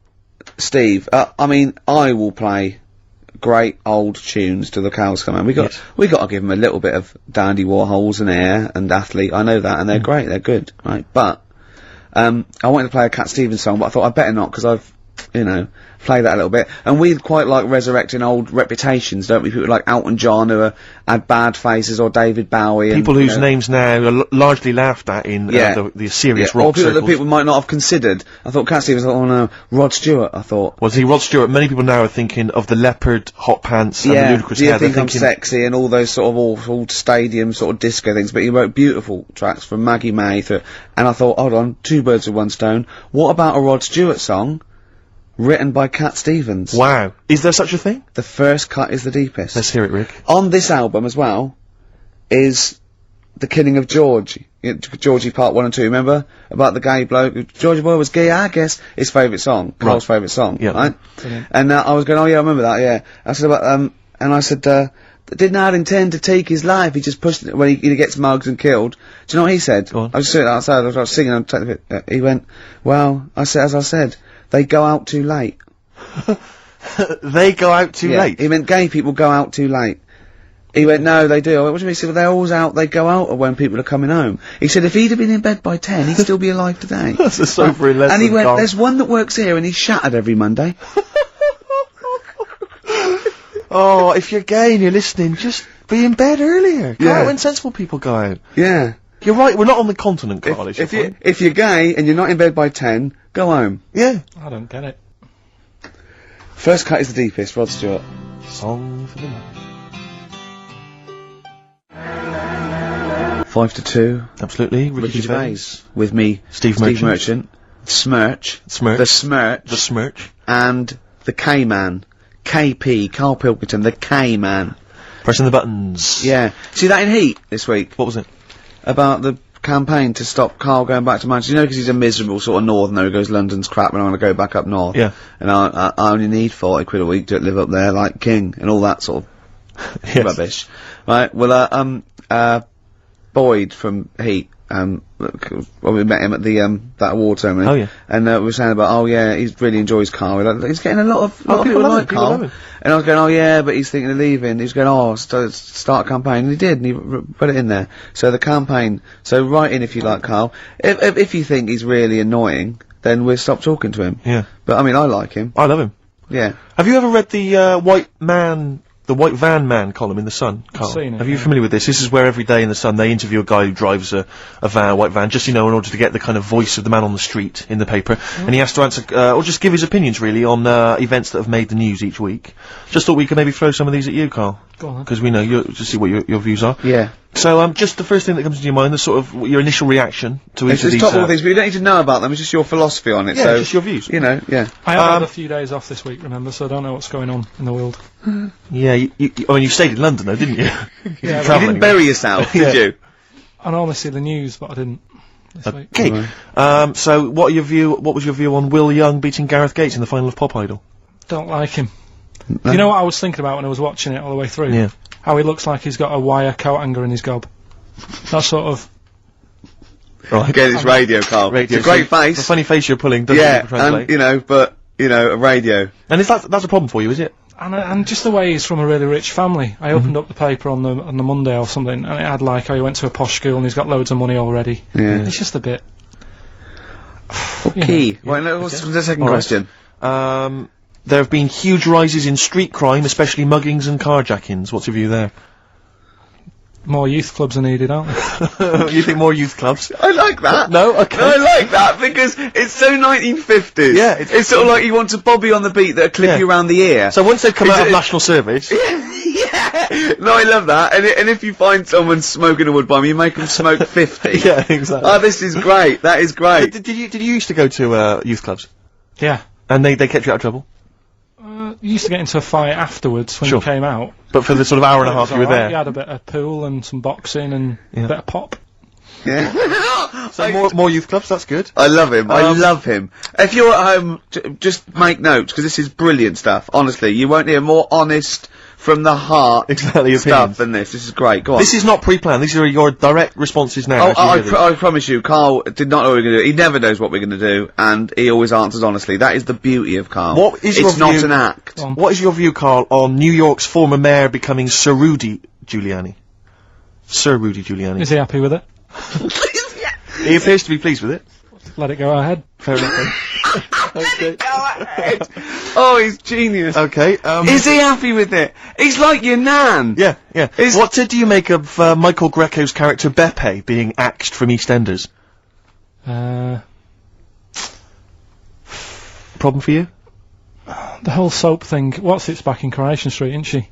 Steve, I mean, I will play great old tunes till the cows come home. We got to give them a little bit of Dandy Warhols and Air and Athlete. I know that, and they're great, they're good, right? But, I wanted to play a Cat Stevens song, but I thought I'd better not, because I've, play that a little bit. And we quite like resurrecting old reputations, don't we? People like Elton John who had bad faces, or David Bowie. People whose names now are largely laughed at in the serious rock or people circles. that people might not have considered. I thought Cat Stevens, oh no, Rod Stewart, I thought. Well, see, Rod Stewart, many people now are thinking of the leopard hot pants and the ludicrous Do you hair. They're think I'm thinking, sexy and all those sort of awful stadium sort of disco things, but he wrote beautiful tracks from Maggie May and I thought, hold on, 2 birds with 1 stone. What about a Rod Stewart song written by Cat Stevens? Wow. Is there such a thing? The first cut is the deepest. Let's hear it, Rick. On this album as well is The Killing of George. Georgie Part 1 and 2, remember? About the gay bloke. Georgie Boy was gay, I guess. His favourite song. Carl's favourite song. Yeah. Right? And I was going, oh yeah, I remember that, yeah. I said about, and I said, did not intend to take his life, he just pushed it when he gets mugged and killed. Do you know what he said? Go on. I was sitting outside, I was singing, he went, well, as I said, they go out too late. They go out too late? He meant gay people go out too late. He went, no, they do. I went, what do you mean? He said, well, they're always out, they go out when people are coming home. He said, if he'd have been in bed by 10, he'd still be alive today. That's a sobering lesson, And he went, Carl. there's one that works here and he's shattered every Monday. Oh, if you're gay and you're listening, just be in bed earlier. Go out when sensible people go out. Yeah. You're right, we're not on the continent, Carl, is your point? If you're gay and you're not in bed by 10, go home. Yeah. I don't get it. First cut is the deepest, Rod Stewart. Song for the night. 5 to 2. Absolutely. Ricky Gervais. With me, Steve Merchant. Smirch. Smirch. The Smirch. The Smirch. And the K-Man. KP, Karl Pilkington, the K-Man. Pressing the buttons. Yeah. See that in Heat this week? What was it? About the campaign to stop Karl going back to Manchester. You know, because he's a miserable sort of northerner who goes, London's crap and I want to go back up north. Yeah. And I only need 40 quid a week to live up there like king and all that sort of Yes. rubbish. Right, well, Boyd from Heat. Well, we met him at the that award ceremony. Oh, yeah. And we were saying about, he really enjoys Karl. He's getting a lot of people people love like him, people love Karl. him. And I was going, but he's thinking of leaving. He was going, start a campaign. And he did, and he put it in there. So the campaign. So write in if you like Karl. If you think he's really annoying, then we'll stop talking to him. Yeah. But I mean, I like him. I love him. Yeah. Have you ever read the White Van Man column in The Sun, Karl? I've seen it, Are you familiar with this? This is where every day in The Sun they interview a guy who drives a white van, just, in order to get the kind of voice of the man on the street in the paper. And he has to answer, or just give his opinions, really, on events that have made the news each week. Just thought we could maybe throw some of these at you, Karl. Go on then. Because we know to see what your views are. Yeah. So, just the first thing that comes into your mind, the sort of, your initial reaction to each of these. Top all things, but you don't need to know about them, it's just your philosophy on it, Yeah, so. just your views. Yeah. I have had a few days off this week, remember, so I don't know what's going on in the world. Yeah, you stayed in London though, didn't you? Yeah, You didn't bury yourself, did you? I normally see the news, but I didn't this week. Okay. So what was your view on Will Young beating Gareth Gates in the final of Pop Idol? Don't like him. You know what I was thinking about when I was watching it all the way through? Yeah. How he looks like he's got a wire coat hanger in his gob. That sort of... Right. Again, it's radio, Karl. Radio. It's a great So face. The funny face you're pulling doesn't Yeah, translate. and, a radio. And that's a problem for you, is it? And just the way he's from a really rich family. I opened up the paper on the Monday or something, and it had how he went to a posh school and he's got loads of money already. Yeah. It's just a bit... Okay. Well, no, what's the second question? There have been huge rises in street crime, especially muggings and carjackings. What's your view there? More youth clubs are needed, aren't there? You think more youth clubs? I like that. No? Okay. No, I like that because it's so 1950s. Yeah, it's sort of like you want a bobby on the beat that'll clip you around the ear. So once they've come out of national service... Yeah. No, I love that. And if you find someone smoking a wood bomb, you make them smoke 50. Yeah, exactly. Oh, this is great. That is great. Did you used to go to youth clubs? Yeah. And they kept you out of trouble? You used to get into a fight afterwards when you came out. But for the sort of hour and a half you were there? You had a bit of pool and some boxing and a bit of pop. Yeah. So more youth clubs, that's good. I love him. I love him. If you're at home, just make notes, because this is brilliant stuff. Honestly, you won't hear more honest, from the heart stuff than this. This is great. Go on. This is not pre-planned. These are your direct responses now. I promise you, Karl did not know what we were going to do. He never knows what we're going to do, and he always answers honestly. That is the beauty of Karl. It's not an act. What is your view, Karl, on New York's former mayor becoming Sir Rudy Giuliani? Sir Rudy Giuliani. Is he happy with it? He appears to be pleased with it. Let it go ahead. Fair enough. Okay. Oh, he's genius. Okay. Is he happy with it? He's like your nan. Yeah. What do you make of Michael Greco's character Beppe being axed from EastEnders? Problem for you? The whole soap thing. What's it's back in Coronation Street, isn't she?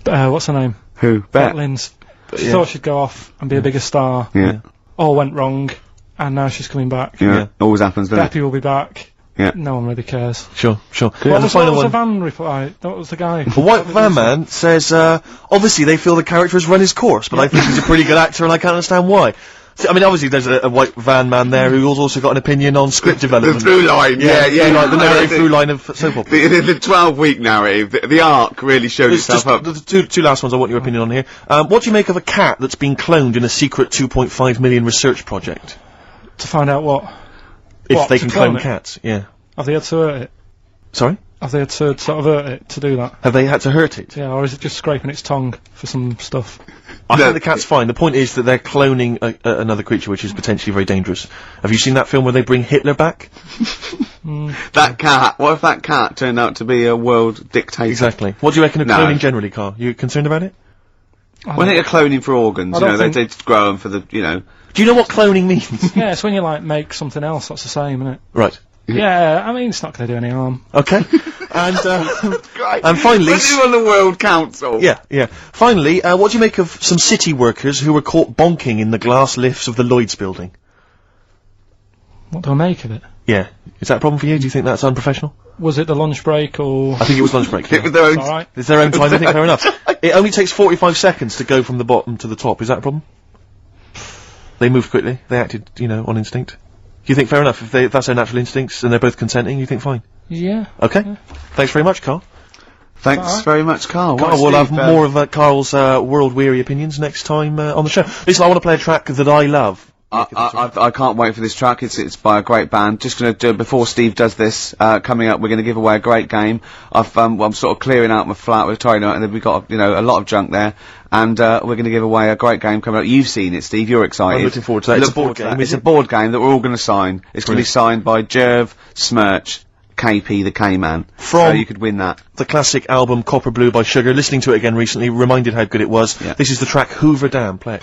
What's her name? Who? Bet Lynn's. She thought she'd go off and be a bigger star. Yeah. All went wrong, and now she's coming back. Yeah. Always happens, doesn't it? Beppe will be back. Yeah. No one really cares. Sure. What was the van reply? What was the guy? The White Van Man says, obviously they feel the character has run his course, but I think he's a pretty good actor and I can't understand why. So, I mean, obviously there's a White Van Man there who's also got an opinion on script development. The through line, yeah. The narrative through line of soap opera. The 12-week narrative, the arc really showed itself up. The two last ones I want your opinion on here. What do you make of a cat that's been cloned in a secret 2.5 million research project? To find out what? If they can clone cats, yeah. Have they had to hurt it? Sorry? Have they had to sort of hurt it to do that? Have they had to hurt it? Yeah, or is it just scraping its tongue for some stuff? I think the cat's fine. The point is that they're cloning another creature which is potentially very dangerous. Have you seen that film where they bring Hitler back? That cat, what if that cat turned out to be a world dictator? Exactly. What do you reckon of cloning generally, Karl? You concerned about it? Well, I think they're cloning for organs, they grow them for the, Do you know what cloning means? Yeah, it's when you, make something else that's the same, isn't it? Right. Yeah, I mean, it's not going to do any harm. Okay. And finally... Put you on the World Council. Yeah. Finally, what do you make of some city workers who were caught bonking in the glass lifts of the Lloyd's building? What do I make of it? Yeah. Is that a problem for you? Do you think that's unprofessional? Was it the lunch break, or...? I think it was lunch break. It was their own... All right. It's their own time, I think, fair enough. It only takes 45 seconds to go from the bottom to the top. Is that a problem? They moved quickly. They acted, on instinct. Do you think fair enough? If that's their natural instincts and they're both consenting, you think fine? Yeah. Okay. Yeah. Thanks very much, Karl. Thanks Alright. very much, Carl. Carl, Right, we'll have Steve, more of Carl's world-weary opinions next time on the show. Listen, I want to play a track that I love. I can't wait for this track. It's by a great band. Just gonna do, before Steve does this, coming up, we're gonna give away a great game. I'm sort of clearing out my flat with tidying up, and then we've got, a lot of junk there. And, we're gonna give away a great game coming up. You've seen it, Steve. You're excited. I'm looking forward to that. It's a board game, It's is a board game that we're all gonna sign. It's gonna be signed by Gerv, Smirch, KP the K-Man. So you could win that. The classic album Copper Blue by Sugar. Listening to it again recently, reminded how good it was. Yeah. This is the track Hoover Dam. Play it.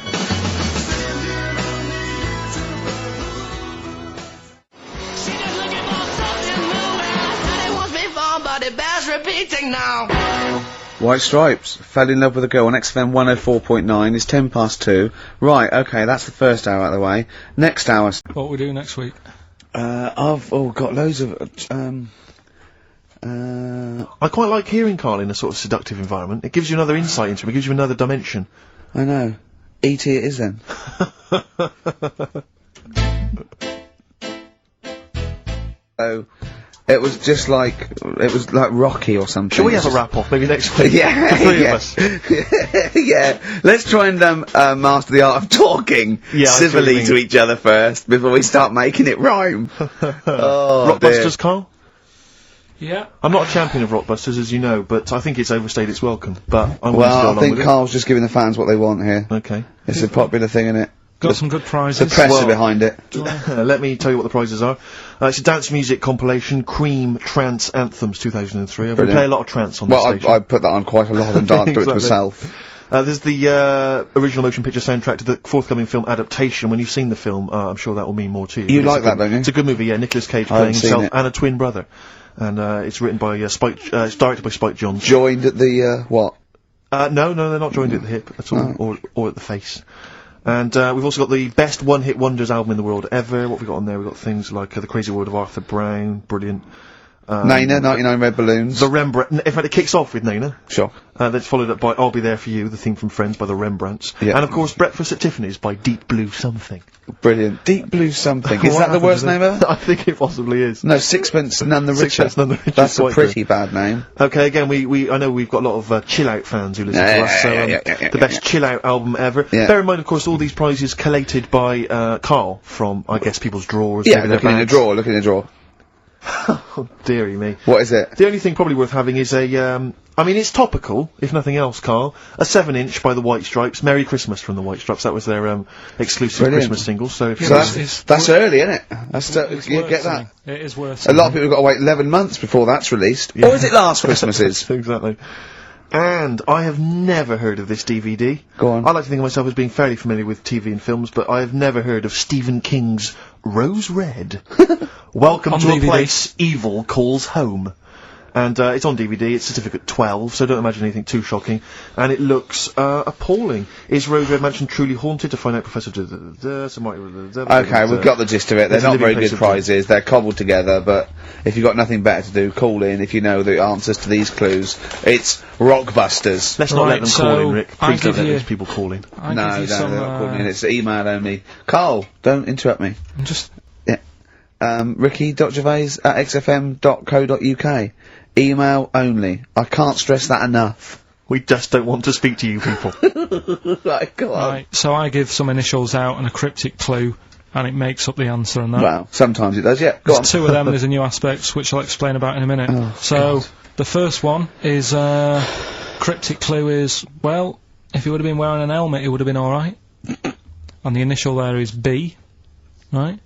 White Stripes fell in love with a girl on XFM 104.9. It's 2:10. Right, okay, that's the first hour out of the way. Next hour. What we do next week? I've got loads of I quite like hearing Carl in a sort of seductive environment. It gives you another insight into him. It gives you another dimension. I know. E.T. it is then. So it was just like Rocky or something. Shall we have a wrap off maybe next week? Yeah, The three yeah. of us. Yeah. Let's try and master the art of talking Yeah, I see what you civilly mean. to each other first before we start making it rhyme. Oh, Rockbusters, Carl? Yeah. I'm not a champion of Rockbusters, as you know, but I think it's overstayed its welcome. But I'm willing to go Well, I along think with Carl's just giving the fans what they want here. it. Okay. It's a popular thing, isn't it? Got some good The prizes. press Well- are behind it. Let me tell you what the prizes are. It's a dance music compilation, Cream Trance Anthems 2003. We Brilliant. play a lot of trance on this Well, station. I put that on quite a lot and danced to it Exactly. myself. There's the original motion picture soundtrack to the forthcoming film adaptation. When you've seen the film, I'm sure that will mean more to you. You But it's like a that, good- don't you? It's a good movie, yeah. Nicolas Cage I haven't playing seen himself it. and a twin brother. And it's written by Spike. It's directed by Spike Jonze. Joined at the, what? No, they're not joined at the hip at all, or at the face. And we've also got the best one-hit wonders album in the world ever. What have we got on there? We've got things like The Crazy World of Arthur Brown, brilliant. Nana, 99 Red Balloons. The Rembrandt. In fact, it kicks off with Nana. Sure. That's followed up by I'll Be There For You, the theme from Friends by the Rembrandts. Yeah. And of course, Breakfast at Tiffany's by Deep Blue Something. Brilliant. Deep Blue Something. Is What that the happened worst to name them? ever? I think it possibly is. No, Sixpence None the Richer. Sixpence None the Richer That's is a quite pretty bad name. Okay, again, I know we've got a lot of chill-out fans who listen to us, so the best chill-out album ever. Yeah. Bear in mind, of course, all these prizes collated by Carl from, I guess, people's drawers. Yeah, maybe their looking in the bags. drawer, looking in the drawer. Oh, dearie me. What is it? The only thing probably worth having is I mean, it's topical, if nothing else, Carl. A 7-inch by the White Stripes. Merry Christmas from the White Stripes. That was their exclusive Brilliant. Christmas single. So if So you that's early, isn't it? That's It's you worth get something. that. It is worth A lot of people have got to wait 11 months before that's released. Or is it last Christmases? Exactly. And I have never heard of this DVD. Go on. I like to think of myself as being fairly familiar with TV and films, but I have never heard of Stephen King's Rose Red. Welcome On to DVD. a place evil calls home. And it's on DVD, it's certificate 12, so don't imagine anything too shocking. And it looks appalling. Is Rose Red Mansion truly haunted? To find out, Professor... Okay, we've got the gist of it. They're There's a not living very place good of doom. prizes. They're cobbled together, but if you've got nothing better to do, call in if you know the answers to these clues. It's Rockbusters. Let's not let Right, them call so in, Rick. I Please don't give let you- these people call in. I No, give you no, some, they're not calling in. It's email only. Carl, don't interrupt me. I'm just Ricky.gervais@xfm.co.uk. Email only. I can't stress that enough. We just don't want to speak to you people. Right, go on. right. So I give some initials out and a cryptic clue, and it makes up the answer and that. Well, sometimes it does, yeah. Go on. There's two of them. There's a new aspect which I'll explain about in a minute. So the first one is cryptic clue is, well, if he would have been wearing an helmet, it would have been all right. And the initial there is B, right?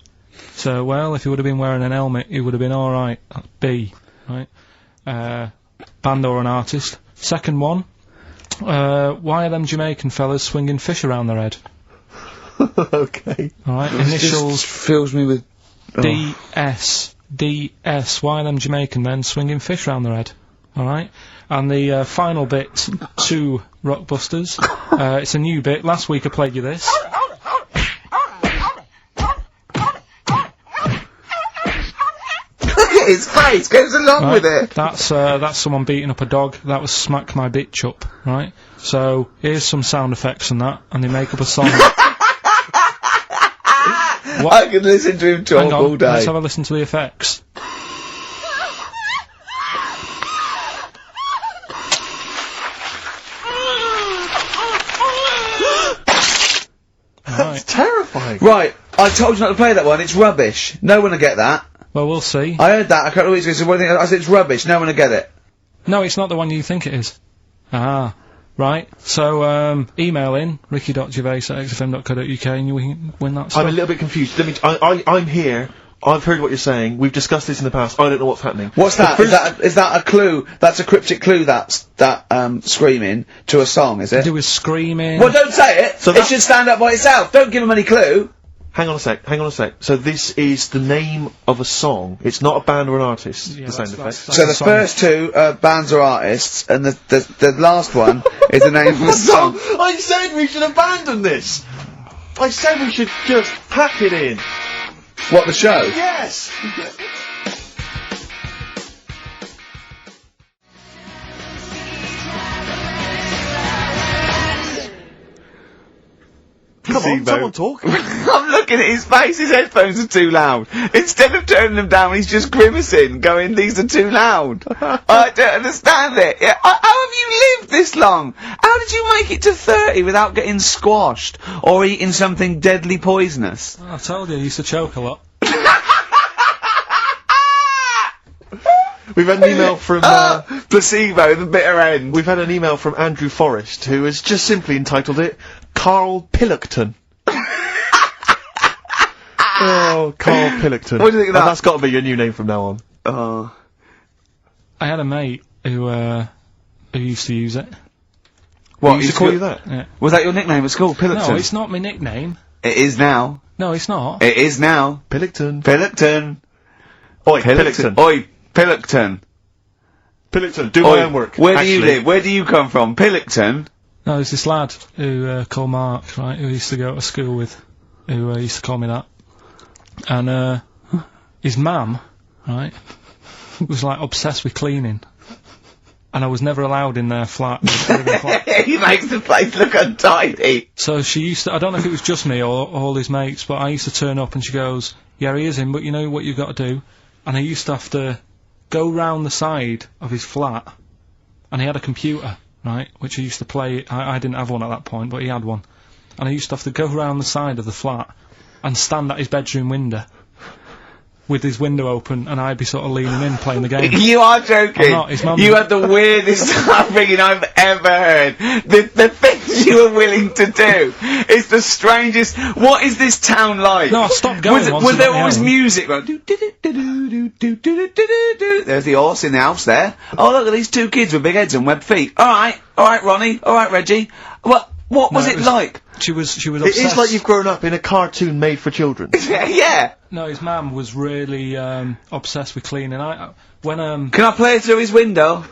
So, well, if he would have been wearing an helmet, it would have been all right. That's B, right? Band or an artist. Second one. Why are them Jamaican fellas swinging fish around their head? Okay. All right. This Initials just fills me with... DS. DS. Why are them Jamaican men swinging fish around their head? All right. And the final bit to Rockbusters. It's a new bit. Last week I played you this. His face goes along with it. That's someone beating up a dog. That was Smack My Bitch Up, right? So here's some sound effects and that, and they make up a song. I can listen to him talk Hang on, all day. let's have a listen to the effects. saying. Right, I told you not to play that one. It's rubbish. No one will get that. Well, we'll see. I heard that. I can't always say one thing. I said it's rubbish. No one will get it. No, it's not the one you think it is. Ah, right. So, email in, ricky.gervais@xfm.co.uk and you win that stuff. I'm a little bit confused. I'm here. I've heard what you're saying. We've discussed this in the past. I don't know what's happening. What's that? Is that a clue? That's a cryptic clue. That screaming to a song, is it? To do with screaming. Well, don't say it. It should stand up by itself. Don't give him any clue. Hang on a sec. So this is the name of a song. It's not a band or an artist. Yeah, the sound effect. So the first two are bands or artists, and the last one is the name of a song. I said we should abandon this. I said we should just pack it in. What, the show? Yes. Come on, someone talk. I'm looking at his face, his headphones are too loud. Instead of turning them down, he's just grimacing, going, these are too loud. I don't understand it. Yeah, how have you lived this long? How did you make it to 30 without getting squashed, or eating something deadly poisonous? I told you, I used to choke a lot. We've had an email from, placebo, the bitter end. We've had an email from Andrew Forrest, who has just simply entitled it, Karl Pilkington. Oh, Karl Pilkington. What do you think of that? And that's got to be your new name from now on. I had a mate who used to use it. What, He used to call you that? Yeah. Was that your nickname at school, Pilkington? No, it's not my nickname. It is now. No, it's not. It is now. Pilkington. Pilkington. Oi, Pilkington. Oi, Pilkington. Pilkington, do my homework. Where do you live? Where do you come from? Pilkington? No, there's this lad who called Mark, right, who used to go to school with, who used to call me that. And his mum, right, was like obsessed with cleaning. And I was never allowed in their flat. He makes the place look untidy. So she used to, I don't know if it was just me or all his mates, but I used to turn up and she goes, yeah, he is in, but you know what you've got to do? And I used to have to go round the side of his flat, and he had a computer, right, which he used to play. I didn't have one at that point, but he had one. And I used to have to go round the side of the flat and stand at his bedroom window with his window open, and I'd be sort of leaning in playing the game. You are joking. I'm not, his mum- You had the weirdest upbringing I've ever heard. The things you were willing to do is the strangest. What is this town like? No, I stopped going once Was I there got my always own. music? Like, there's the horse in the house there. Oh, look at these two kids with big heads and webbed feet. All right, Ronnie. All right, Reggie. What was it like? She was It obsessed. is like you've grown up in a cartoon made for children. Yeah. No, his mum was really obsessed with cleaning. When Can I play through his window?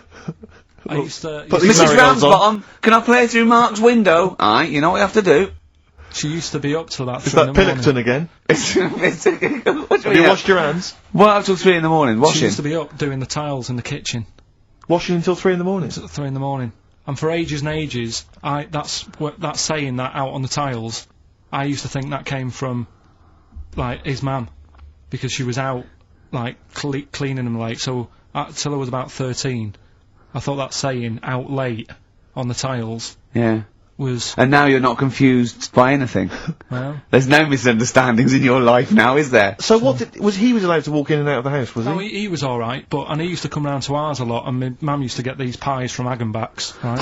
I used to, Put these Mrs. marigolds on. Ramsbottom, can I play through Mark's window? Aye, you know what you have to do. she used to be up till about Is 3 that in the morning. Pilkington again? What Have you washed your hands? What up till 3 in the morning? She Washing? used to be up doing the tiles in the kitchen Washing until 3 in the morning? at 3 in the morning. And for ages and ages, that's saying that out on the tiles, I used to think that came from, like, his mum. Because she was out, like, cleaning them late. So, till I was about 13, I thought that saying, out late, on the tiles, Yeah. was, And now you're not confused by anything. well... There's no misunderstandings in your life now, is there? So what he was allowed to walk in and out of the house, was No, he? he was alright, and he used to come round to ours a lot, and my mum used to get these pies from Hagenbach's, right?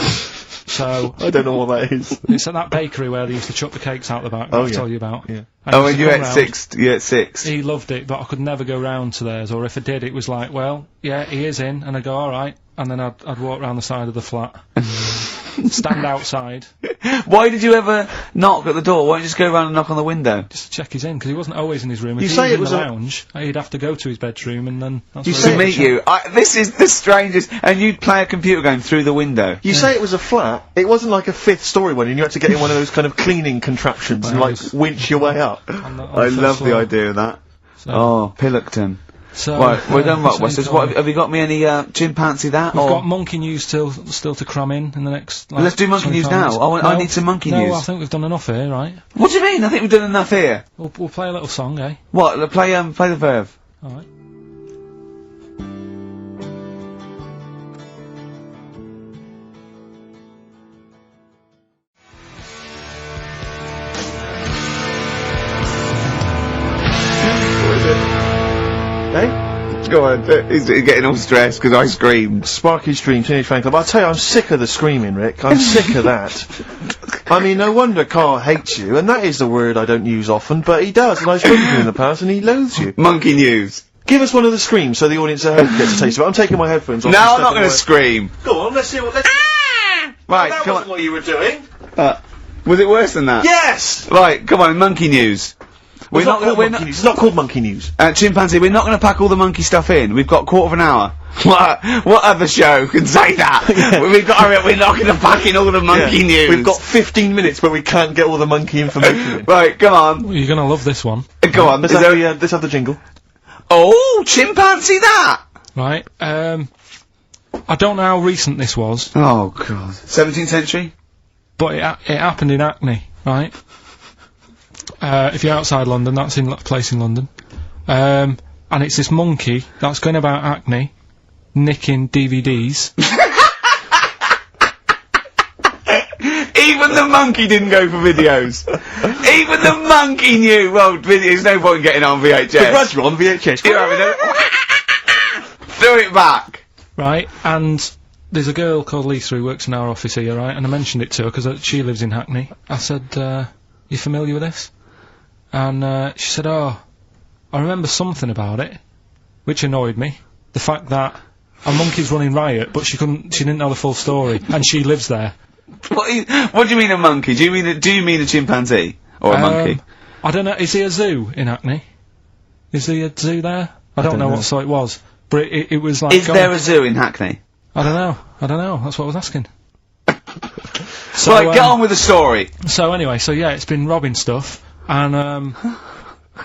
So, I don't know what that is. it's at that bakery where they used to chuck the cakes out the back, Oh, I'll yeah. tell you about. Yeah. And Oh, he and used you to come at round. 6, you at 6. He loved it, but I could never go round to theirs, or if I did, it was like, well, yeah, he is in, and I'd go, alright, and then I'd walk round the side of the flat. Stand outside, Why did you ever knock at the door? Why don't you just go around and knock on the window? just to check he's in, because he wasn't always in his room. If You he say was it in was the a- lounge, he'd have to go to his bedroom, and then that's You where say he'd To it- meet check. you. This is the strangest. And you'd play a computer game through the window. You say it was a flat. It wasn't like a 5th story one, and you had to get in one of those kind of cleaning contraptions and, like, Yes. winch your way up. On the I first love the floor. idea of that. So, Oh, Pilkington. so, Right, we're done so Rockbusters. you What, told have you got me any, chimpanzee that? We've or got monkey news still to cram in the next. Like, Let's do monkey news 25 now. minutes. I need some monkey no, news. I think we've done enough here, right? What do you mean? I think we've done enough here. We'll play a little song, eh? What? Play the verve. All right. Go on. He's getting all stressed because I screamed. Sparky's Dream, Teenage Fan Club. I'll tell you, I'm sick of the screaming, Rick. I'm sick of that. I mean, no wonder Carl hates you, and that is the word I don't use often, but he does, and I've spoken to him in the past, and he loathes you. Monkey news. Give us one of the screams so the audience at home gets a taste of it. I'm taking my headphones off. No, and I'm not stepping going to away. scream. Go on, let's see what... Right, that come wasn't on. what you were doing. Was it worse than that? Yes! Right, come on, monkey news. It's not called monkey news. It's not called monkey news. Chimpanzee, we're not going to pack all the monkey stuff in. We've got a quarter of an hour. What other show can say that? We're not going to pack in all the monkey news. We've got 15 minutes where we can't get all the monkey information in. Right, come on. Well, you're gonna love this one. Go on. Let's have the jingle. Oh, chimpanzee that! Right. I don't know how recent this was, Oh, God. 17th century? but it happened in Hackney, right? If you're outside London, that's in a place in London. And it's this monkey that's going about Hackney, nicking DVDs. Even the monkey didn't go for videos. Even the monkey knew. Well, there's no point in getting on VHS. The Roger on VHS. You're having a... Throw it back. Right, and there's a girl called Lisa who works in our office here, right, and I mentioned it to her because she lives in Hackney. I said, you familiar with this? And she said, oh, I remember something about it, which annoyed me. The fact that a monkey's running riot, but she didn't know the full story, and she lives there. What do you mean a monkey? Do you mean a chimpanzee? Or a monkey? I don't know, is there a zoo in Hackney? Is there a zoo there? I don't know what sort it was, but it was like... Is there a zoo in Hackney? I don't know, that's what I was asking. So, right, get on with the story. So anyway, yeah, it's been robbing stuff, and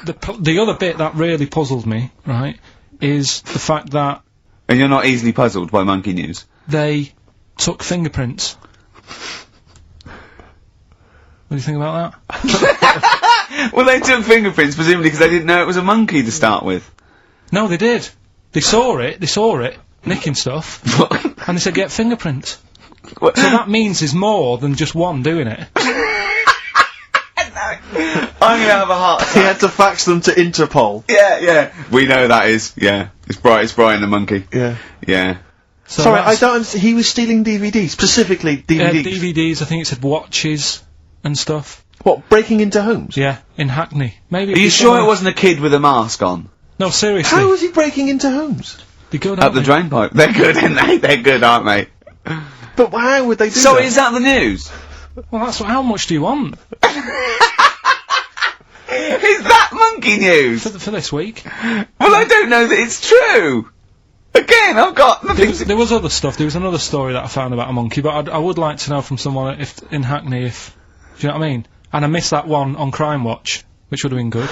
the other bit that really puzzled me, right, is the fact that... And you're not easily puzzled by monkey news? They took fingerprints. What do you think about that? Well, they took fingerprints, presumably because they didn't know it was a monkey to start with. No, they did. They saw it, nicking stuff, and they said, get fingerprints. So that means there's more than just one doing it. I'm gonna have a heart attack. He had to fax them to Interpol. Yeah. We know that is, yeah. It's Brian the monkey. Yeah. Yeah. So sorry, I don't... He was stealing DVDs, specifically DVDs. DVDs, I think it said watches and stuff. What, breaking into homes? Yeah, in Hackney. Maybe. Are you sure it wasn't a kid with a mask on? No, seriously. How was he breaking into homes? They're good, Up the drain pipe. They're good, aren't they? They're good, aren't they? But how would they do that? So is that the news? Well, that's how much do you want? Is that monkey news? For this week? Well, I don't know that it's true. Again, I've got nothing. There was other stuff. There was another story that I found about a monkey, but I would like to know from someone in Hackney do you know what I mean? And I missed that one on Crime Watch, which would have been good,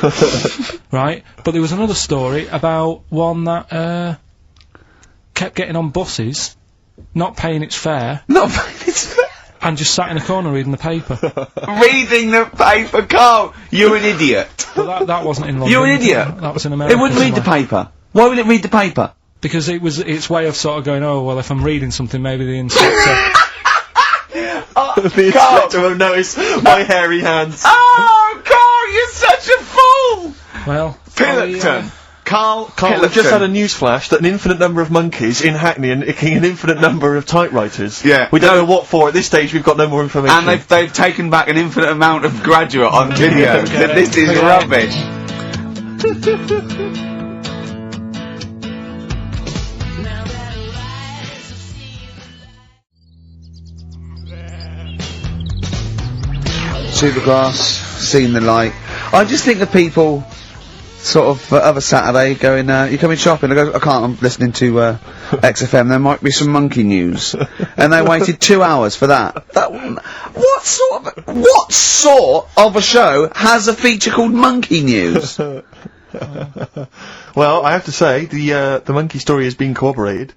right? But there was another story about one that kept getting on buses, not paying its fare, and just sat in a corner reading the paper. Reading the paper, Carl. You're an idiot. But that wasn't in London. You're an idiot. That was in America. It wouldn't read the paper. Why would it read the paper? Because it was its way of sort of going, oh, well, if I'm reading something, maybe the inspector... The inspector will notice my hairy hands. Oh, Carl, you're such a fool! Well... Pilkington. Carl We've just had a news flash that an infinite number of monkeys in Hackney are nicking an infinite number of typewriters. Yeah. We don't know what for. At this stage, we've got no more information. And they've taken back an infinite amount of graduate on video. This is rubbish. Supergrass, seen the light. I just think of people sort of other Saturday going, you coming shopping? I go, I can't, I'm listening to XFM, there might be some monkey news. And they waited 2 hours for that. What sort of a show has a feature called Monkey News? Well, I have to say, the monkey story has been corroborated.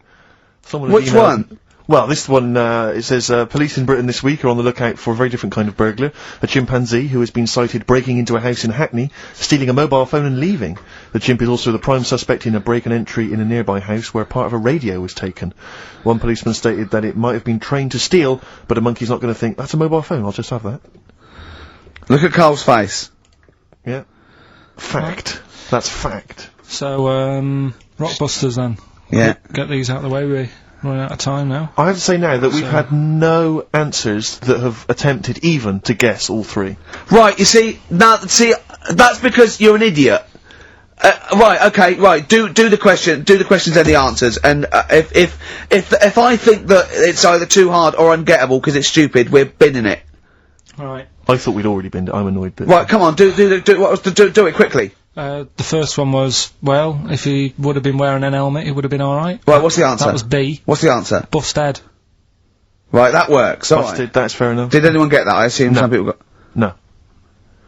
Which one? Well, this one, it says, police in Britain this week are on the lookout for a very different kind of burglar. A chimpanzee who has been sighted breaking into a house in Hackney, stealing a mobile phone and leaving. The chimp is also the prime suspect in a break and entry in a nearby house where part of a radio was taken. One policeman stated that it might have been trained to steal, but a monkey's not going to think, that's a mobile phone, I'll just have that. Look at Carl's face. Yeah. Fact. That's fact. So, Rockbusters then. Yeah. Get these out of the way, we're running out of time now. I have to say now that we've had no answers that have attempted even to guess all three. Right, you see, that's because you're an idiot. Right, okay, right, do the questions and the answers, and, if I think that it's either too hard or ungettable because it's stupid, we're binning it. Alright. I thought we'd already been. I'm annoyed that. Right, come on, do it quickly. The first one was, well, if he would have been wearing an helmet, he would have been alright. Right, what's the answer? That was B. What's the answer? Busted. Right, that works, alright. Busted, that's fair enough. Did anyone get that? I assume some people got... No.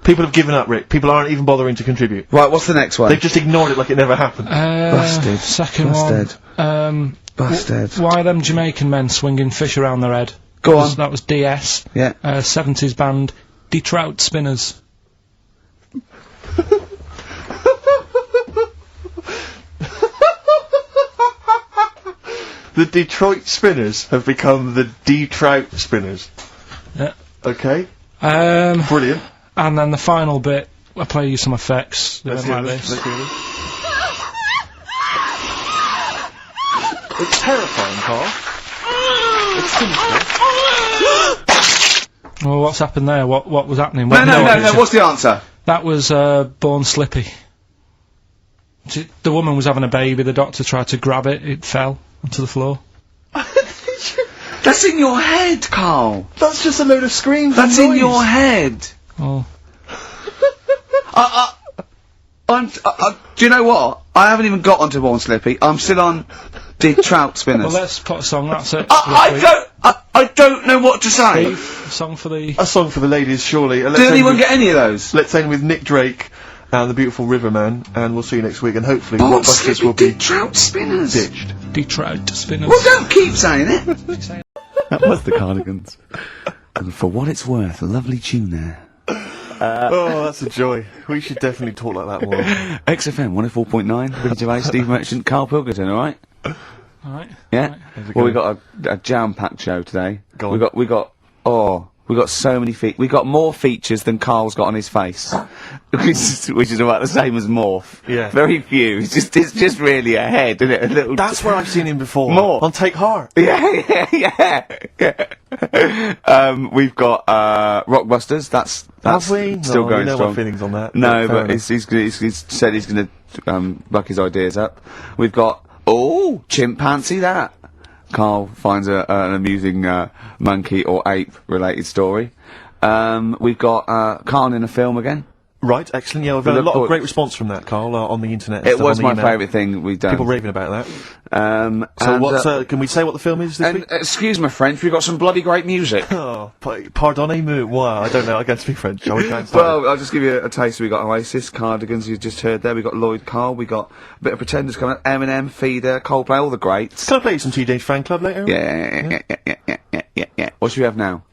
People have given up, Rick. People aren't even bothering to contribute. Right, what's the next one? They've just ignored it like it never happened. Busted. Second Busted. one. Busted. Why are them Jamaican men swinging fish around their head? Go on. That was DS. Yeah. 70s band, Trout Spinners. The Detroit Spinners have become the D-Trout Spinners. Yeah. Okay. Brilliant. And then the final bit, I play you some effects. They went like this. It's terrifying, Carl. It's sinister. Well, what's happened there? What was happening? No, what's the answer? That was, Born Slippy. The woman was having a baby, the doctor tried to grab it, it fell onto the floor. That's in your head, Carl. That's just a load of screams. That's and in noise. your head. Oh. Do you know what? I haven't even got onto Born Slippy. I'm still on the Trout Spinners. Well, let's put a song, that's it. I don't know what to say. Steve, a song for the... A song for the ladies, surely. Did anyone get any of those? Let's end with Nick Drake and the Beautiful Riverman, and we'll see you next week, and hopefully Born Rockbusters Slippy will be Trout Spinners. ditched. Trout Spinners. Well, don't keep saying it. That was the Cardigans. And for what it's worth, a lovely tune there. Oh, that's a joy. We should definitely talk like that more. XFM 104.9, Ricky Gervais, Steve Merchant, Karl Pilkington, alright? Alright. Yeah? Well, we got a jam-packed show today. Go on. We got so many we got more features than Carl's got on his face. which is about the same as Morph. Yeah. Very few. It's just really a head, isn't it? A little... That's where I've seen him before. More. On Take Heart. Yeah. We've got, Rockbusters, that's Have we? still No, going we know strong. my feelings on that. No, Fair but enough. he's said he's gonna, buck his ideas up. We've got, chimpanzee that. Carl finds an amusing, monkey or ape related story. We've got, Carl in a film again. Right, excellent. Yeah, we've had a lot of great response from that, Carl, on the internet. and It stuff, was on the my email. favourite thing we've done. People raving about that. So So what's, can we say what the film is this week? Excuse my French, we've got some bloody great music. Oh, pardonnez-moi. Wow, I don't know. I can't speak French. I was trying to Well, I'll just give you a taste. We got Oasis, Cardigans, you just heard there. We got Lloyd Carl. We got a bit of Pretenders coming up. Eminem, Feeder, Coldplay, all the greats. Can I play you some Teenage Fan Club later? Yeah. What should we have now?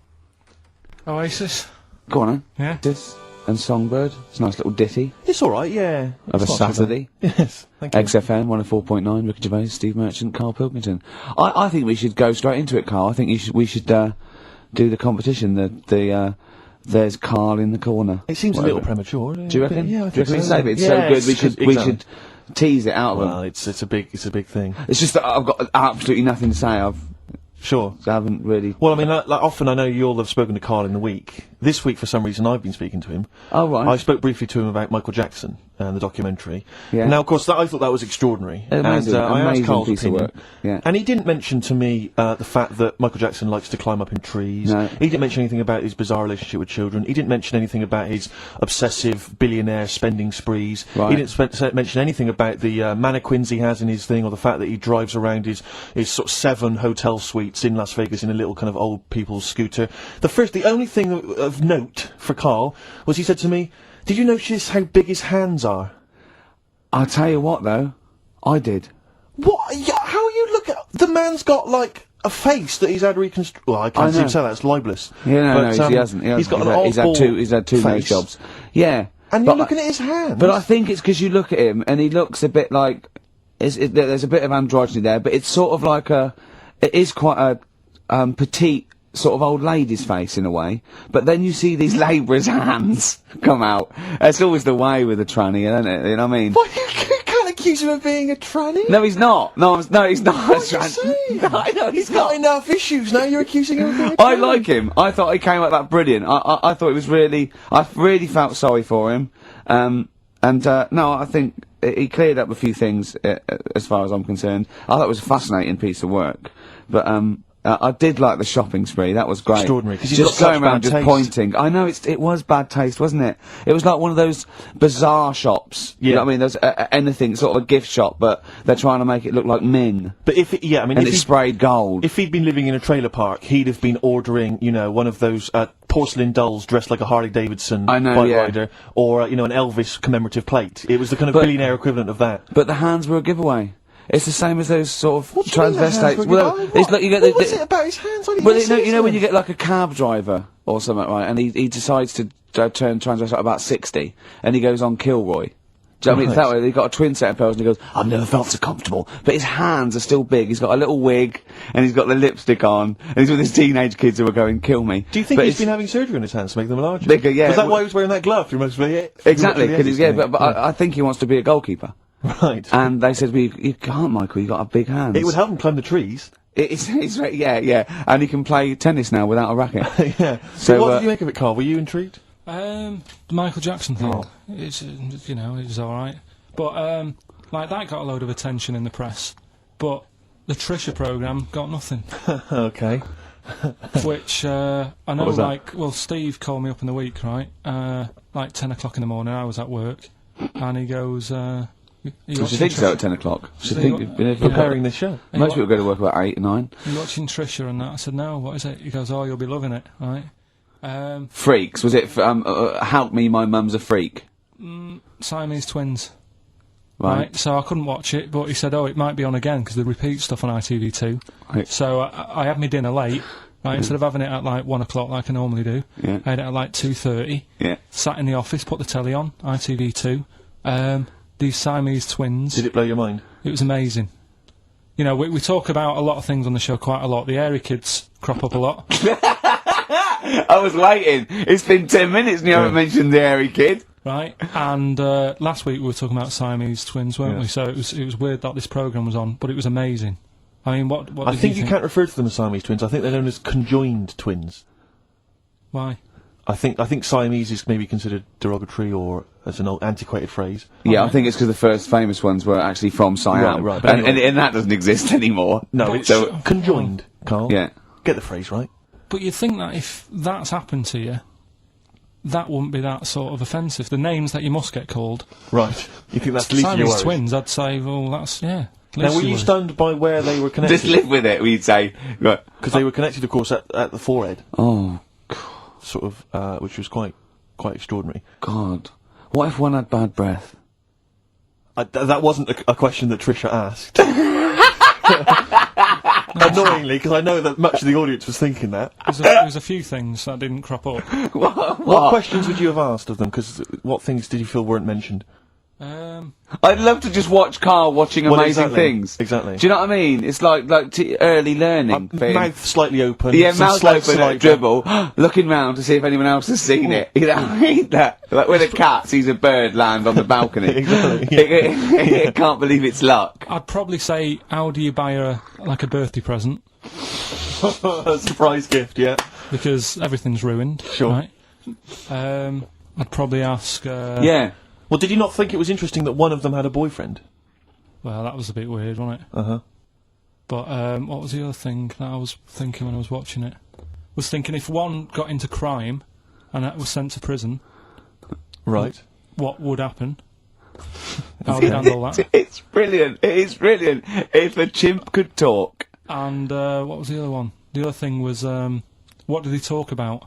Oasis. Go on, Yeah. This and Songbird. It's a nice little ditty It's alright, yeah. of a It's not too Saturday. bad. Yes, thank you. XFM 104.9. Ricky Gervais, Steve Merchant, Karl Pilkington. I think we should go straight into it, Carl. I think we should do the competition. There's Carl in the corner. It seems Whatever. a little premature. Do you reckon? Yeah, I Do you think reckon we so. save it? It's Yeah, so good. We exactly. should tease it out of Well, them. it's a big thing. It's just that I've got absolutely nothing to say. Sure. I haven't really. Well, I mean, like often I know you all have spoken to Carl in the week. This week, for some reason, I've been speaking to him. Oh right. I spoke briefly to him about Michael Jackson and the documentary. Yeah. Now, of course, I thought that was extraordinary. Amazing, and I asked amazing Carl's piece of opinion. work. Yeah. And he didn't mention to me the fact that Michael Jackson likes to climb up in trees. No. He didn't mention anything about his bizarre relationship with children. He didn't mention anything about his obsessive billionaire spending sprees. Right. He didn't mention anything about the mannequins he has in his thing, or the fact that he drives around his sort of 7 hotel suites in Las Vegas in a little kind of old people's scooter. The only thing of note for Carl was he said to me, "Did you notice how big his hands are?" I'll tell you what though, I did. What? Yeah, how you look at the man's got like a face that he's had reconstructed. Well, I can't I seem know. to say that, it's libelous. Yeah, But, no, he hasn't. He's got an he's had two nose face. jobs. Yeah. And but you're looking at his hands. But I think it's because you look at him and he looks a bit like there's a bit of androgyny there, but it's sort of like it is quite a petite sort of old lady's face in a way. But then you see these labourers' hands come out. It's always the way with a tranny, isn't it? You know what I mean? Well, you can't accuse him of being a tranny? No, he's not. No, he's not. What are you saying? No, I know he's He's got not. enough issues now. You're accusing him of being a I tranny. like him. I thought he came out that brilliant. I thought it was really. I really felt sorry for him. No, I think he cleared up a few things as far as I'm concerned. I thought it was a fascinating piece of work, but I did like the shopping spree. That was great. Extraordinary, 'cause he's Just got such going around, bad just taste. pointing. I know it was bad taste, wasn't it? It was like one of those bazaar shops. You know what I mean? There's anything sort of a gift shop, but they're trying to make it look like Ming, But if and it's sprayed gold. If he'd been living in a trailer park, he'd have been ordering, one of those porcelain dolls dressed like a Harley Davidson I know, bike yeah. rider, or an Elvis commemorative plate. It was the kind of billionaire equivalent of that. But the hands were a giveaway. It's the same as those sort of What do you mean the hands transvestites. were a Well, giveaway? it's like you get What was it about his hands? I didn't Well, even see you know his when you hands. get like a cab driver or something, right? And he decides to turn transvestite about 60, and he goes on Kilroy. Do you know what I mean? It's that way. He's got a twin set of pearls, and he goes, "I've never felt so comfortable." But his hands are still big. He's got a little wig, and he's got the lipstick on, and he's with his teenage kids who are going, "Kill me." Do you think But he's it's been having surgery on his hands to make them larger? bigger? Yeah. Was that why he was wearing that glove through most of the Exactly. through much of the Cause yeah, edits, but I think he wants to be a goalkeeper. Right. And they said, "You can't, Michael. You got a big hands." It would help him climb the trees. Yeah, and he can play tennis now without a racket. Yeah. So, So what did you make of it, Carl? Were you intrigued? The Michael Jackson thing, Oh. it's it was all right, but like that got a load of attention in the press, but the Trisha program got nothing. Okay. Which I know, was that? Steve called me up in the week, right? Like 10 o'clock in the morning. I was at work, and he goes, "You What do you watching think so Trisha? at 10 o'clock? So Should you think wa- Preparing this show. most people go to work about 8 or 9. You watching Trisha and that?" I said, "No, what is it?" He goes, "Oh, you'll be loving it, right?" Freaks, was it? Help me, my mum's a freak. Siamese twins. Right. Right, so I couldn't watch it, but he said, "Oh, it might be on again because they repeat stuff on ITV2." Right. So I had my dinner late, right? Instead of having it at like 1 o'clock like I normally do, Yeah. I had it at like 2:30. Yeah. Sat in the office, put the telly on, ITV2. These Siamese twins. Did it blow your mind? It was amazing. You know, we talk about a lot of things on the show quite a lot. The airy kids crop up a lot. I was waiting. It's been 10 minutes and you haven't mentioned the hairy kid. Right, and last week we were talking about Siamese twins, weren't we? So it was weird that this program was on, but it was amazing. I mean, what I did think you you can't refer to them as Siamese twins. I think they're known as conjoined twins. Why? I think Siamese is maybe considered derogatory or as an old antiquated phrase. Yeah, I Alright. think it's because the first famous ones were actually from Siam. Right, but and, anyway. and that doesn't exist anymore. No, it's So, conjoined, Carl. yeah. Get the phrase right. But you'd think that if that's happened to you, that wouldn't be that sort of offensive. The names that you must get called. Right. You think that's the least of your Siamese worries? twins, I'd say, well, that's, yeah. Now, were you worries. stunned by where they were Just connected? live with it, we'd say. Right. Because they were connected, of course, at the forehead, Oh, sort of, which was quite extraordinary. God. What if one had bad breath? That wasn't a question that Trisha asked. Annoyingly, because I know that much of the audience was thinking that. There was a few things that didn't crop up. What questions would you have asked of them? Because what things did you feel weren't mentioned? I'd love to just watch Carl watching Well, amazing exactly. things. Exactly. Do you know what I mean? It's like early learning. thing. Mouth slightly open. Yeah, some mouth slight open saliva. at dribble, looking round to see if anyone else has seen it. You know what I mean? Like when a cat sees a bird land on the balcony. Exactly, It can't believe it's luck. I'd probably say, how do you buy her, like, a birthday present? A surprise gift, yeah. Because everything's ruined. Sure. Right? I'd probably ask, Yeah. Well, did you not think it was interesting that one of them had a boyfriend? well, that was a bit weird, wasn't it? Uh-huh. But, what was the other thing that I was thinking when I was watching it? Was thinking if one got into crime and that was sent to prison, Right. what would happen? How would you handle that? It's brilliant. It is brilliant. If a chimp could talk. And what was the other one? The other thing was, what did he talk about?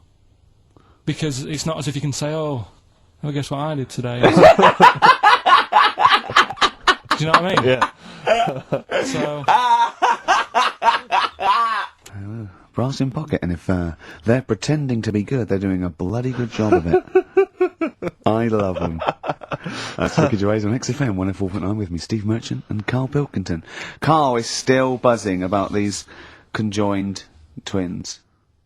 Because it's not as if you can say, oh, well, guess what I did today? Do you know what I mean? Yeah. So, Brass in pocket, and if they're pretending to be good, they're doing a bloody good job of it. I love them. That's Ricky Gervais on XFM 104.9 with me, Steve Merchant and Karl Pilkington. Karl is still buzzing about these conjoined twins.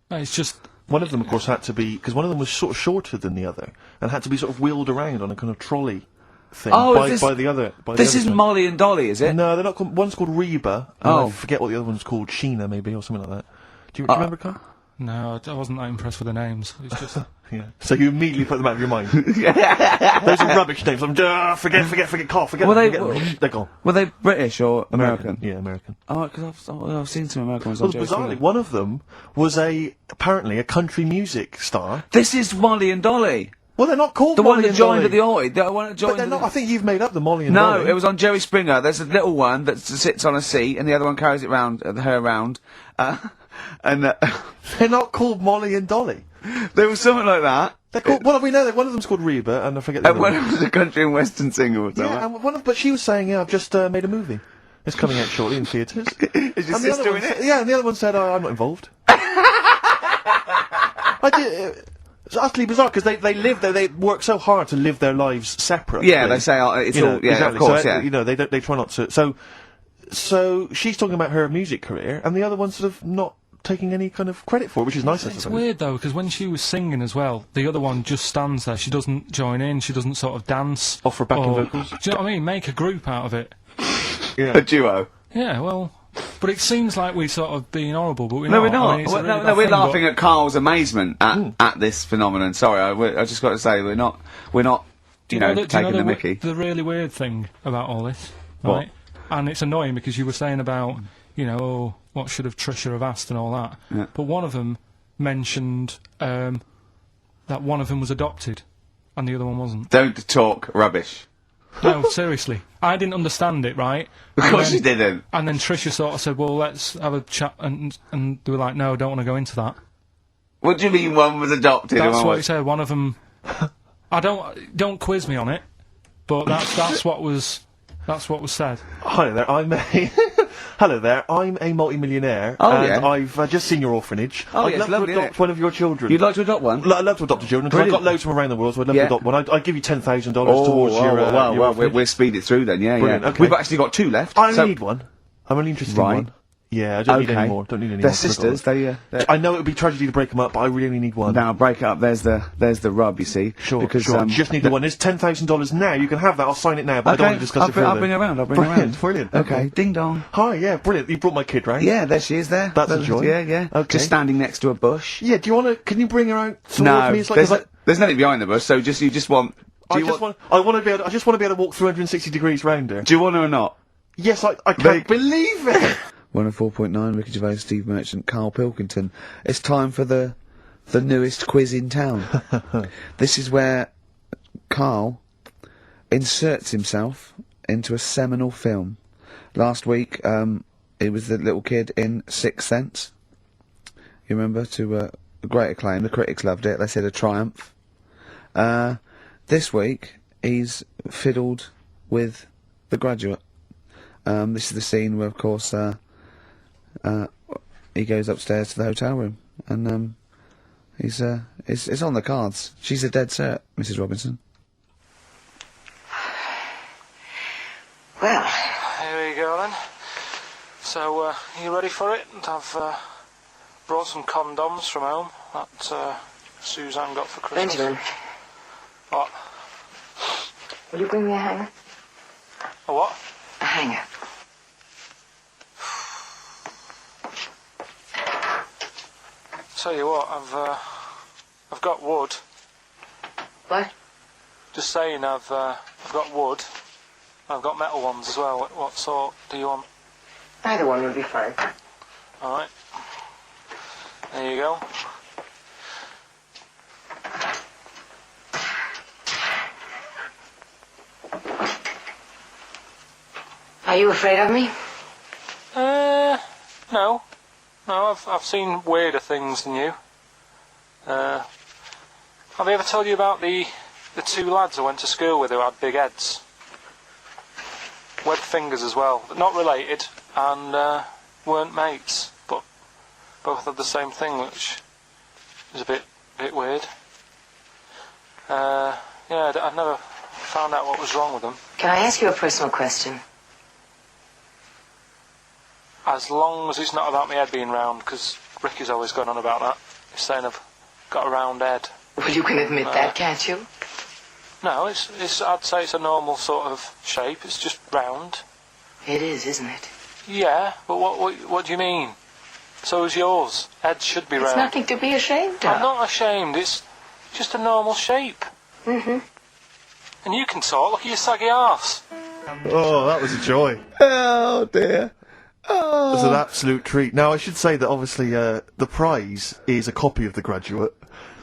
it's just, One of them, of course, had to be... Because one of them was sort of shorter than the other, and had to be sort of wheeled around on a kind of trolley. thing Oh, by, is this- by the other. By This the other isn't side. Molly and Dolly, is it? No, they're not called. One's called Reba. And Oh. I forget what the other one's called. Sheena, maybe, or something like that. Do you remember, Carl? No, I wasn't that impressed with the names. It's just Yeah. So you immediately put them out of your mind. Those are rubbish names. I'm forget, Carl. Forget Well, them. They're gone. Were they British or American? Yeah, American. Oh, because I've seen some American ones Well, on Jerry bizarrely, Springer. one of them was apparently a country music star. This is Molly and Dolly. Well, they're not called The Molly one that and joined Dolly. at the Oi. The one that joined But they're at not. the... I think you've made up the Molly and No, Dolly. it was on Jerry Springer. There's a little one that sits on a seat, and the other one carries it round, her around. And They're not called Molly and Dolly. there was something like that. They're called. Well, we know that one of them's called Reba, and I forget the other One one. was a country and western singer or something. Yeah, and but she was saying, "Yeah, I've just made a movie. It's coming out shortly in theatres." Is your And the other sister one in it? Yeah, and the other one said, oh, "I'm not involved." I did. It's utterly bizarre because they live there. They work so hard to live their lives separate. Yeah, they say it's You know, all. Yeah, exactly. of course. So, Yeah. you know, they try not to. So she's talking about her music career, and the other one's sort of not taking any kind of credit for it, which is nice. I it's suppose. weird though, because when she was singing as well, the other one just stands there. She doesn't join in. She doesn't sort of dance. Offer backing or- vocals. Do you know what I mean? Make a group out of it. Yeah. A duo. Yeah, well, but it seems like we're sort of being horrible, but we're No, not. we're not. I mean, it's a Well, really no, bad we're thing, but- laughing at Carl's amazement at this phenomenon. Sorry, I just got to say we're not. Do you know taking the the Mickey. the really weird thing about all this, What? right? And it's annoying because you were saying about, you know, oh, what should have Trisha have asked and all that. Yeah. But one of them mentioned that one of them was adopted, and the other one wasn't. Don't talk rubbish. No, seriously, I didn't understand it, right? Of And course then- you didn't. And then Trisha sort of said, "Well, let's have a chat," and they were like, "No, I don't want to go into that." What do you mean one was adopted and That's one what he was... said. One of them. I don't quiz me on it, but that's what was said. Hello there, Hello there, I'm a multi-millionaire, Oh, and yeah. I've just seen your orphanage. Oh, I'd yeah, love it's lovely, to adopt innit? one of your children. You'd like to adopt one? I'd love to adopt a children, because I've got Brilliant. loads from around the world, so I'd love Yeah. to adopt one. I'd give you $10,000 Oh, towards your well, orphanage. we'll speed it through then, yeah, Brilliant, yeah. okay. We've actually got two left. I only so- need one. I'm only interested Right. in one. Yeah, I don't need Okay. any more. Don't need any They're more. sisters, they're... I know it would be tragedy to break them up, but I really only need one. Now, break it up, there's the rub, you see. Sure, because, sure. Just need the one. There's $10,000 now. You can have that. I'll sign it now, but I don't want to discuss it further. I'll bring her around, Brilliant, brilliant. Okay, ding dong. Hi, yeah, brilliant. You brought my kid round. Yeah, there she is there. That's a joy. Yeah, yeah. Okay. Just standing next to a bush. Yeah, do you want to? Can you bring her out? No, me? It's like, there's nothing behind the bush, so you just want... I just want to be able to walk 360 degrees round her. Do you want her or not? Yes, I can't believe it. 104.9, Ricky Gervais, Steve Merchant, Karl Pilkington. It's time for the newest quiz in town. This is where Karl inserts himself into a seminal film. Last week, it was the little kid in Sixth Sense. You remember? To great acclaim. The critics loved it. They said a triumph. This week, he's fiddled with The Graduate. This is the scene where, of course, he goes upstairs to the hotel room, and it's on the cards. She's a dead cert, Mrs. Robinson. Well, Here we go then. So, are you ready for it? I've brought some condoms from home that Suzanne got for Christmas. Benjamin, What? will you bring me a hanger? A what? A hanger. Tell you what, I've got wood. What? Just saying, I've got wood. I've got metal ones as well. What sort do you want? Either one would be fine. All right. There you go. Are you afraid of me? No. No, I've seen weirder things than you. Have I ever told you about the two lads I went to school with who had big heads? Webbed fingers as well, but not related, and weren't mates, but both had the same thing, which is a bit weird. Yeah, I've never found out what was wrong with them. Can I ask you a personal question? As long as it's not about my head being round, because Ricky's always gone on about that. He's saying I've got a round head. Well, you can admit that, can't you? No, it's. I'd say it's a normal sort of shape. It's just round. It is, isn't it? Yeah, but what do you mean? So is yours. Ed should be It's round. nothing to be ashamed of. I'm not ashamed. It's just a normal shape. Mm-hmm. And you can talk. Look at your saggy arse. Oh, that was a joy. Oh dear. It was an absolute treat. Now, I should say that obviously the prize is a copy of The Graduate.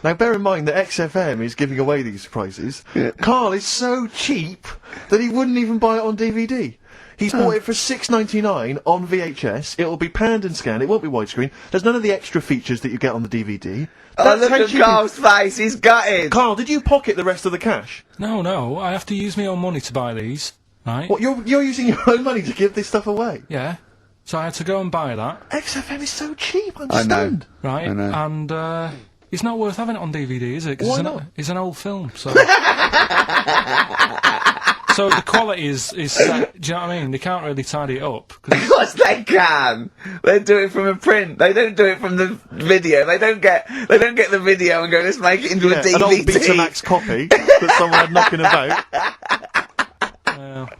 Now, bear in mind that XFM is giving away these prizes. Yeah. Carl is so cheap that he wouldn't even buy it on DVD. He's bought it for $6.99 on VHS. It'll be panned and scanned. It won't be widescreen. There's none of the extra features that you get on the DVD. Oh, look how at cheap Carl's face. He's gutted. Carl, did you pocket the rest of the cash? No. I have to use my own money to buy these. Right? What, you're using your own money to give this stuff away? Yeah. So I had to go and buy that. XFM is so cheap, I'm I know. stunned. Right? I know. And it's not worth having it on DVD, is it? 'Cause Why it's not? It's an old film, so. So the quality is set, do you know what I mean? They can't really tidy it up. 'Cause Of course they can. They do it from a print. They don't do it from the video. They don't get the video and go, let's make it into a DVD. An old Betamax copy that someone had knocking about.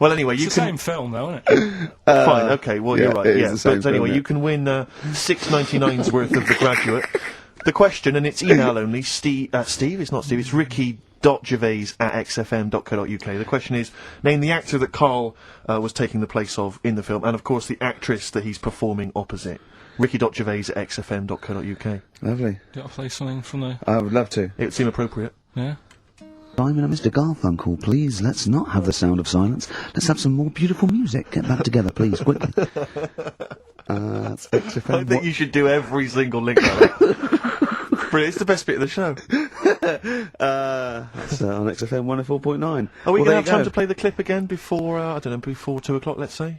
Well, anyway, it's you the can. same film, though, isn't it? Fine, okay, well, you're yeah, right, it is yeah. the same But film, anyway, yeah. you can win $6.99's worth of The Graduate. The question, and it's email only, Steve, it's not Steve, it's ricky.gervais@xfm.co.uk. The question is, name the actor that Carl was taking the place of in the film, and of course the actress that he's performing opposite. ricky.gervais@xfm.co.uk. Lovely. Do you want to play something from the. I would love to. It would seem appropriate. Yeah? Simon and Mr. Garfunkel, please, let's not have the sound of silence. Let's have some more beautiful music. Get back together, please, quickly. That's XFM. I think you should do every single link like that. Brilliant, it's the best bit of the show. That's on XFM 104.9. Are we Well, going to there have you time go. to play the clip again before, I don't know, before 2 o'clock, let's say?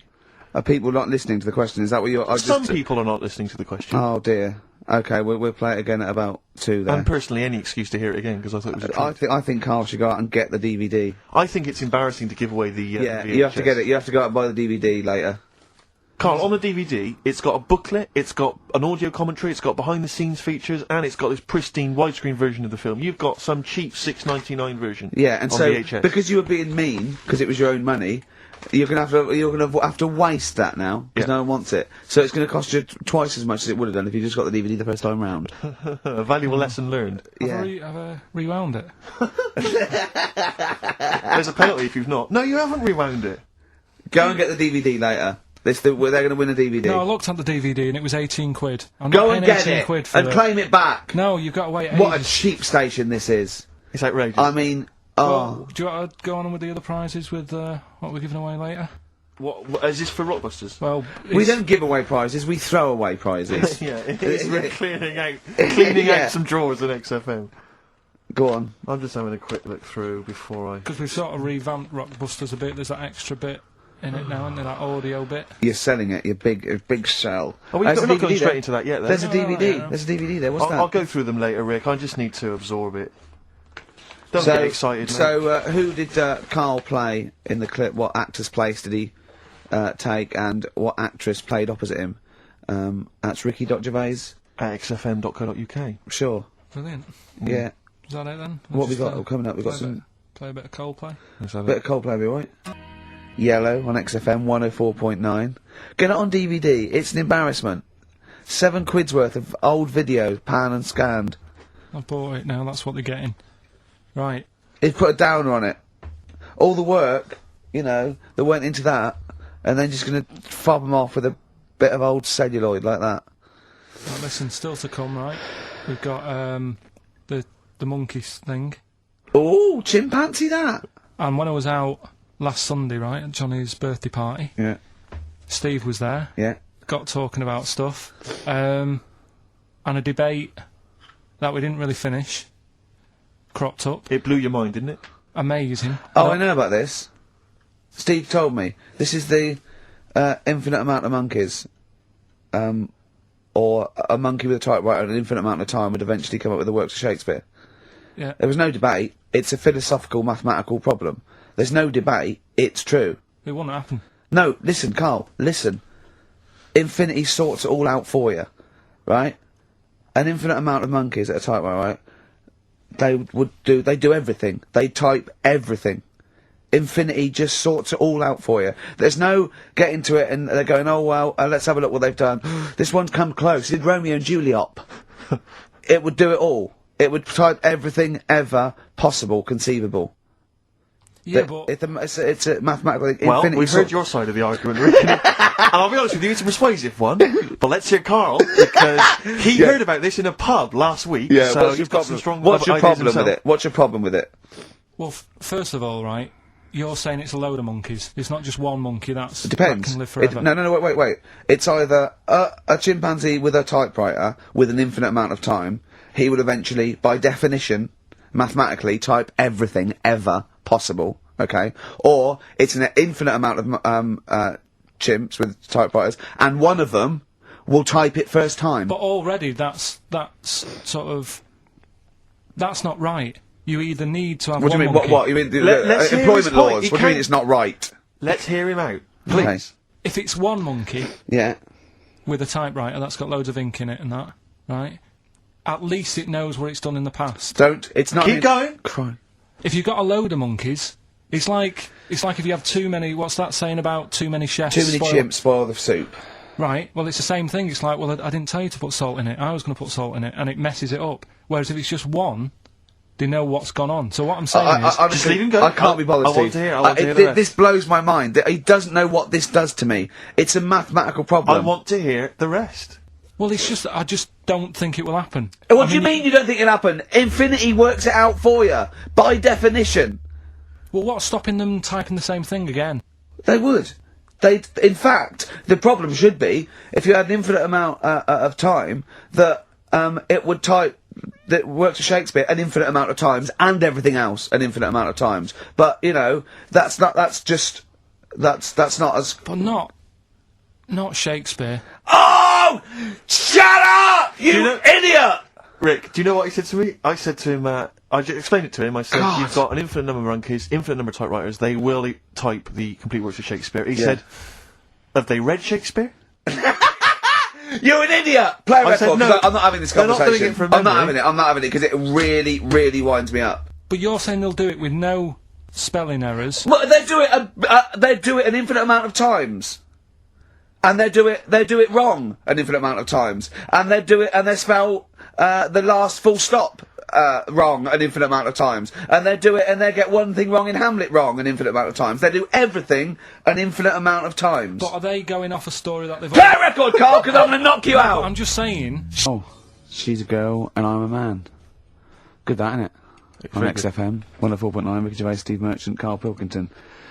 Are people not listening to the question? Is that what you're... Some people are not listening to the question. Oh, dear. Okay, we'll play it again at about 2 then. And personally, any excuse to hear it again, because I thought it was a treat. I think Carl should go out and get the DVD. I think it's embarrassing to give away the Yeah, VHS. you have to get it. You have to go out and buy the DVD later. Carl, on the DVD, it's got a booklet, it's got an audio commentary, it's got behind-the-scenes features, and it's got this pristine widescreen version of the film. You've got some cheap $6.99 version. Yeah, and on so VHS. because you were being mean, because it was your own money, you're gonna have to waste that now because Yeah. no one wants it. So it's gonna cost you twice as much as it would have done if you just got the DVD the first time round. A valuable lesson learned. Yeah. Have I rewound it? There's a penalty if you've not. No, you haven't rewound it. Go and get the DVD later. They're going to win a DVD. No, I looked at the DVD and it was 18 quid. I'm Go not and paying get 18 it quid for and it. claim it back. No, you've got to wait What a ages. cheap station this is. It's outrageous. I mean, Well, do you want to go on with the other prizes with what we're giving away later? What is this for Rockbusters? Well, we it's- don't give away prizes. We throw away prizes. Yeah, it's really cleaning Yeah. out some drawers in XFM. Go on. I'm just having a quick look through before I... Because we've sort of revamped Rockbusters a bit. There's that extra bit in it now, isn't there? That audio bit. You're selling it. You're big sell. Oh, we're There's a not DVD going straight there. into that yet, then. There's a No, DVD. no. There's a DVD there. What's that? I'll go through them later, Rick. I just need to absorb it. Don't So- get excited, mate. So, who did Carl play in the clip? What actor's place did he take, and what actress played opposite him? That's Ricky.Gervais. At xfm.co.uk. Sure. Brilliant. Yeah. Is that it then? What we Just, got coming up? We've got play a some bit- Play a bit of Coldplay. bit of Coldplay, be right? Yellow on XFM 104.9. Get it on DVD. It's an embarrassment. £7 worth of old video, pan and scanned. I've bought it now. That's what they're getting. Right. He's put a downer on it. All the work, that went into that, and then just gonna fob them off with a bit of old celluloid like that. Right, listen, still to come, right? We've got the monkeys thing. Oh, chimpanzee that! And when I was out last Sunday, right, at Johnny's birthday party, Yeah, Steve was there. yeah. Got talking about stuff. And a debate that we didn't really finish cropped up. It blew your mind, didn't it? Amazing. Oh, I know about this. Steve told me. This is the infinite amount of monkeys. Or a monkey with a typewriter an infinite amount of time would eventually come up with the works of Shakespeare. Yeah. There was no debate. It's a philosophical, mathematical problem. There's no debate. It's true. It wouldn't happen. No, listen, Carl, listen. Infinity sorts it all out for you, right? An infinite amount of monkeys at a typewriter, right? they do everything. They type everything. Infinity just sorts it all out for you. There's no getting to it and they're going, oh well, let's have a look what they've done. This one's come close. Did Romeo and Juliet? It would do it all. It would type everything ever possible, conceivable. Yeah, but it's a mathematical thing. Well, Infinity we've heard your side of the argument, Rick. And I'll be honest with you, it's a persuasive one. But let's hear Carl, because he heard about this in a pub last week. Yeah, so what's your he's got some strong What's your ideas problem himself. with it? What's your problem with it? well, first of all, right, you're saying it's a load of monkeys. It's not just one monkey. That Depends. can live forever. No, wait. It's either a chimpanzee with a typewriter with an infinite amount of time. He would eventually, by definition, mathematically, type everything ever possible. Okay, or it's an infinite amount of chimps with typewriters, and one of them will type it first time. But already, that's not right. You either need to have What do one you mean? monkey. What you mean? Let's hear Employment his point. laws. He What do you mean can't- it's not right? Let's hear him out, please. Okay. If it's one monkey Yeah. with a typewriter that's got loads of ink in it and that, right? At least it knows what it's done in the past. It's not. Keep going. Crime. If you've got a load of monkeys, it's like if you have too many. What's that saying about too many chefs? Too many spoil- chimps spoil the soup. Right. Well, it's the same thing. It's like, well, I didn't tell you to put salt in it. I was going to put salt in it, and it messes it up. Whereas if it's just one, they know what's gone on. So what I'm saying is, Just leave him go. I can't be bothered. I want Steve. to hear- I want to hear the rest. This blows my mind. He doesn't know what this does to me. It's a mathematical problem. I want to hear the rest. well, it's just I just don't think it will happen. What do you mean you don't think it'll happen? Infinity works it out for you by definition. Well, what's stopping them typing the same thing again? They would. In fact, the problem should be if you had an infinite amount of time that it would type that works for Shakespeare an infinite amount of times and everything else an infinite amount of times. But you know, that's not as. But not Shakespeare. Oh! Shut up, you idiot! Rick, do you know what he said to me? I said to him, I explained it to him. I said, you've got an infinite number of monkeys, infinite number of typewriters. They will type the complete works of Shakespeare. He said, have they read Shakespeare? You're an idiot! Play a I said, record, 'cause no, I'm not having this they're not conversation. doing it from I'm not memory. having it, because it really, really winds me up. But you're saying they'll do it with no spelling errors. Well, they do it an infinite amount of times. And they do it wrong an infinite amount of times. And they spell the last full stop wrong an infinite amount of times. And they do it and they get one thing wrong in Hamlet wrong an infinite amount of times. They do everything an infinite amount of times. But are they going off a story that they've... Play a record, Carl, because I'm going to knock you out! I'm just saying... Oh, she's a girl and I'm a man. Good that, innit? On Very good. XFM, 104.9, Ricky Gervais, Steve Merchant, Karl Pilkington.